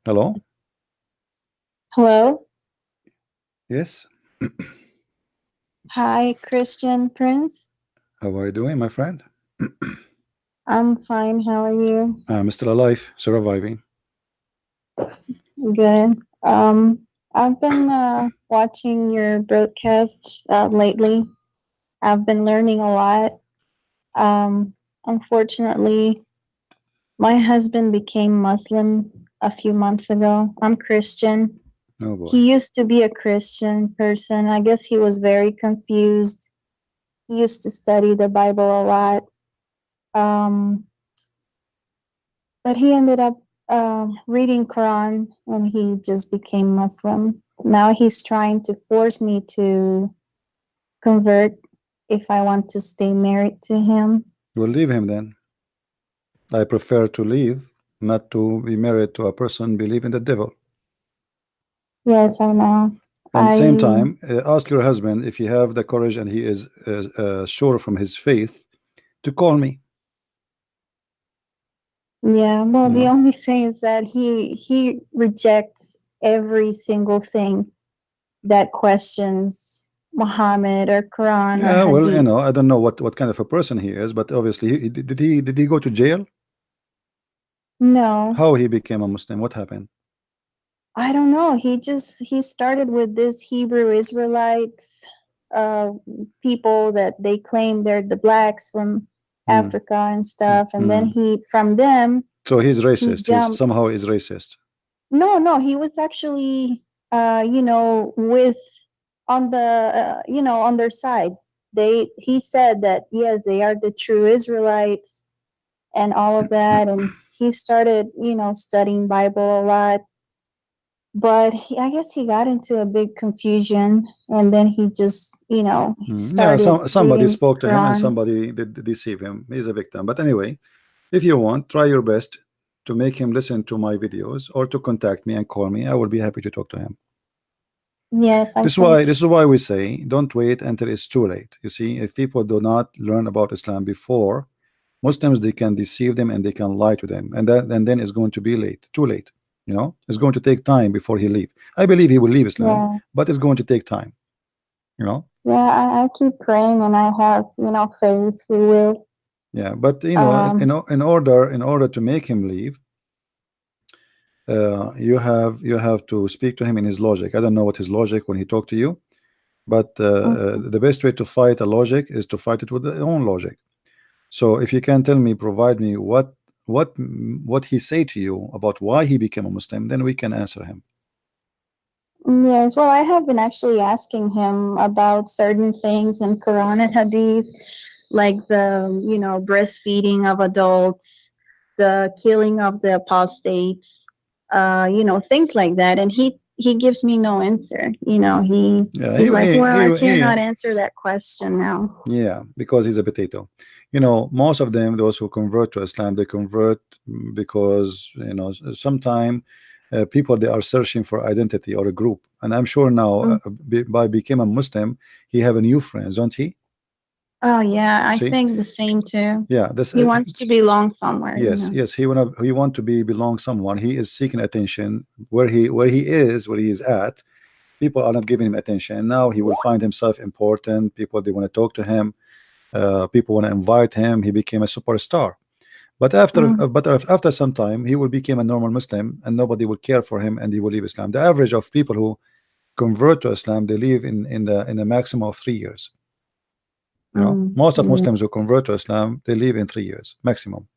Hello? Hello. Yes. Hi, Christian Prince. How are you doing, my friend? I'm fine. How are you? I'm still alive, surviving. Good. I've been watching your broadcasts lately. I've been learning a lot. Unfortunately, my husband became Muslim a few months ago. I'm Christian. Oh boy. He used to be a Christian person. I guess he was very confused. He used to study the Bible a lot. But he ended up reading Quran and he just became Muslim. Now he's trying to force me to convert if I want to stay married to him. We'll leave him then. I prefer to leave, not to be married to a person believe in the devil. Yes, I know. At the same time, ask your husband if you have the courage and he is sure from his faith to call me. Yeah, well, the only thing is that he rejects every single thing that questions Muhammad or Quran or Hadith. Well, you know, I don't know what kind of a person he is, but obviously, did he go to jail? No. How he became a Muslim? What happened? I don't know. He started with this Hebrew Israelites, people that they claim they're the blacks from Africa and stuff, and then from them. So he's racist. He somehow is racist. No, he was actually, with on the, on their side. He said that yes, they are the true Israelites, and all of that, and he started, studying Bible a lot. But I guess he got into a big confusion, and then he just, started. Somebody spoke to him, and somebody did deceive him. He's a victim. But anyway, if you want, try your best to make him listen to my videos or to contact me and call me. I will be happy to talk to him. Yes, this is why we say don't wait until it's too late. You see, if people do not learn about Islam before, Muslims, they can deceive them and they can lie to them, and then it's going to be too late. You know, it's going to take time before he leave. I believe he will leave Islam, but it's going to take time. You know. Yeah, I keep praying, and I have, faith he will. Yeah, but in order to make him leave, you have to speak to him in his logic. I don't know what his logic when he talked to you, but the best way to fight a logic is to fight it with their own logic. So if you can tell me, provide me what he say to you about why he became a Muslim, then we can answer him. Yes, well, I have been actually asking him about certain things in Quran and Hadith, like the, breastfeeding of adults, the killing of the apostates, things like that. And he he gives me no answer. He's he- like, he- well, he- I cannot answer that question now. Yeah, because he's a potato. Most of them, those who convert to Islam, they convert because sometime people, they are searching for identity or a group, and I'm sure now by became a Muslim, he have a new friends, don't he? Oh yeah, I See? think the same too. Yeah, this He wants to belong somewhere. yes, yes, he want to belong someone. He is seeking attention where he is at. People are not giving him attention. Now he will find himself important. People, they want to talk to him. People want to invite him. He became a superstar. But after some time, he will become a normal Muslim, and nobody will care for him, and he will leave Islam. The average of people who convert to Islam, they live in a maximum of 3 years. Most of Muslims who convert to Islam, they live in 3 years maximum.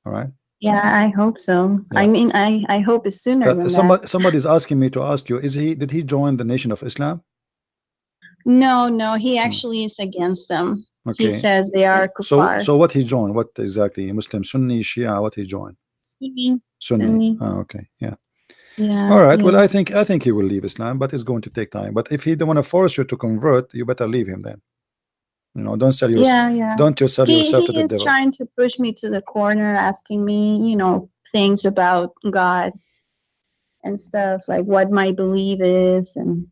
All right. Yeah, I hope so. Yeah. I mean, I hope it's sooner than that. Somebody's asking me to ask you: did he join the Nation of Islam? No, he actually is against them. Okay. He says they are kuffar. So what he joined? What exactly? Muslim, Sunni, Shia? What he joined? Sunni. Oh, okay. Yeah. Yeah. All right. Well, I think he will leave Islam, but it's going to take time. But if he don't want to force you to convert, you better leave him then. Don't sell yourself. Don't you sell yourself to the devil. He is trying to push me to the corner, asking me, things about God and stuff, like what my belief is, and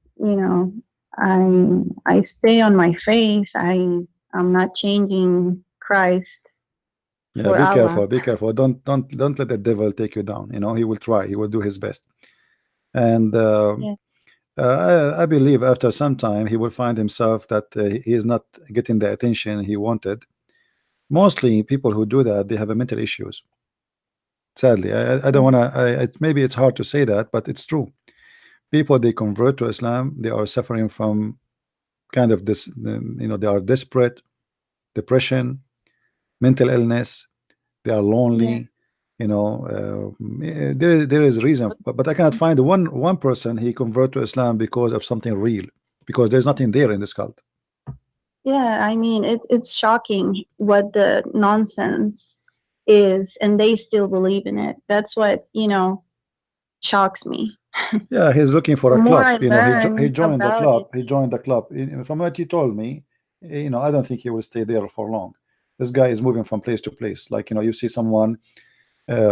I stay on my faith. I'm not changing Christ. Yeah, be careful. Don't let the devil take you down. He will try. He will do his best. And I believe after some time he will find himself that he is not getting the attention he wanted. Mostly people who do that, they have mental issues. Sadly, I don't want to. Maybe it's hard to say that, but it's true. People, they convert to Islam, they are suffering from kind of this. They are desperate, depression, mental illness. They are lonely. There is a reason, but I cannot find one person he convert to Islam because of something real, because there's nothing there in this cult. Yeah, I mean, it's shocking what the nonsense is, and they still believe in it. That's what shocks me. Yeah, he's looking for a club. He joined the club. It. He joined the club. From what he told me, I don't think he will stay there for long. This guy is moving from place to place. Like you see someone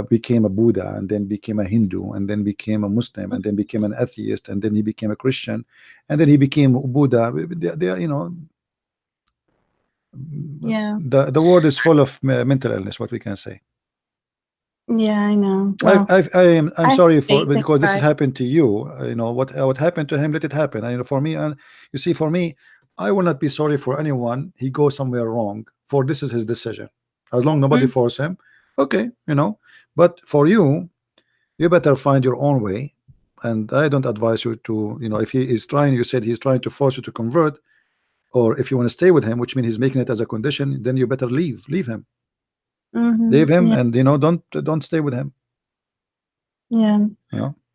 became a Buddha, and then became a Hindu, and then became a Muslim, and then became an atheist, and then he became a Christian, and then he became Buddha. Yeah. The world is full of mental illness. What we can say. Yeah, I know. Well, I'm sorry because this has happened to you. What happened to him, let it happen. For me, and you see, for me, I will not be sorry for anyone. He goes somewhere wrong. For this is his decision. As long nobody force him, okay, But for you, you better find your own way. And I don't advise you to, if he is trying, you said he's trying to force you to convert, or if you want to stay with him, which means he's making it as a condition, then you better leave him. Leave him, and don't stay with him. Yeah.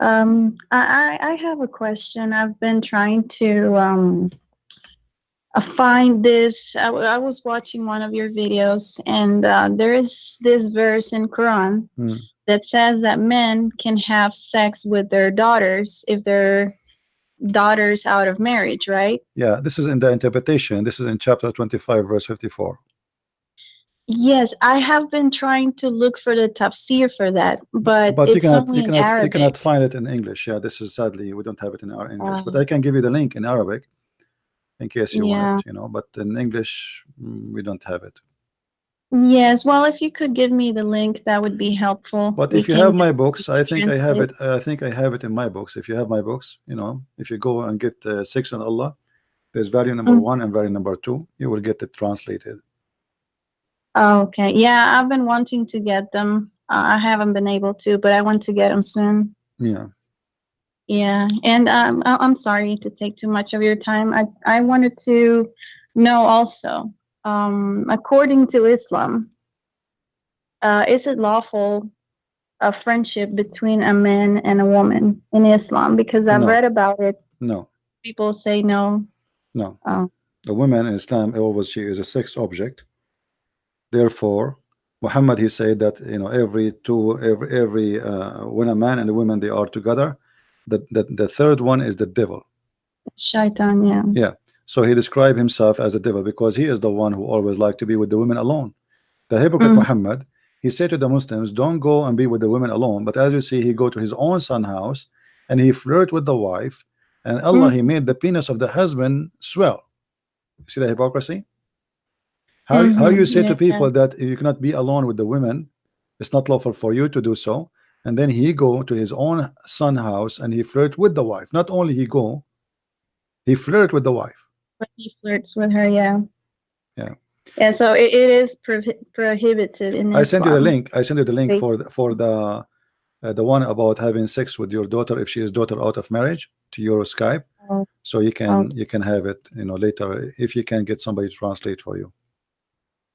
I have a question. I've been trying to find this. I was watching one of your videos, and there is this verse in Quran that says that men can have sex with their daughters if they're daughters out of marriage, right? Yeah, this is in the interpretation. This is in chapter 25, verse 54. Yes, I have been trying to look for the tafsir for that, but it's only in Arabic. You cannot find it in English. Yeah, this is sadly we don't have it in our English, but I can give you the link in Arabic in case you want it, But in English, we don't have it. Yes, well, if you could give me the link, that would be helpful. But if you have my books, I think I have it. I think I have it in my books. If you have my books, if you go and get 6 on Allah, there's value number 1 and value number 2. You will get it translated. Oh, okay. Yeah, I've been wanting to get them. I haven't been able to, but I want to get them soon. Yeah. Yeah, and I'm sorry to take too much of your time. I wanted to know also, according to Islam, is it lawful a friendship between a man and a woman in Islam? Because I've read about it. No. People say no. No. The woman in Islam, she is a sex object. Therefore, Muhammad, he said that every when a man and a woman they are together, The third one is the devil. Shaitan, yeah. Yeah. So he described himself as a devil because he is the one who always liked to be with the women alone. The hypocrite Muhammad, he said to the Muslims, don't go and be with the women alone. But as you see, he go to his own son's house and he flirt with the wife, and Allah, he made the penis of the husband swell. You see the hypocrisy? How you say to people that you cannot be alone with the women, it's not lawful for you to do so, and then he go to his own son's house and he flirt with the wife. Not only he go, he flirt with the wife. But he flirts with her, yeah. Yeah. Yeah, so it is prohibited in Islam. I sent you the link. I sent you the link for the one about having sex with your daughter if she is daughter out of marriage to your Skype. Oh. So you can have it, you know, later if you can get somebody to translate for you.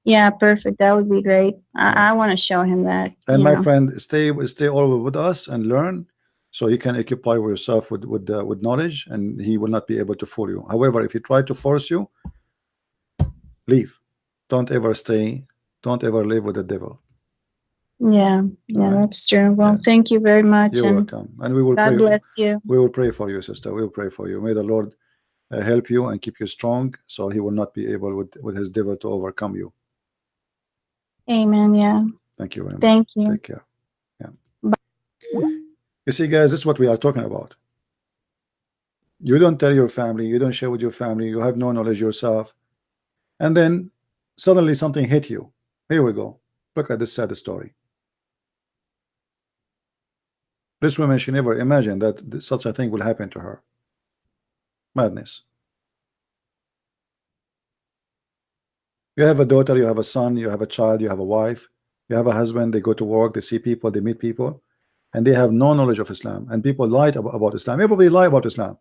Yeah, perfect. That would be great. I want to show him that. And my friend, stay all with us and learn, so you can occupy yourself with knowledge, and he will not be able to fool you. However, if he try to force you, leave. Don't ever stay. Don't ever live with the devil. Yeah, that's true. Well, thank you very much. You're welcome. And we will God pray. bless you. We will pray for you, sister. We will pray for you. May the Lord help you and keep you strong, so he will not be able with his devil to overcome you. Amen. Yeah. Thank you very much. Thank you. Take care. Yeah. You see, guys, this is what we are talking about. You don't tell your family, you don't share with your family, you have no knowledge yourself, and then suddenly something hit you. Here we go. Look at this sad story. This woman, she never imagined that such a thing will happen to her. Madness. You have a daughter, you have a son, you have a child, you have a wife, you have a husband, they go to work, they see people, they meet people, and they have no knowledge of Islam. And people lied about Islam. Everybody lie about Islam.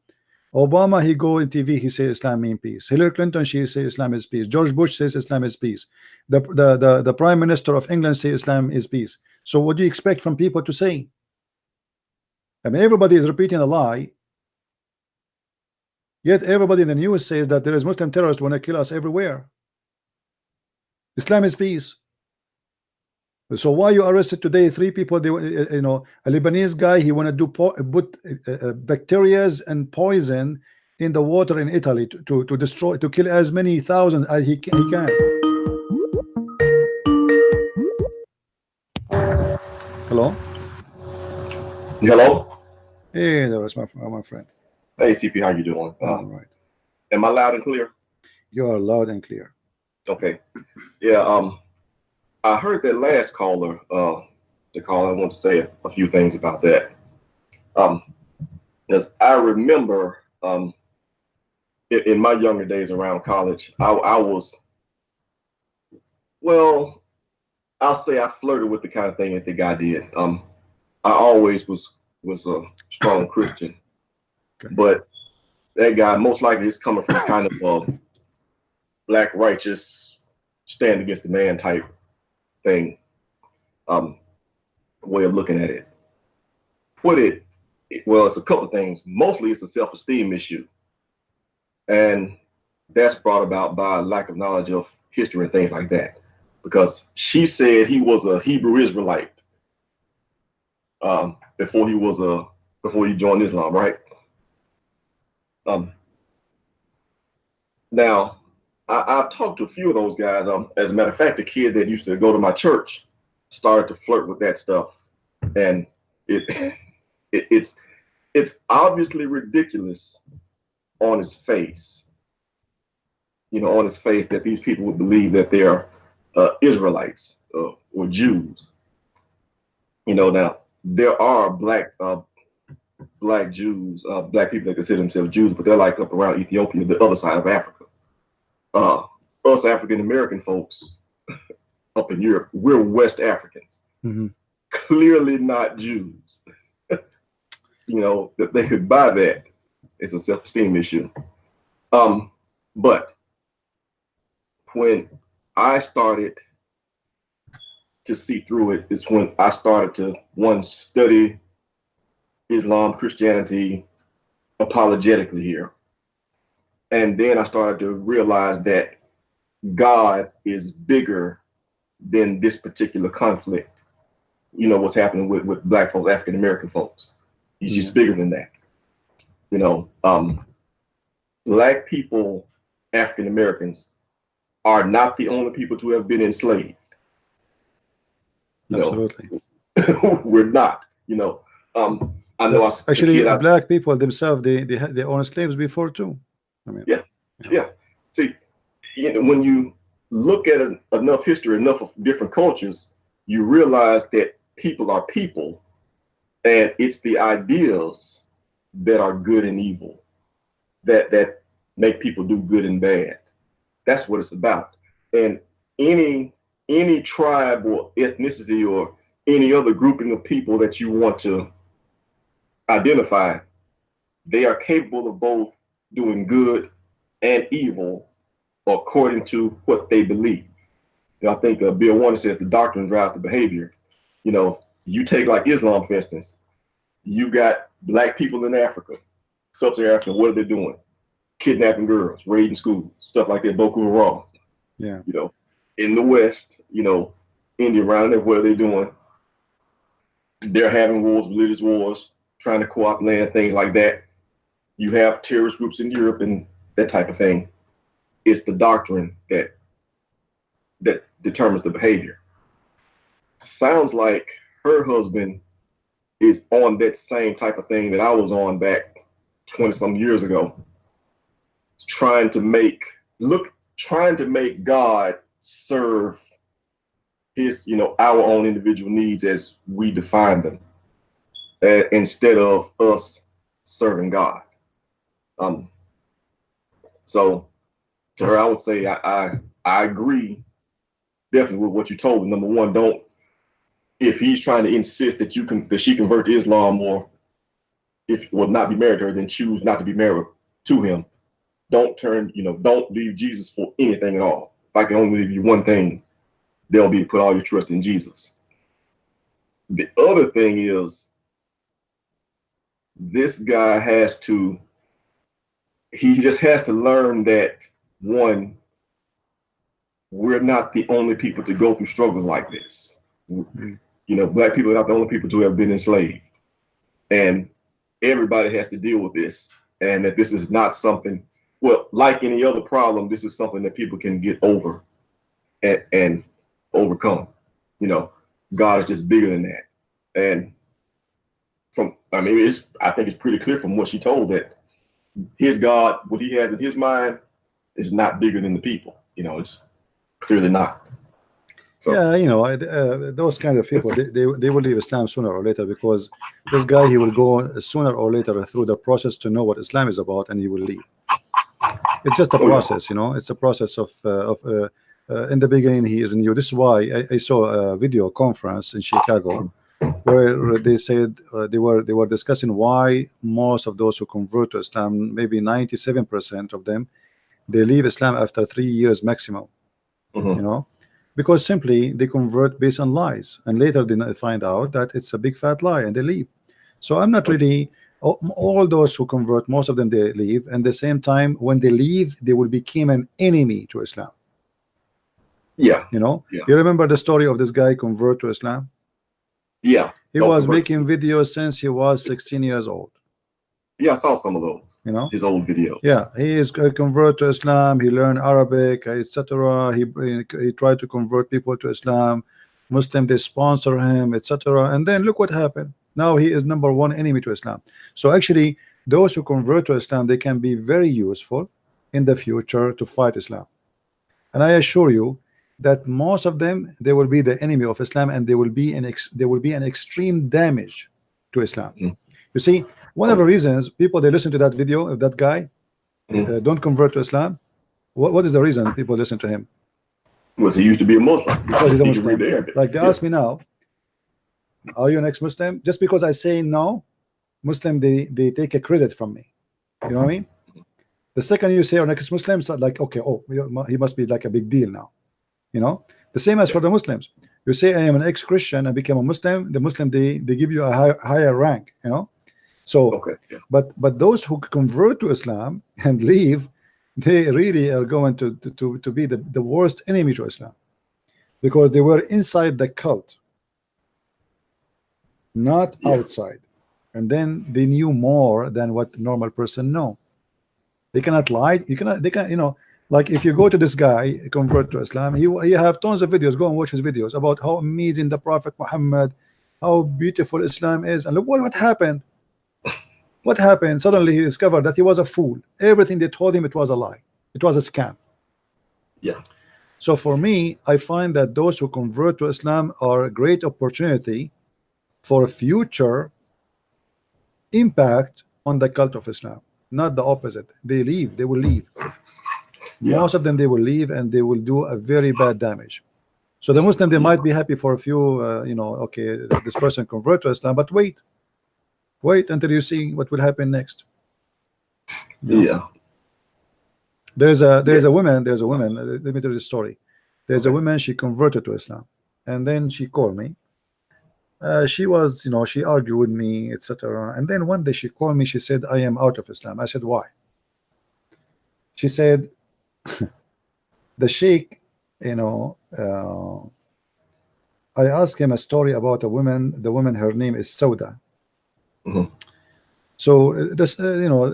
Obama, he go in TV, he says Islam means peace. Hillary Clinton, she says Islam is peace. George Bush says Islam is peace. The Prime Minister of England says Islam is peace. So what do you expect from people to say? I mean, everybody is repeating a lie, yet everybody in the news says that there is Muslim terrorists want to kill us everywhere. Islam is peace. So why you arrested today 3 people? They, you know, a Lebanese guy, he want to do put bacteria and poison in the water in Italy to destroy, to kill as many thousands as he can. Hello. Hello. Hey, there was my friend. Hey, CP, how you doing? All right. Am I loud and clear? You are loud and clear. Okay. Yeah. I heard that last caller. The caller. I want to say a few things about that. As I remember, in my younger days around college, I was, well, I'll say I flirted with the kind of thing that the guy did. I always was a strong Christian, Okay. but that guy most likely is coming from kind of a black righteous stand against the man type thing, way of looking at it. Well, it's a couple of things. Mostly it's a self-esteem issue, and that's brought about by lack of knowledge of history and things like that, because she said he was a Hebrew Israelite before he joined Islam, right? Now I've talked to a few of those guys. As a matter of fact, the kid that used to go to my church started to flirt with that stuff, and it's obviously ridiculous on his face. You know, on his face, that these people would believe that they are Israelites or Jews. You know, now there are black Jews, black people that consider themselves Jews, but they're like up around Ethiopia, the other side of Africa. Us African American folks up in Europe, we're West Africans, clearly not Jews. You know, that they could buy that. It's a self-esteem issue. But when I started to see through it, is when I started to study Islam, Christianity apologetically here. And then I started to realize that God is bigger than this particular conflict. You know, what's happening with black folks, African American folks. He's just bigger than that. You know, Black people, African Americans, are not the only people to have been enslaved. You Absolutely. know, we're not. You know, I know. Actually, Black people themselves, they own slaves before too. I mean, yeah. See, you know, when you look at enough history, enough of different cultures, you realize that people are people, and it's the ideas that are good and evil that make people do good and bad. That's what it's about. And any tribe or ethnicity or any other grouping of people that you want to identify, they are capable of both doing good and evil according to what they believe. You know, I think Bill Warner says the doctrine drives the behavior. You know, you take like Islam, for instance, you got Black people in Africa, Sub-Saharan Africa, what are they doing? Kidnapping girls, raiding schools, stuff like that, Boko Haram. Yeah. You know, in the West, you know, India around there, what are they doing? They're having wars, religious wars, trying to co-opt land, things like that. You have terrorist groups in Europe and that type of thing. It's the doctrine that determines the behavior. Sounds like her husband is on that same type of thing that I was on back 20 some years ago, trying to make God serve his, you know, our own individual needs as we define them, instead of us serving God. So to her, I would say I agree definitely with what you told me. Number one, if he's trying to insist that she convert to Islam, or if will not be married to her, then choose not to be married to him. Don't leave Jesus for anything at all. If I can only leave you one thing, they'll be put all your trust in Jesus. The other thing is, this guy he just has to learn that, one, we're not the only people to go through struggles like this. Mm-hmm. You know, Black people are not the only people to have been enslaved. And everybody has to deal with this. And that this is not something, well, like any other problem, this is something that people can get over and overcome. You know, God is just bigger than that. And I think it's pretty clear from what she told that his God, what he has in his mind, is not bigger than the people. You know, it's clearly not. So. Yeah, you know, those kind of people, they will leave Islam sooner or later, because this guy, he will go sooner or later through the process to know what Islam is about, and he will leave. It's just a process, you know. It's a process of in the beginning he is new. This is why I saw a video conference in Chicago where they said they were discussing why most of those who convert to Islam, maybe 97% of them, they leave Islam after 3 years maximum. You know, because simply they convert based on lies, and later they find out that it's a big fat lie and they leave. So I'm not really all those who convert, most of them they leave, and at the same time when they leave they will become an enemy to Islam. Yeah, you know, you remember the story of this guy convert to Islam? Yeah, he was making videos since he was 16 years old. Yeah, I saw some of those. You know, his old videos. Yeah, he is a convert to Islam. He learned Arabic, etc. He tried to convert people to Islam. Muslim, they sponsor him, etc. And then look what happened. Now he is #1 enemy to Islam. So actually, those who convert to Islam, they can be very useful in the future to fight Islam. And I assure you that most of them, they will be the enemy of Islam, and they will be an extreme damage to Islam. You see, one of the reasons people, they listen to that video of that guy don't convert to Islam, what is the reason people listen to him? Well, he used to be a Muslim. Because he's a Muslim. Like they ask me now, are you an ex-Muslim? Just because I say no, Muslim, they take a credit from me. You know what I mean? The second you say you're an ex-Muslim, it's like, okay, oh, he must be like a big deal now. You know, the same as for the Muslims. You say I am an ex-Christian, I became a Muslim. The Muslim, they give you a higher rank. You know, so but those who convert to Islam and leave, they really are going to be the worst enemy to Islam, because they were inside the cult, not outside. and then they knew more than what normal person know. They cannot lie. You cannot. They can. You know, like if you go to this guy convert to Islam, he have tons of videos. Go and watch his videos about how amazing the Prophet Muhammad, how beautiful Islam is, and look what happened. What happened? Suddenly he discovered that he was a fool. Everything they told him, it was a lie. It was a scam. Yeah. So for me, I find that those who convert to Islam are a great opportunity for future impact on the cult of Islam. Not the opposite. They leave. They will leave. Yeah. Most of them, they will leave and they will do a very bad damage. So the Muslim, they might be happy for a few, you know, okay, this person convert to Islam, but wait until you see what will happen next. Yeah. There's a woman. Let me tell you the story. There's a woman. She converted to Islam, and then she called me. She was, you know, she argued with me, etc. And then one day she called me. She said, "I am out of Islam." I said, "Why?" She said, "The sheikh, you know." I asked him a story about a woman. The woman, her name is Sauda. So this, you know,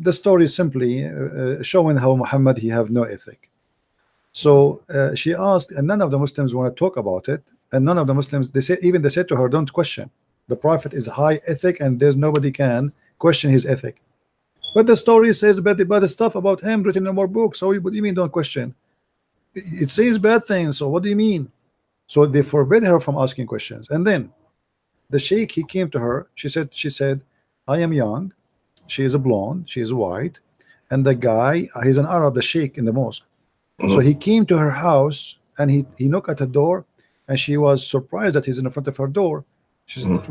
the story is simply showing how Muhammad, he have no ethic. So she asked, and none of the Muslims want to talk about it, and none of the Muslims, they said to her, don't question. The Prophet is high ethic, and there's nobody can question his ethic. But the story says bad stuff about him written in more books. So what do you mean don't question? It says bad things. So what do you mean? So they forbid her from asking questions. And then the sheikh, he came to her. She said, I am young. She is a blonde. She is white. And the guy, he's an Arab, the sheikh in the mosque. So he came to her house and he knocked at the door, and she was surprised that he's in front of her door. She said, how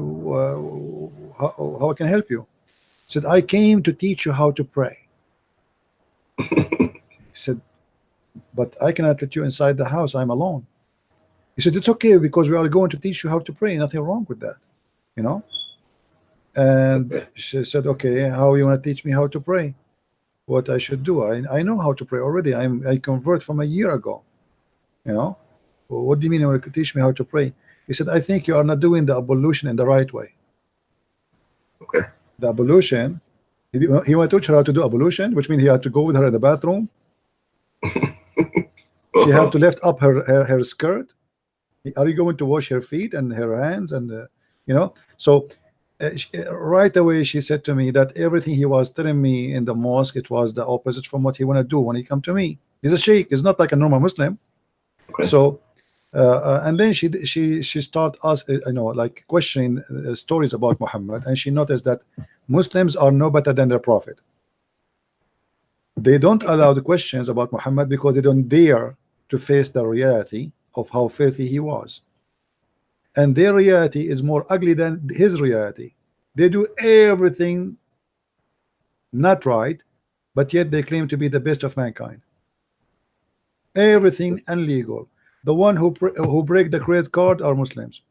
can I help you? He said, I came to teach you how to pray. He said, but I cannot let you inside the house. I'm alone. He said, it's okay, because we are going to teach you how to pray. Nothing wrong with that, you know. And she said, okay, how you want to teach me how to pray? What I should do? I know how to pray already. I convert from a year ago, you know. Well, what do you mean you want to teach me how to pray? He said, I think you are not doing the ablution in the right way. Okay. The ablution, he want to teach her how to do ablution, which means he had to go with her in the bathroom. She have to lift up her skirt. Are you going to wash her feet and her hands and you know? So right away she said to me that everything he was telling me in the mosque, it was the opposite from what he want to do when he come to me. He's a sheikh. He's not like a normal Muslim. Okay. So and then she start you know, like questioning stories about Muhammad, and she noticed that Muslims are no better than their prophet. They don't allow the questions about Muhammad because they don't dare to face the reality of how filthy he was, and their reality is more ugly than his reality. They do everything not right, but yet they claim to be the best of mankind. Everything illegal. The one who break the credit card are Muslims.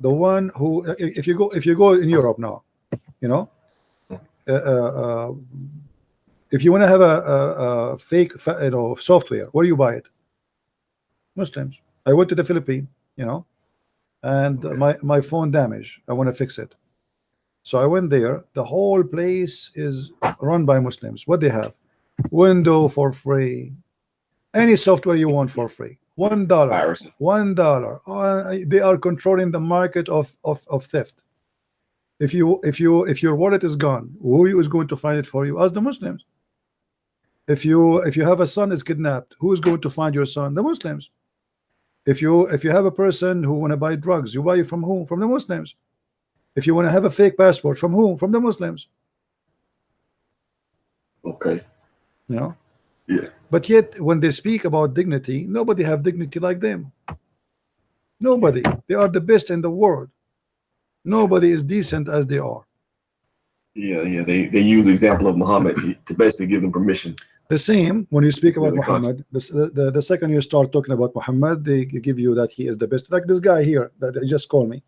The one who, if you go in Europe now, you know, if you want to have a fake, you know, software, where do you buy it? Muslims. I went to the Philippines, you know, and my phone damaged. I want to fix it. So I went there. The whole place is run by Muslims. What they have? Windows for free. Any software you want for free. $1. $1. They are controlling the market of theft. If your wallet is gone, who is going to find it for you? As the Muslims. If you have a son is kidnapped, who is going to find your son? The Muslims. If you have a person who want to buy drugs, you buy it from whom? From the Muslims. If you want to have a fake passport, from whom? From the Muslims. Okay. You know. Yeah. But yet, when they speak about dignity, nobody have dignity like them. Nobody. They are the best in the world. Nobody is decent as they are. Yeah. They use the example of Muhammad to basically give them permission. The same when you speak about Muhammad. The second you start talking about Muhammad, they give you that he is the best. Like this guy here that he just called me.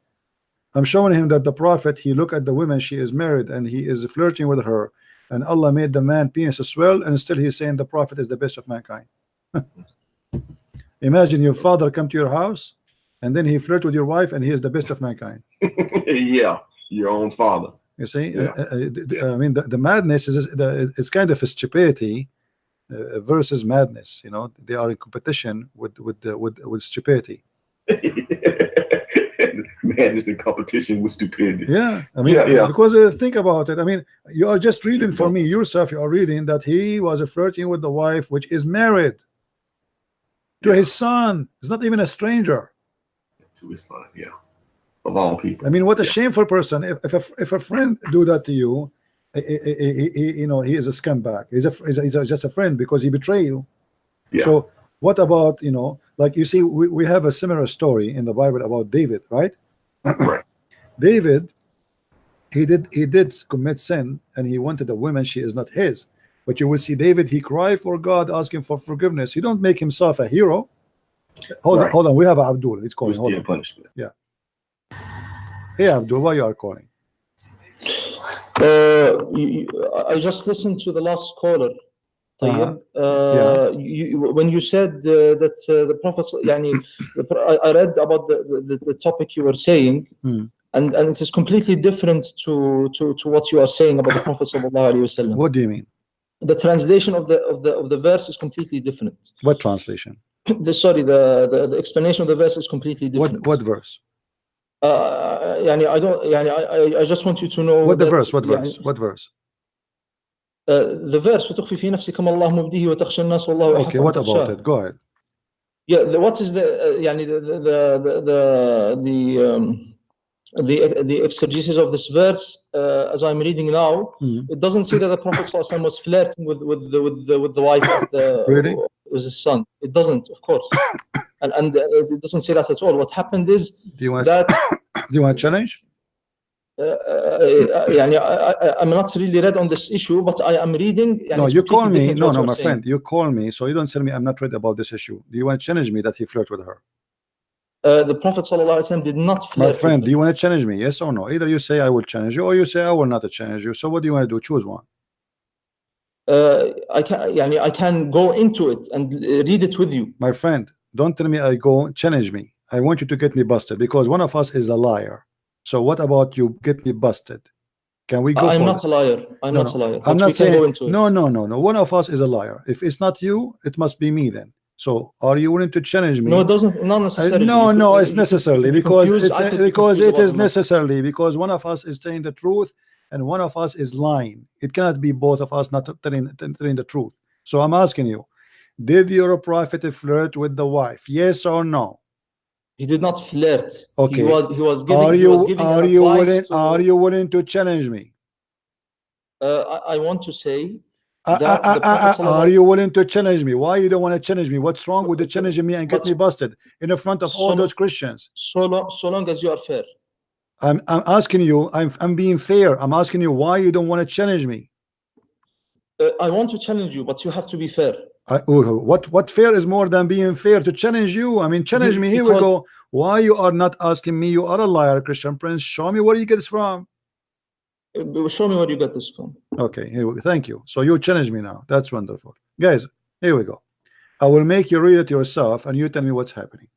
I'm showing him that the Prophet, he look at the woman, she is married, and he is flirting with her. And Allah made the man penis swell, and still he's saying the Prophet is the best of mankind. Imagine your father come to your house, and then he flirt with your wife, and he is the best of mankind. Yeah. your own father. You see, Yeah. I mean, the madness is it's kind of a stupidity versus madness. You know, they are in competition with stupidity. Madness in competition with stupidity. Yeah, I mean, Yeah. because think about it. I mean, you are just reading for me yourself. You are reading that he was flirting with the wife, which is married to his son. He's not even a stranger. To his son, yeah, of all people. I mean, what a shameful person. If a friend do that to you, you know, he is a scumbag. He's just a friend because he betray you. Yeah. So what about, you know, like you see, we have a similar story in the Bible about David, right? Right. David, he did commit sin, and he wanted a woman, she is not his. But you will see David, he cried for God, asking for forgiveness. He don't make himself a hero. Hold on, we have Abdul. It's calling. Hold on. Punishment. Yeah. Hey Abdul, why you are calling? I just listened to the last caller. Yeah. When you said that the Prophet, I read about the topic you were saying, and it is completely different to what you are saying about the Prophet sallallahu alaihi wasallam. What do you mean? The translation of the verse is completely different. What translation? The explanation of the verse is completely different. What verse? I just want you to know what the verse. What verse? What verse? The verse وتخفي في نفسك ما الله مبديه وتخشى الناس والله أحق Okay, what about it? Go ahead. Yeah, what is the exegesis of this verse as I'm reading now? It doesn't say that the Prophet ﷺ was flirting with the wife of really? With his son. It doesn't, of course, and it doesn't say that at all. What happened is do you want to challenge? I'm not really read on this issue, but I am reading. No, you call me. No, my friend, you call me, so you don't tell me I'm not read about this issue. Do you want to challenge me that he flirted with her? The Prophet _Allah did not flirt. My friend, do you want to challenge me? Yes or no? Either you say I will challenge you, or you say I will not challenge you. So what do you want to do? Choose one. I can go into it and read it with you. My friend, don't tell me I go challenge me. I want you to get me busted because one of us is a liar. So what about you get me busted? Can we go? I'm not a liar. I'm not a liar. I'm not saying no. One of us is a liar. If it's not you, it must be me then. So are you willing to challenge me? No, it doesn't. Not necessarily. No, it's necessarily because it is necessarily because one of us is telling the truth and one of us is lying. It cannot be both of us not telling the truth. So I'm asking you, did your prophet flirt with the wife? Yes or no? He did not flirt. Okay. He was giving. Are you willing to challenge me? I want to say. Are you willing to challenge me? Why you don't want to challenge me? What's wrong with the challenging me and get me busted in the front of all those Christians? So long as you are fair. I'm asking you. I'm being fair. I'm asking you why you don't want to challenge me. I want to challenge you, but you have to be fair. What fair is more than being fair to challenge you? I mean, challenge me. Here we go. Why you are not asking me? You are a liar, Christian Prince. Show me where you get this from. Show me where you got this from. Okay, here we go. Thank you. So you challenge me now. That's wonderful, guys. Here we go. I will make you read it yourself, and you tell me what's happening.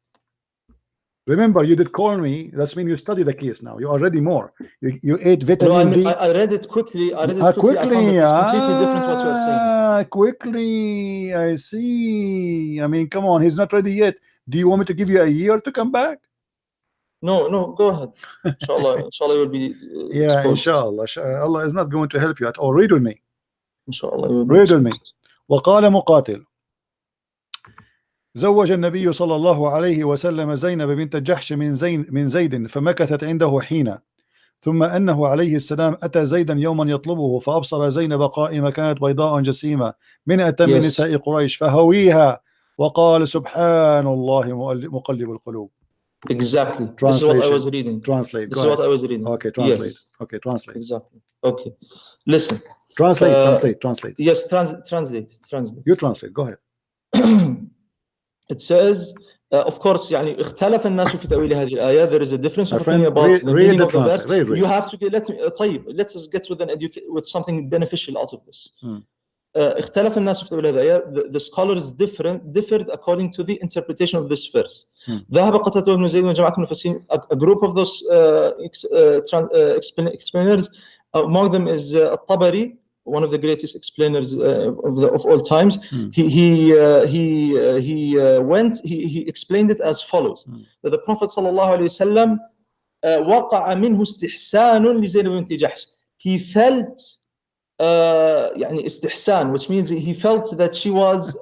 Remember, you did call me. That's mean you study the case now. You are ready more. You ate vitamin D. I read it quickly. I read it quickly. I found that it's completely different what you are saying. Quickly. I see. I mean, come on. He's not ready yet. Do you want me to give you a year to come back? No, go ahead. Inshallah will be. Yeah, inshallah. Allah is not going to help you at all. Read with me. Inshallah. read with me. وقال مقاتل زوج النبي صلى الله عليه وسلم زينب بنت جحش من زيد فمكثت عنده حين ثم أنه عليه السلام أتى زيدا يوما يطلبه فأبصر زينب قائمة كانت بيضاء جسيمة من أتم نساء قريش فهويها وقال سبحان الله مقلب القلوب. Exactly. This is what I was reading. Translate. This is what I was reading. Okay, translate. Yes. Okay, translate. Exactly. Okay. Listen. Translate. Yes, translate. You translate. Go ahead. It says, of course, يعني اختلف الناس في تأويل هذه الآية. There is a difference of opinion about the meaning of the verse. You have to get. Let's get with something beneficial out of this. اختلف الناس في تأويل هذا. The scholars differed according to the interpretation of this verse. ذهب قتادة بن زيد وجماعة من المفسرين, a group of those explainers, among them is At-Tabari, one of the greatest explainers of all times. He explained it as follows: that the Prophet sallallahu alaihi wasallam وقع منه استحسان لزينب بنت جحش. He felt يعني استحسان, which means he felt that she was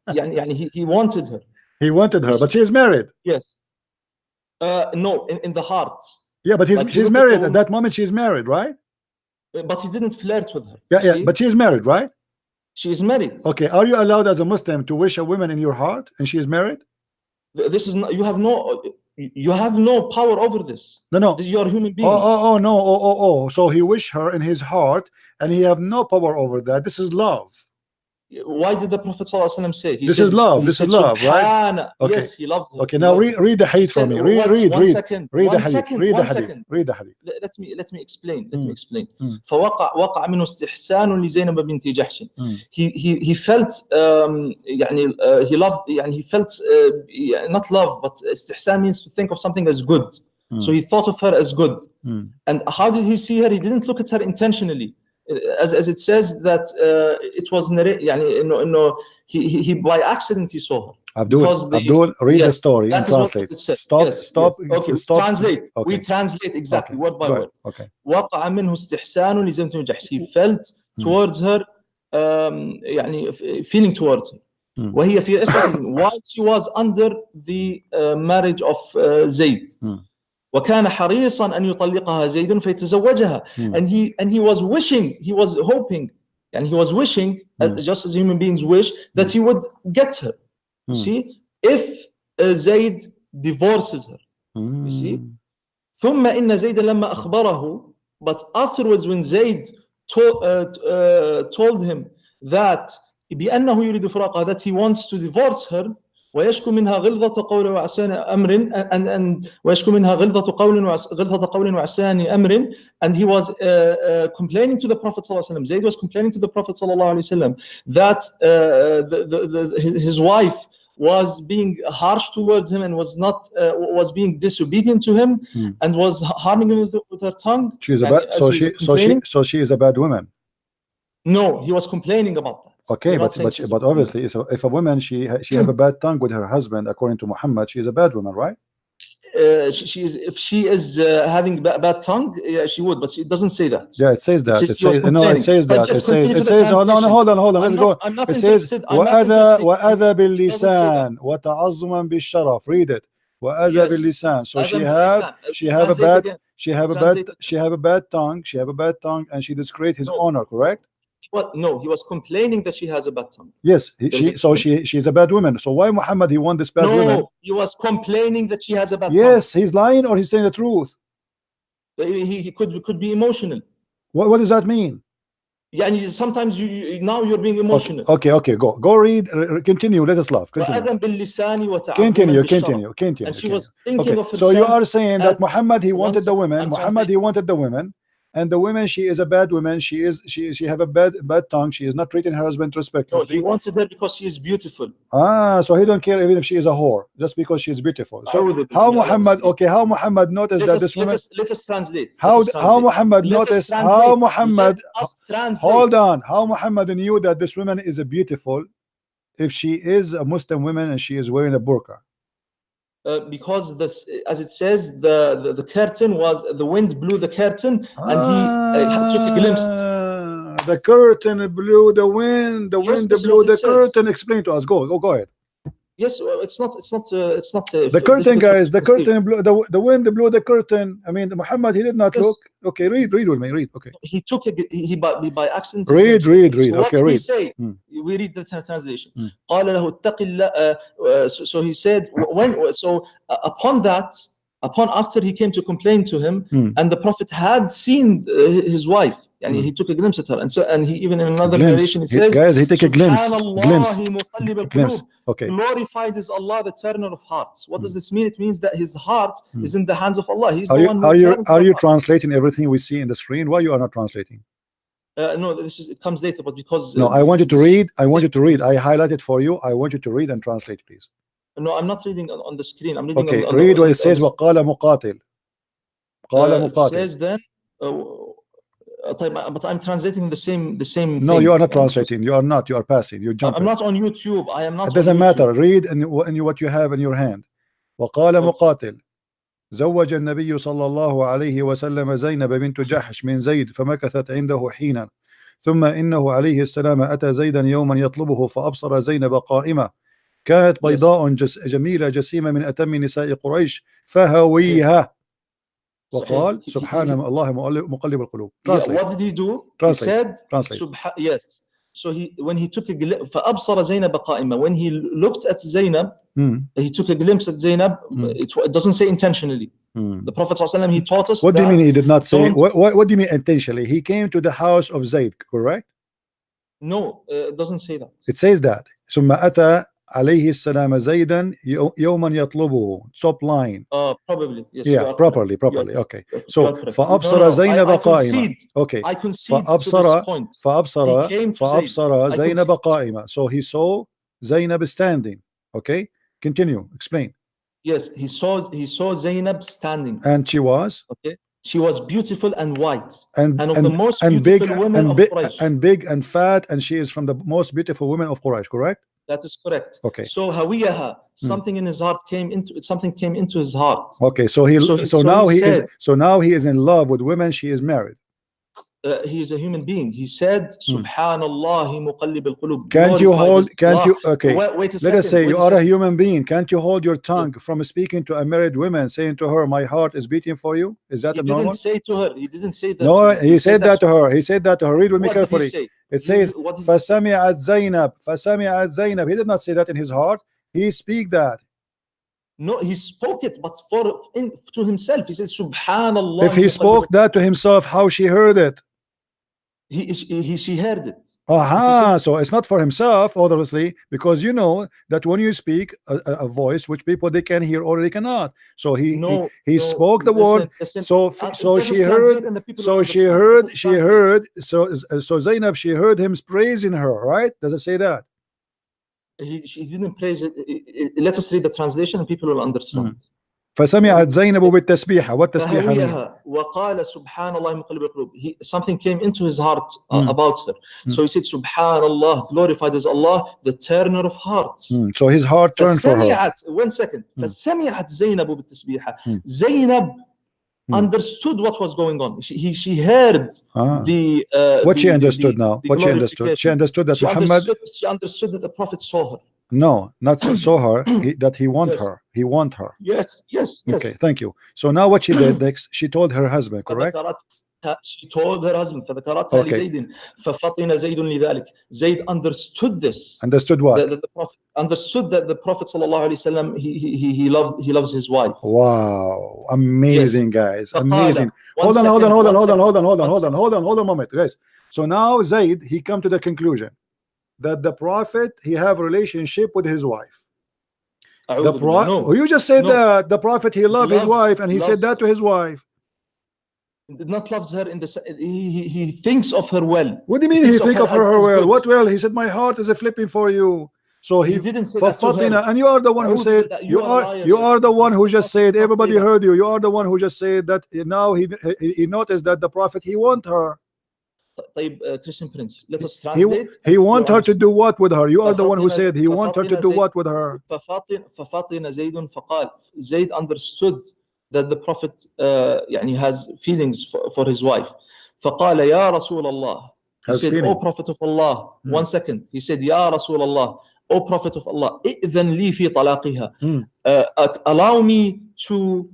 يعني he wanted her. He wanted her, but she is married. Yes. No, in the heart. Yeah, but she's married at that moment. She's married, right? But he didn't flirt with her. Yeah, but she is married, right? She is married. Okay, are you allowed as a Muslim to wish a woman in your heart and she is married? This is not, you have no power over this. No. This, you are a human being. No. So he wished her in his heart and he have no power over that. This is love. Why did the Prophet ﷺ say? This is love, right? Okay. Yes, he loved her. Okay, now read the hadith for me. Read the hadith. Let me explain. فوقع منه استحسان لزينب بنت جحش. He felt he loved, he felt not love, but استحسان means to think of something as good. So he thought of her as good. And how did he see her? He didn't look at her intentionally. As it says that it was he by accident he saw her. Abdul, read the story and translate. Stop. Okay, translate. Okay. We translate exactly word by word. Okay. وقع منه استحسان لزينب بنت جحش. He felt towards her, feeling towards her. وهي في while she was under the marriage of Zayd. وكان حريصا أن يطلقها زيد فيتزوجها. And he was wishing, he was hoping, and he was wishing, just as human beings wish, that he would get her. You see, if Zayd divorces her, you see. ثم إن زيد لما أخبره, but afterwards when Zayd told him that بأنه يريد فراقها, that he wants to divorce her, ويشكو منها غلظة قول وعسان أمر, and ويشكو منها غلظة قول وعسان أمر, and he was complaining to the Prophet صلى الله عليه وسلم. Zayd was complaining to the Prophet صلى الله عليه وسلم that his wife was being harsh towards him and was being disobedient to him and was harming him with her tongue. She is so she is a bad woman. No, he was complaining about that. Okay, but obviously, if a woman she have a bad tongue with her husband, according to Muhammad, she is a bad woman, right? If she is having bad tongue, yeah, she would, but it doesn't say that. Yeah, it says that. It says that. It says. Hold on. Let's go. It says وأذى باللسان وتعظما بالشرف. Read it. وأذى باللسان. So she have a bad tongue, and she disgraced his honor. Correct? What? No, he was complaining that she has a bad tongue. Yes, she's a bad woman. So why Muhammad he want this bad woman? No, he was complaining that she has a bad tongue. Yes, he's lying or he's saying the truth. He could be emotional. What does that mean? Yeah, sometimes now you're being emotional. Okay, go read. Continue. Let us laugh. Continue. And she was thinking of herself. So you are saying that Muhammad he wanted the women. And the woman, she is a bad woman. She have a bad tongue. She is not treating her husband respectfully. No, he wanted her because she is beautiful. So he don't care even if she is a whore, just because she is beautiful. So how Muhammad noticed that this woman? Let us translate. How Muhammad noticed? How Muhammad? Hold on. How Muhammad knew that this woman is a beautiful if she is a Muslim woman and she is wearing a burqa? Because this, as it says, the curtain was, the wind blew the curtain and he took a glimpse. The curtain blew the wind. The wind blew the curtain. Explain to us. Go ahead. Yes, it's not. The curtain, guys. The curtain blew. The wind blew the curtain. I mean, Muhammad he did not look. Okay, read with me. Read. Okay. He took by accident. Read. So okay, read. He say? We read the translation. قال له اتق الله. So he said upon after he came to complain to him, and the Prophet had seen his wife, and he took a glimpse at her, and he even in another narration it says, guys, he take a glimpse. Okay. Glorified is Allah, the turner of hearts. What does this mean? It means that his heart is in the hands of Allah. He's are you translating everything we see in the screen? Why you are not translating? No, it comes later, but because no, I want you to read. I want you to read. I highlighted for you. I want you to read and translate, please. No, I'm not reading on the screen. I'm reading. Okay, read what it says. وقال مقاتل. قال It مقاتل. says then. But I'm translating the same. No, thing. you are not translating. You are not. You are passing. You jump. I'm not on YouTube. I am not. It doesn't matter. Read and what you have in your hand. وقال مقاتل زوج النبي صلى الله عليه وسلم زينب بنت جحش من زيد فمكثت عنده حينا ثم إنه عليه السلام أتى زيدا يوما يطلبه فأبصر زينب قائمة كانت بيضاء جميلة جسيمة من أتم نساء قريش فهويها وقال سبحان الله مقلب القلوب. What did he do? Translate. He said yes. So when he took a glimpse فأبصر زينب قائمة, when he looked at Zainab, he took a glimpse at Zainab. It doesn't say intentionally. The Prophet ﷺ, he taught us. What do you mean he did not say? What do you mean intentionally? He came to the house of Zayd, correct? No, it doesn't say that. It says that ثم أتى عليه السلام زيدا يوما يطلبه. Top line. Probably. Yes. Yeah, properly. Okay. So فأبصر زينب قائمة. Okay. I concede to this point. فأبصر زينب قائمة. So he saw Zainab standing. Okay. Continue. Explain. Yes, he saw Zainab standing. And she was? Okay. She was beautiful and white. And of the most beautiful women of Quraysh. And big and fat, and she is from the most beautiful women of Quraysh, correct? That is correct. Okay. So hawiyaha, something in his heart came into his heart. Okay, so now he is in love with women. She is married. He is a human being. He said, Subhanallah muqallib al-qulub. Okay. Let us say you are a human being. Can't you hold your tongue from speaking to a married woman, saying to her, my heart is beating for you? Is that normal? He didn't say to her. He didn't say that. No, he said that to her. He said that to her. Read with me carefully. It says, فَسَمِعَتْ زَيْنَبْ. He did not say that in his heart. He speak that. No, he spoke it, but to himself. He said, Subhanallah. If he spoke that to himself, how she heard it? She heard it. So it's not for himself, obviously, because you know that when you speak a voice which people they can hear or they cannot. So he spoke the word. So Zainab, she heard him praising her, right? Does it say that? She didn't praise it. Let us read the translation and people will understand. فسمعت زينب بالتسبيحة. What تسبيحة? وقال سبحان الله مقلب القلوب. Something came into his heart about her. So he said, Subhanallah, glorified is Allah, the turner of hearts. So his heart turned for her. 1 second. فسمعت زينب بالتسبيحة. Zainab understood what was going on. She heard what she understood now. What she understood. She understood that Muhammad. She understood that the Prophet saw her. No, not saw her. That he want her. He want her. Yes. Okay, thank you. So now what she did next? She told her husband, correct? She told her husband. فذكرتها لزيد ففطن زيد لذلك. Zayd understood this. Understood what? The Prophet understood that the Prophet sallallahu alaihi wasallam he loves his wife. Wow, amazing, guys, amazing. Hold on a moment, guys. So now Zayd he come to the conclusion that the Prophet he have a relationship with his wife. You just said that the Prophet he loved his wife and he said that to his wife. Did not loves her in the he thinks of her well. What do you mean he think of her well? What well? He said my heart is flipping for you. So he didn't say that to her. And you are the one who said you are the one who just said everybody heard you. You are the one who just said that now he noticed that the Prophet he want her. Christian Prince, let us translate. He want her to do what with her? You are the one who said he want her to do what with her? Zayd understood that the Prophet has feelings for his wife. فقال يا رسول الله. He said, O Prophet of Allah. 1 second. He said, Ya Rasulullah, O Prophet of Allah, إذن لي في طلاقها. Allow me to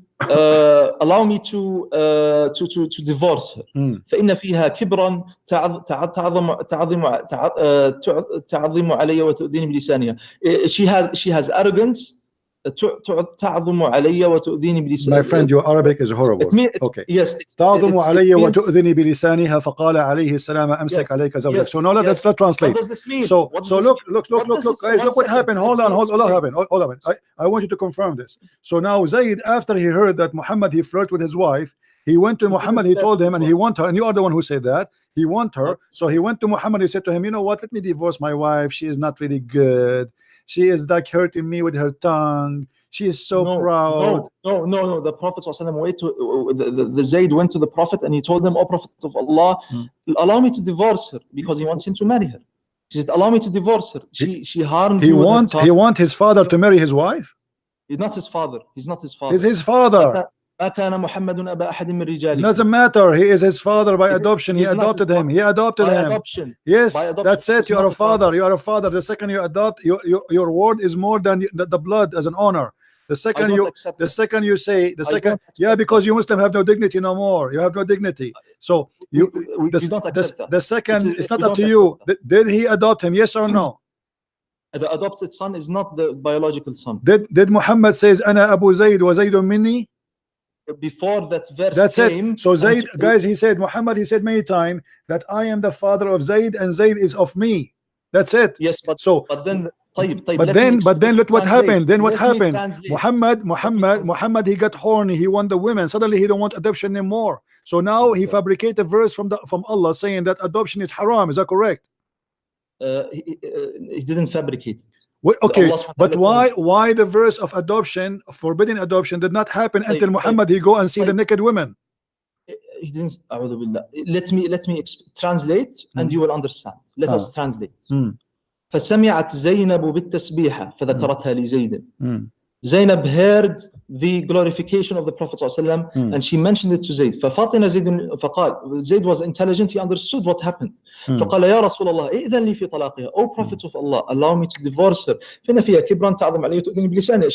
divorce her. فإن فيها كبرا تعظم علي وتؤذيني بلسانها. She has arrogance. تعظم علي وتؤذيني بلسانها. My friend, your Arabic is horrible. Okay. Yes. تعظم علي وتؤذيني بلسانها فقال عليه السلام أمسك عليك زوجك. So now let's translate. What does this mean? So look, guys, look what happened. Hold on. I want you to confirm this. So now Zayd, after he heard that Muhammad he flirted with his wife, he went to Muhammad, he told him, and he wanted her, and you are the one who said that. he want her. So he went to Muhammad. He said to him, you know what, let me divorce my wife. She is not really good. She is like hurting me with her tongue. She is so proud. No. The Prophet the Zayd went to the Prophet and he told him, "O Prophet of Allah, allow me to divorce her," because he wants him to marry her. He said, "Allow me to divorce her. She harmed me." He want his father to marry his wife? He's not his father. He's not his father. He's his father. Doesn't matter. He is his father by adoption. He adopted him. He adopted him. Adoption. Yes, adoption. That's it. You are a father. You are a father. The second you adopt, your word is more than the blood as an honor. The second you say, yeah, because you Muslim have no dignity no more. You have no dignity. So the second, it's not up to you. Did he adopt him? Yes or no? The adopted son is not the biological son. Did Muhammad says, "Ana Abu Zayd wa Zaydun minni"? Before that verse That's came, it. So Zayd, guys, he said, Muhammad, he said many times that I am the father of Zayd and Zayd is of me. That's it. Yes, but then look what happened. Then what happened? Muhammad, he got horny. He want the women. Suddenly he don't want adoption anymore. So now he fabricated a verse from Allah saying that adoption is haram. Is that correct? He didn't fabricate it. Okay, but why the verse of adoption, forbidden adoption, did not happen until Muhammad he go and see the naked women? He didn't. Let me translate and you will understand. Let us translate. فسمعت زينب بالتسبيحة فذكرتها لزيد. Zainab heard the glorification of the Prophet ﷺ, and she mentioned it to Zayd. ففطن زيد فقال, Zayd was intelligent, he understood what happened. فقال يا رسول الله ائذن لي في طلاقها. O Prophet of Allah, allow me to divorce her. فإن فيها كبرا تعظم علي وتؤذن بلسانها.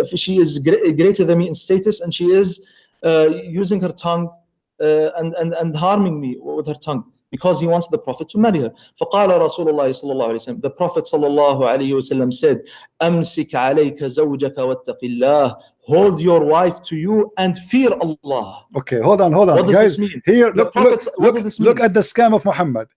She is greater than me in status, and she is using her tongue and harming me with her tongue, because he wants the Prophet to marry her. فقال رسول الله صلى الله عليه وسلم, the Prophet صلى الله عليه وسلم said, أمسك عليك زوجك واتق الله. Hold your wife to you and fear Allah. Okay, hold on, what does guys. This mean? Here, look at the scam of Muhammad.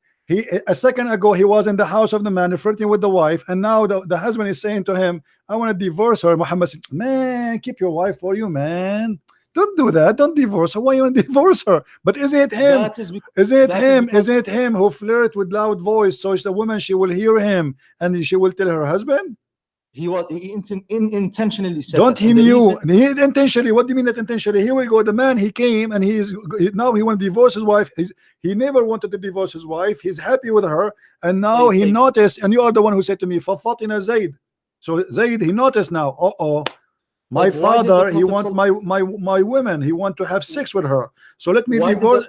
A second ago he was in the house of the man flirting with the wife, and now the husband is saying to him, I want to divorce her. Muhammad said, man, keep your wife for you, man. Don't do that. Don't divorce her. Why you want to divorce her? But is it him? Is it him who flirt with loud voice so the woman, she will hear him and she will tell her husband? He intentionally said. Don't he knew? He intentionally. What do you mean that intentionally? Here we go. The man, he came and now he want to divorce his wife. He never wanted to divorce his wife. He's happy with her, and now he noticed. And you are the one who said to me, "Fafatina Zayd." So Zayd, he noticed now. My father, he want my women. He want to have sex with her. So let me divorce.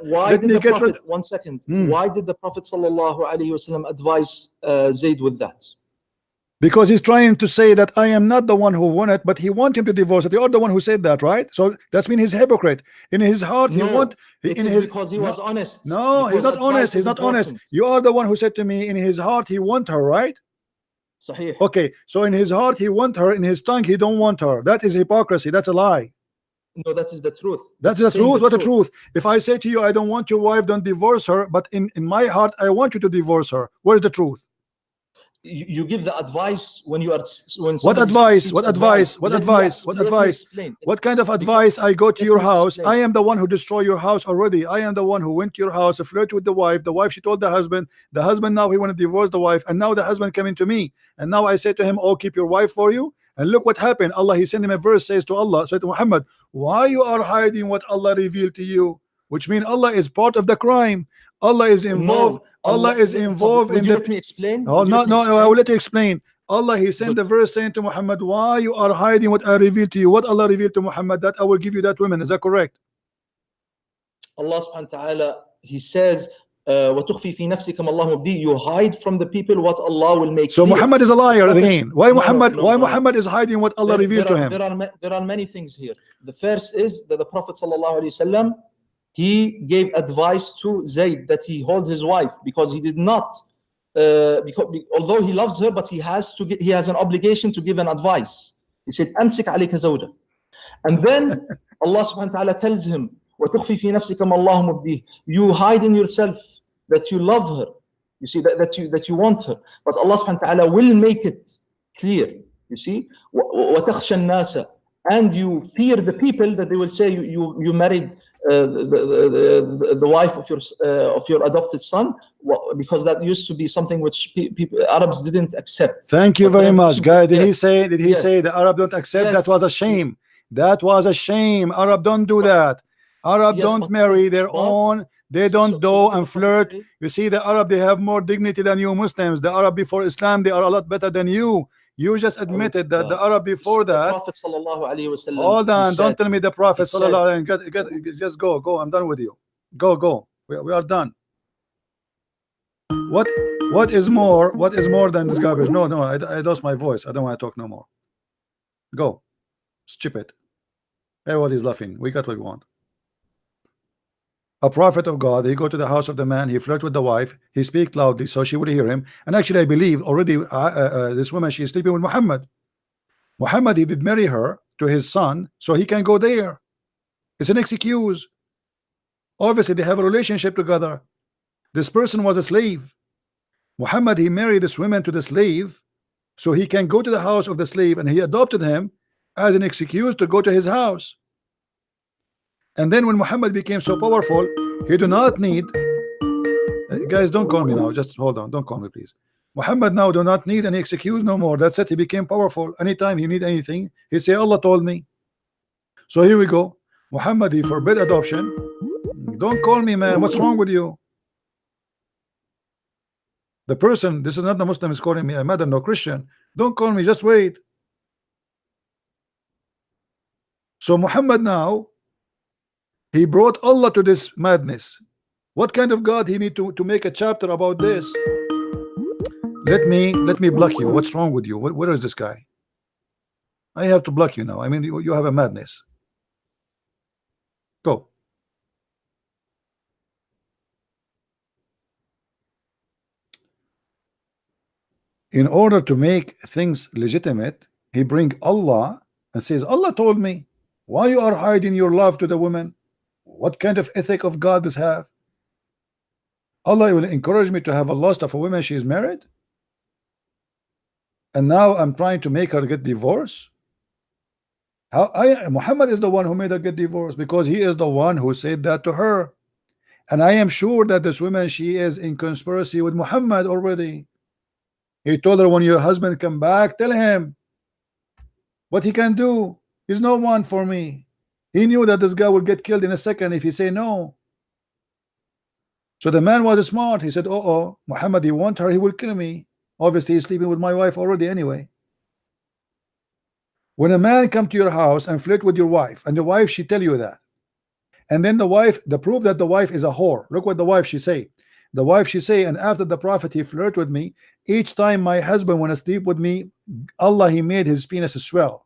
One second. Why did the Prophet ﷺ advise Zayd with that? Because he's trying to say that I am not the one who won it, but he want him to divorce it. You are the one who said that, right? So that's mean he's hypocrite. In his heart, because he was honest. No, he's not honest. He's not honest. You are the one who said to me, in his heart he want her, right? Sahih. Okay, so in his heart he want her, in his tongue he don't want her. That is hypocrisy. That's a lie. No, that is the truth. That's the truth. What the truth? If I say to you, I don't want your wife, don't divorce her, but in my heart I want you to divorce her. Where's the truth? You give the advice when you are what advice? What kind of advice? I go to your house. I am the one who destroyed your house already. I am the one who went to your house, flirted with the wife. The wife, she told the husband now he want to divorce the wife, and now the husband coming to me, and now I say to him, oh, keep your wife for you. And look what happened. Allah, he sent him a verse, says to Allah, said to Muhammad, why you are hiding what Allah revealed to you? Which means Allah is part of the crime. Allah is involved. No, Allah is involved in the. Let me explain. Oh, no, I will let you explain. Allah, he sent the verse saying to Muhammad, why you are hiding what I revealed to you? What Allah revealed to Muhammad, that I will give you that woman. Is that correct? Allah subhanahu wa ta'ala, he says, وَتُخْفِي فِي نَفْسِكَ مَا اللَّهُ مُبْدِيهِ. You hide from the people what Allah will make so clear. Muhammad is a liar again. Why Muhammad? No. Why Muhammad is hiding what Allah revealed to him? There are many things here. The first is that the Prophet sallallahu alaihi wasallam, he gave advice to Zayd that he hold his wife, because he did not, although he loves her, but he has an obligation to give an advice. He said, "Amsik alayka zawja," and then Allah subhanahu wa ta'ala tells him, وَتُخْفِي فِي نَفْسِكَ مَا اللَّهُ مُبْدِيهِ. You hide in yourself that you love her. You see that you want her, but Allah subhanahu wa ta'ala will make it clear. You see, وَتَخْشَى النَّاسَ. And you fear the people that they will say you married the wife of your adopted son, because that used to be something which Arabs didn't accept. Thank you very much, guy. Did he say? Did he Yes. say the Arab don't accept? Yes. That was a shame. That was a shame. Arab don't do that. Arab Yes, don't but- marry their but- own. They don't So- do so and what flirt. I'm saying- You see, the Arab, they have more dignity than you Muslims. The Arab before Islam, they are a lot better than you. You just admitted that the Arab before The that. Prophet sallallahu alaihi wasallam. Hold on, he don't said- tell me the Prophet he said- sallallahu alaihi wasallam. Just go. I'm done with you. Go. We are done. What is more than this garbage? No, I lost my voice. I don't want to talk no more. Go. Stupid. Everybody's laughing. We got what we want. A prophet of God, he go to the house of the man, he flirt with the wife, he speak loudly so she would hear him. And actually, I believe already this woman, she is sleeping with Muhammad. Muhammad, he did marry her to his son, so he can go there. It's an excuse. Obviously, they have a relationship together. This person was a slave. Muhammad, he married this woman to the slave, so he can go to the house of the slave, and he adopted him as an excuse to go to his house. And then when Muhammad became so powerful, he do not need guys, don't call me now, just hold on, don't call me please. Muhammad now do not need any excuse no more. That's it, he became powerful. Anytime he need anything, he say Allah told me. So here we go. Muhammad, he forbid adoption. Don't call me, man, what's wrong with you? The person, this is not the Muslim, is calling me a mother, no Christian. Don't call me, just wait. So Muhammad now, he brought Allah to this madness. What kind of God he need to make a chapter about this? Let me block you. What's wrong with you? Where is this guy? I have to block you now. I mean, you have a madness. Go. In order to make things legitimate, he bring Allah and says, Allah told me. Why you are hiding your love to the woman? What kind of ethic of God does have? Allah will encourage me to have a lust of a woman she is married, and now I'm trying to make her get divorced. Muhammad is the one who made her get divorced, because he is the one who said that to her. And I am sure that this woman, she is in conspiracy with Muhammad already. He told her, when your husband come back, tell him what he can do. He's no one for me. He knew that this guy would get killed in a second if he say no. So the man was smart. He said, oh, Muhammad, he want her, he will kill me. Obviously, he's sleeping with my wife already anyway. When a man come to your house and flirt with your wife, and the wife, she tell you that, and then the wife, the proof that the wife is a whore. Look what the wife, she say. The wife, she say, and after the prophet, he flirt with me. Each time my husband want to sleep with me, Allah, he made his penis swell.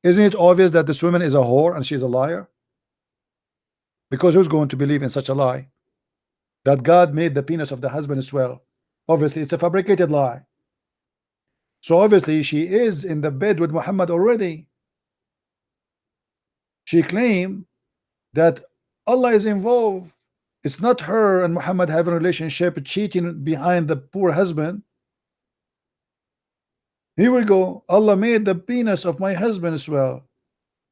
Isn't it obvious that this woman is a whore and she's a liar? Because who's going to believe in such a lie? That God made the penis of the husband swell. Obviously, it's a fabricated lie. So obviously, she is in the bed with Muhammad already. She claimed that Allah is involved. It's not her and Muhammad having a relationship, cheating behind the poor husband. Here we go. Allah made the penis of my husband as well.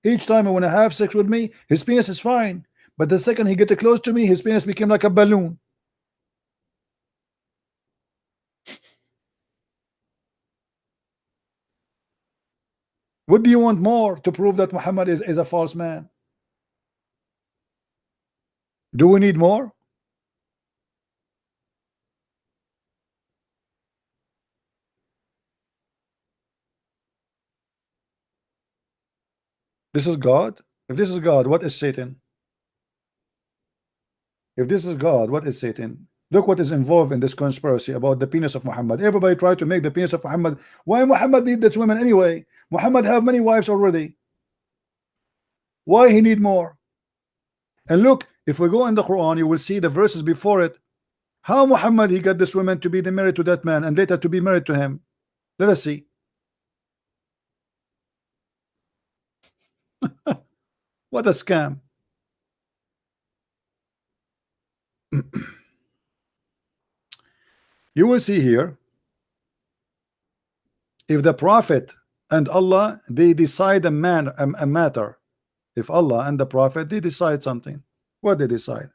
Each time he want to have sex with me, his penis is fine. But the second he get close to me, his penis became like a balloon. What do you want more to prove that Muhammad is a false man? Do we need more? This is God. If this is God, what is Satan? If this is God, what is Satan? Look what is involved in this conspiracy about the penis of Muhammad. Everybody tried to make the penis of Muhammad. Why Muhammad need that women anyway? Muhammad have many wives already. Why he need more? And look, if we go in the Quran, you will see the verses before it. How Muhammad he got this woman to be married to that man and later to be married to him. Let us see. What a scam. You will see here, if the prophet and Allah, they decide a matter, if Allah and the Prophet they decide something, what they decide?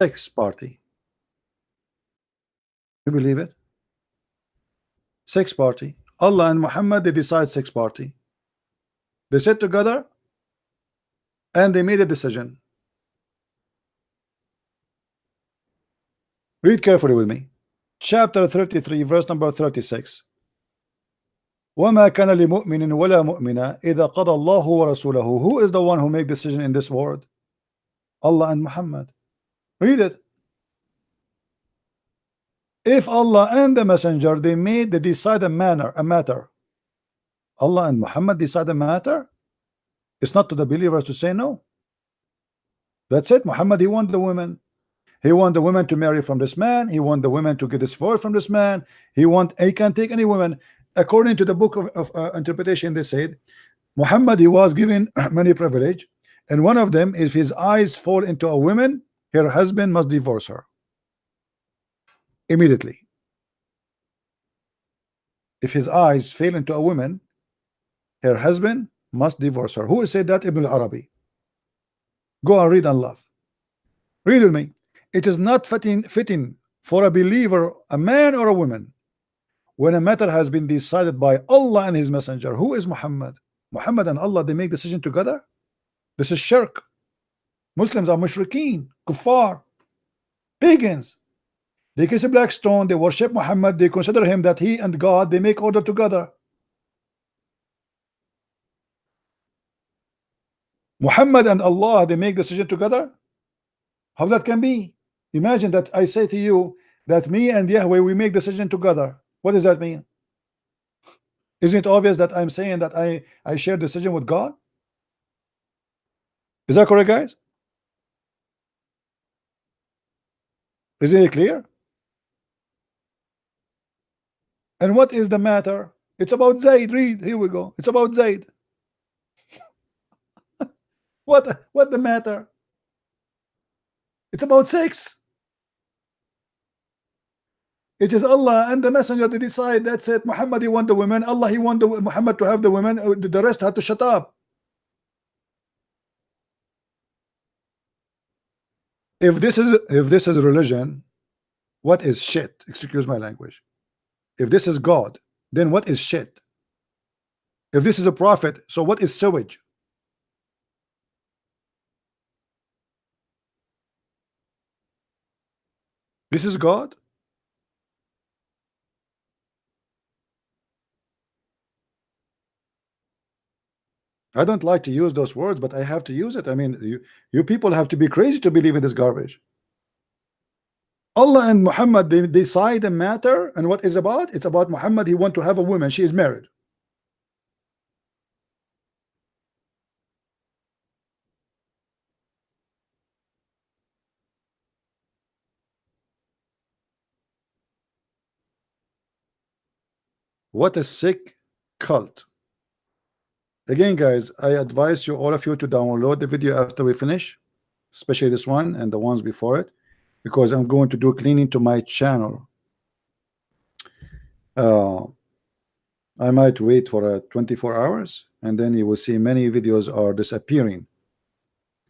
Sex party. You believe it? Sex party. Allah and Muhammad they decide sex party. They sit together and they made a decision. Read carefully with me. Chapter 33 verse number 36. وَمَا كَانَ لِمُؤْمِنٍ وَلَا مُؤْمِنَةٍ إِذَا قَضَى اللَّهُ وَرَسُولَهُ. Who is the one who make decision in this world? Allah and Muhammad. Read it. If Allah and the messenger they decide a matter, Allah and Muhammad decide a matter, it's not to the believers to say no. That's it. Muhammad, he want the women. He want the women to marry from this man. He want the women to get divorced from this man. He can't take any women. According to the book of interpretation, they said Muhammad he was given many privilege, and one of them, if his eyes fall into a woman, her husband must divorce her immediately. If his eyes fail into a woman, her husband must divorce her. Who said that? Ibn al-Arabi. Go and read and laugh. Read with me. It is not fitting for a believer, a man or a woman, when a matter has been decided by Allah and his messenger. Who is Muhammad? Muhammad and Allah, they make decision together. This is shirk. Muslims are mushrikeen, kuffar, pagans. They kiss a black stone, they worship Muhammad, they consider him that he and God, they make order together. Muhammad and Allah, they make decision together. How that can be? Imagine that I say to you that me and Yahweh we make decision together. What does that mean? Isn't it obvious that I'm saying that I share decision with God? Is that correct, guys? Isn't it clear? And what is the matter? It's about Zayd. Read, here we go. It's about Zayd. What the matter? It's about sex. It is Allah and the messenger to decide. That's it. Muhammad he want the women. Allah he want Muhammad to have the women. The rest had to shut up. If this is religion, what is shit? Excuse my language. If this is God, then what is shit? If this is a prophet, so what is sewage? This is God. I don't like to use those words, but I have to use it. I mean, you people have to be crazy to believe in this garbage. Allah and Muhammad, they decide a matter, and what is about? It's about Muhammad. He want to have a woman. She is married. What a sick cult. Again, guys, I advise you, all of you, to download the video after we finish, especially this one and the ones before it, because I'm going to do cleaning to my channel. I might wait for 24 hours, and then you will see many videos are disappearing.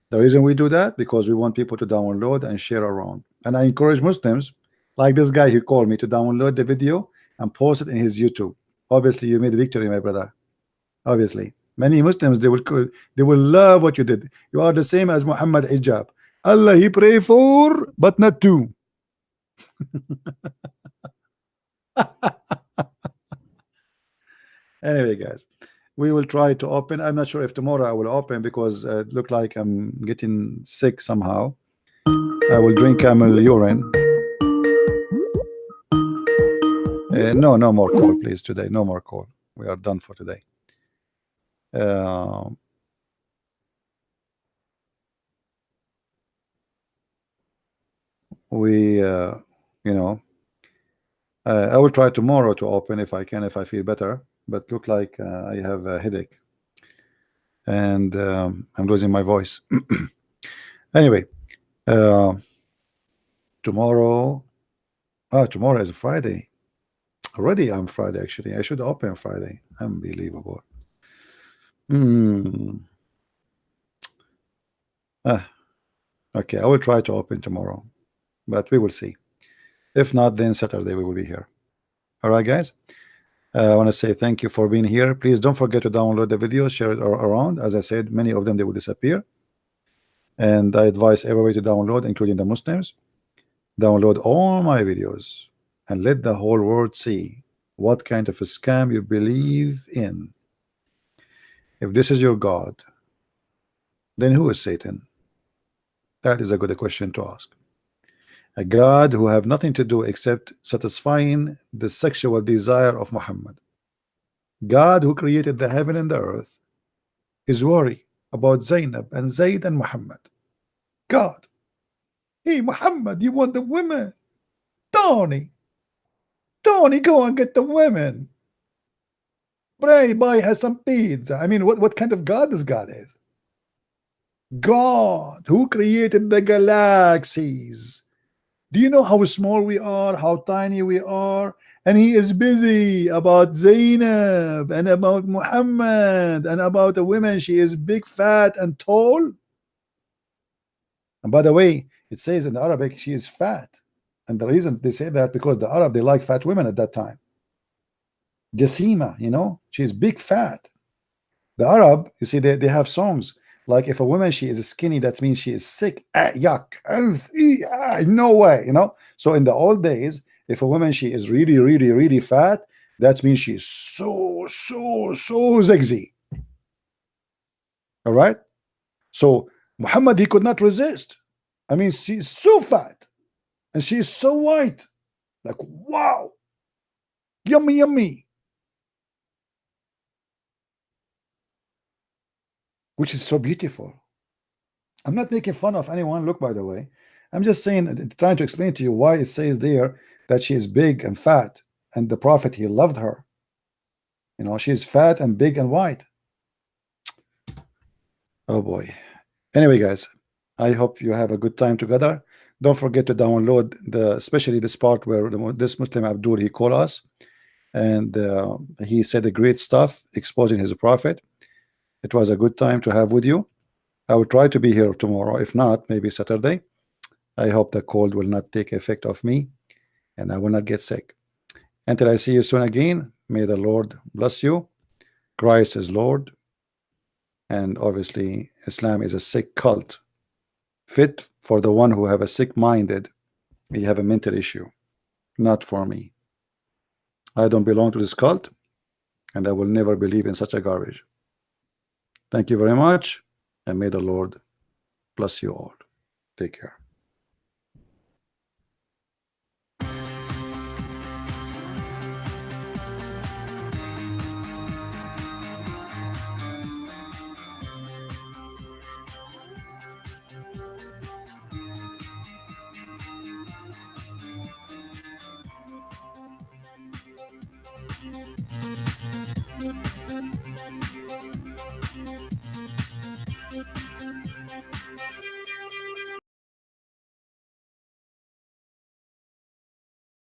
The reason we do that, because we want people to download and share around. And I encourage Muslims, like this guy who called me, to download the video and post it in his YouTube. Obviously, you made a victory, my brother. Obviously, many Muslims, they will love what you did. You are the same as Muhammad Hijab. Allah he pray for, but not to. Anyway, guys, we will try to open. I'm not sure if tomorrow I will open, because it look like I'm getting sick somehow. I will drink camel urine. No more call, please, today. No more call. We are done for today. You know, I will try tomorrow to open if I can, if I feel better, but look like I have a headache, and I'm losing my voice. Anyway, tomorrow is Friday already. I'm Friday, actually. I should open Friday. Unbelievable. Okay, I will try to open tomorrow, but we will see. If not, then Saturday we will be here. All right, guys. I want to say thank you for being here. Please don't forget to download the video, share it around. As I said, many of them they will disappear, and I advise everybody to download, including the Muslims. Download all my videos and let the whole world see what kind of a scam you believe in. If this is your God, then who is Satan? That is a good question to ask. A God who have nothing to do except satisfying the sexual desire of Muhammad. God who created the heaven and the earth is worried about Zainab and Zayd and Muhammad. God, hey Muhammad, you want the women? Tony, go and get the women. Pray, buy her some pizza. I mean, what kind of God this God is? God who created the galaxies. Do you know how small we are, how tiny we are? And he is busy about Zainab and about Muhammad and about a woman. She is big, fat, and tall. And by the way, it says in Arabic she is fat. And the reason they say that because the Arab, they like fat women at that time. Jasima, you know, she's big, fat. The Arab, you see, they have songs. Like if a woman she is skinny, that means she is sick. Yuck. No way, you know. So in the old days, if a woman she is really fat, that means she is so sexy. All right. So Muhammad, he could not resist. I mean, she's so fat and she's so white. Like, wow, yummy. Which is so beautiful. I'm not making fun of anyone. Look, by the way, I'm just saying, trying to explain to you why it says there that she is big and fat, and the Prophet, he loved her. You know, she's fat and big and white. Oh boy. Anyway, guys, I hope you have a good time together. Don't forget to download especially this part where this Muslim Abdul, he called us and he said the great stuff exposing his Prophet. It was a good time to have with you. I will try to be here tomorrow. If not, maybe Saturday. I hope the cold will not take effect of me and I will not get sick. Until I see you soon again, may the Lord bless you. Christ is Lord. And obviously, Islam is a sick cult, fit for the one who have a sick-minded. We have a mental issue, not for me. I don't belong to this cult, and I will never believe in such a garbage. Thank you very much, and may the Lord bless you all. Take care.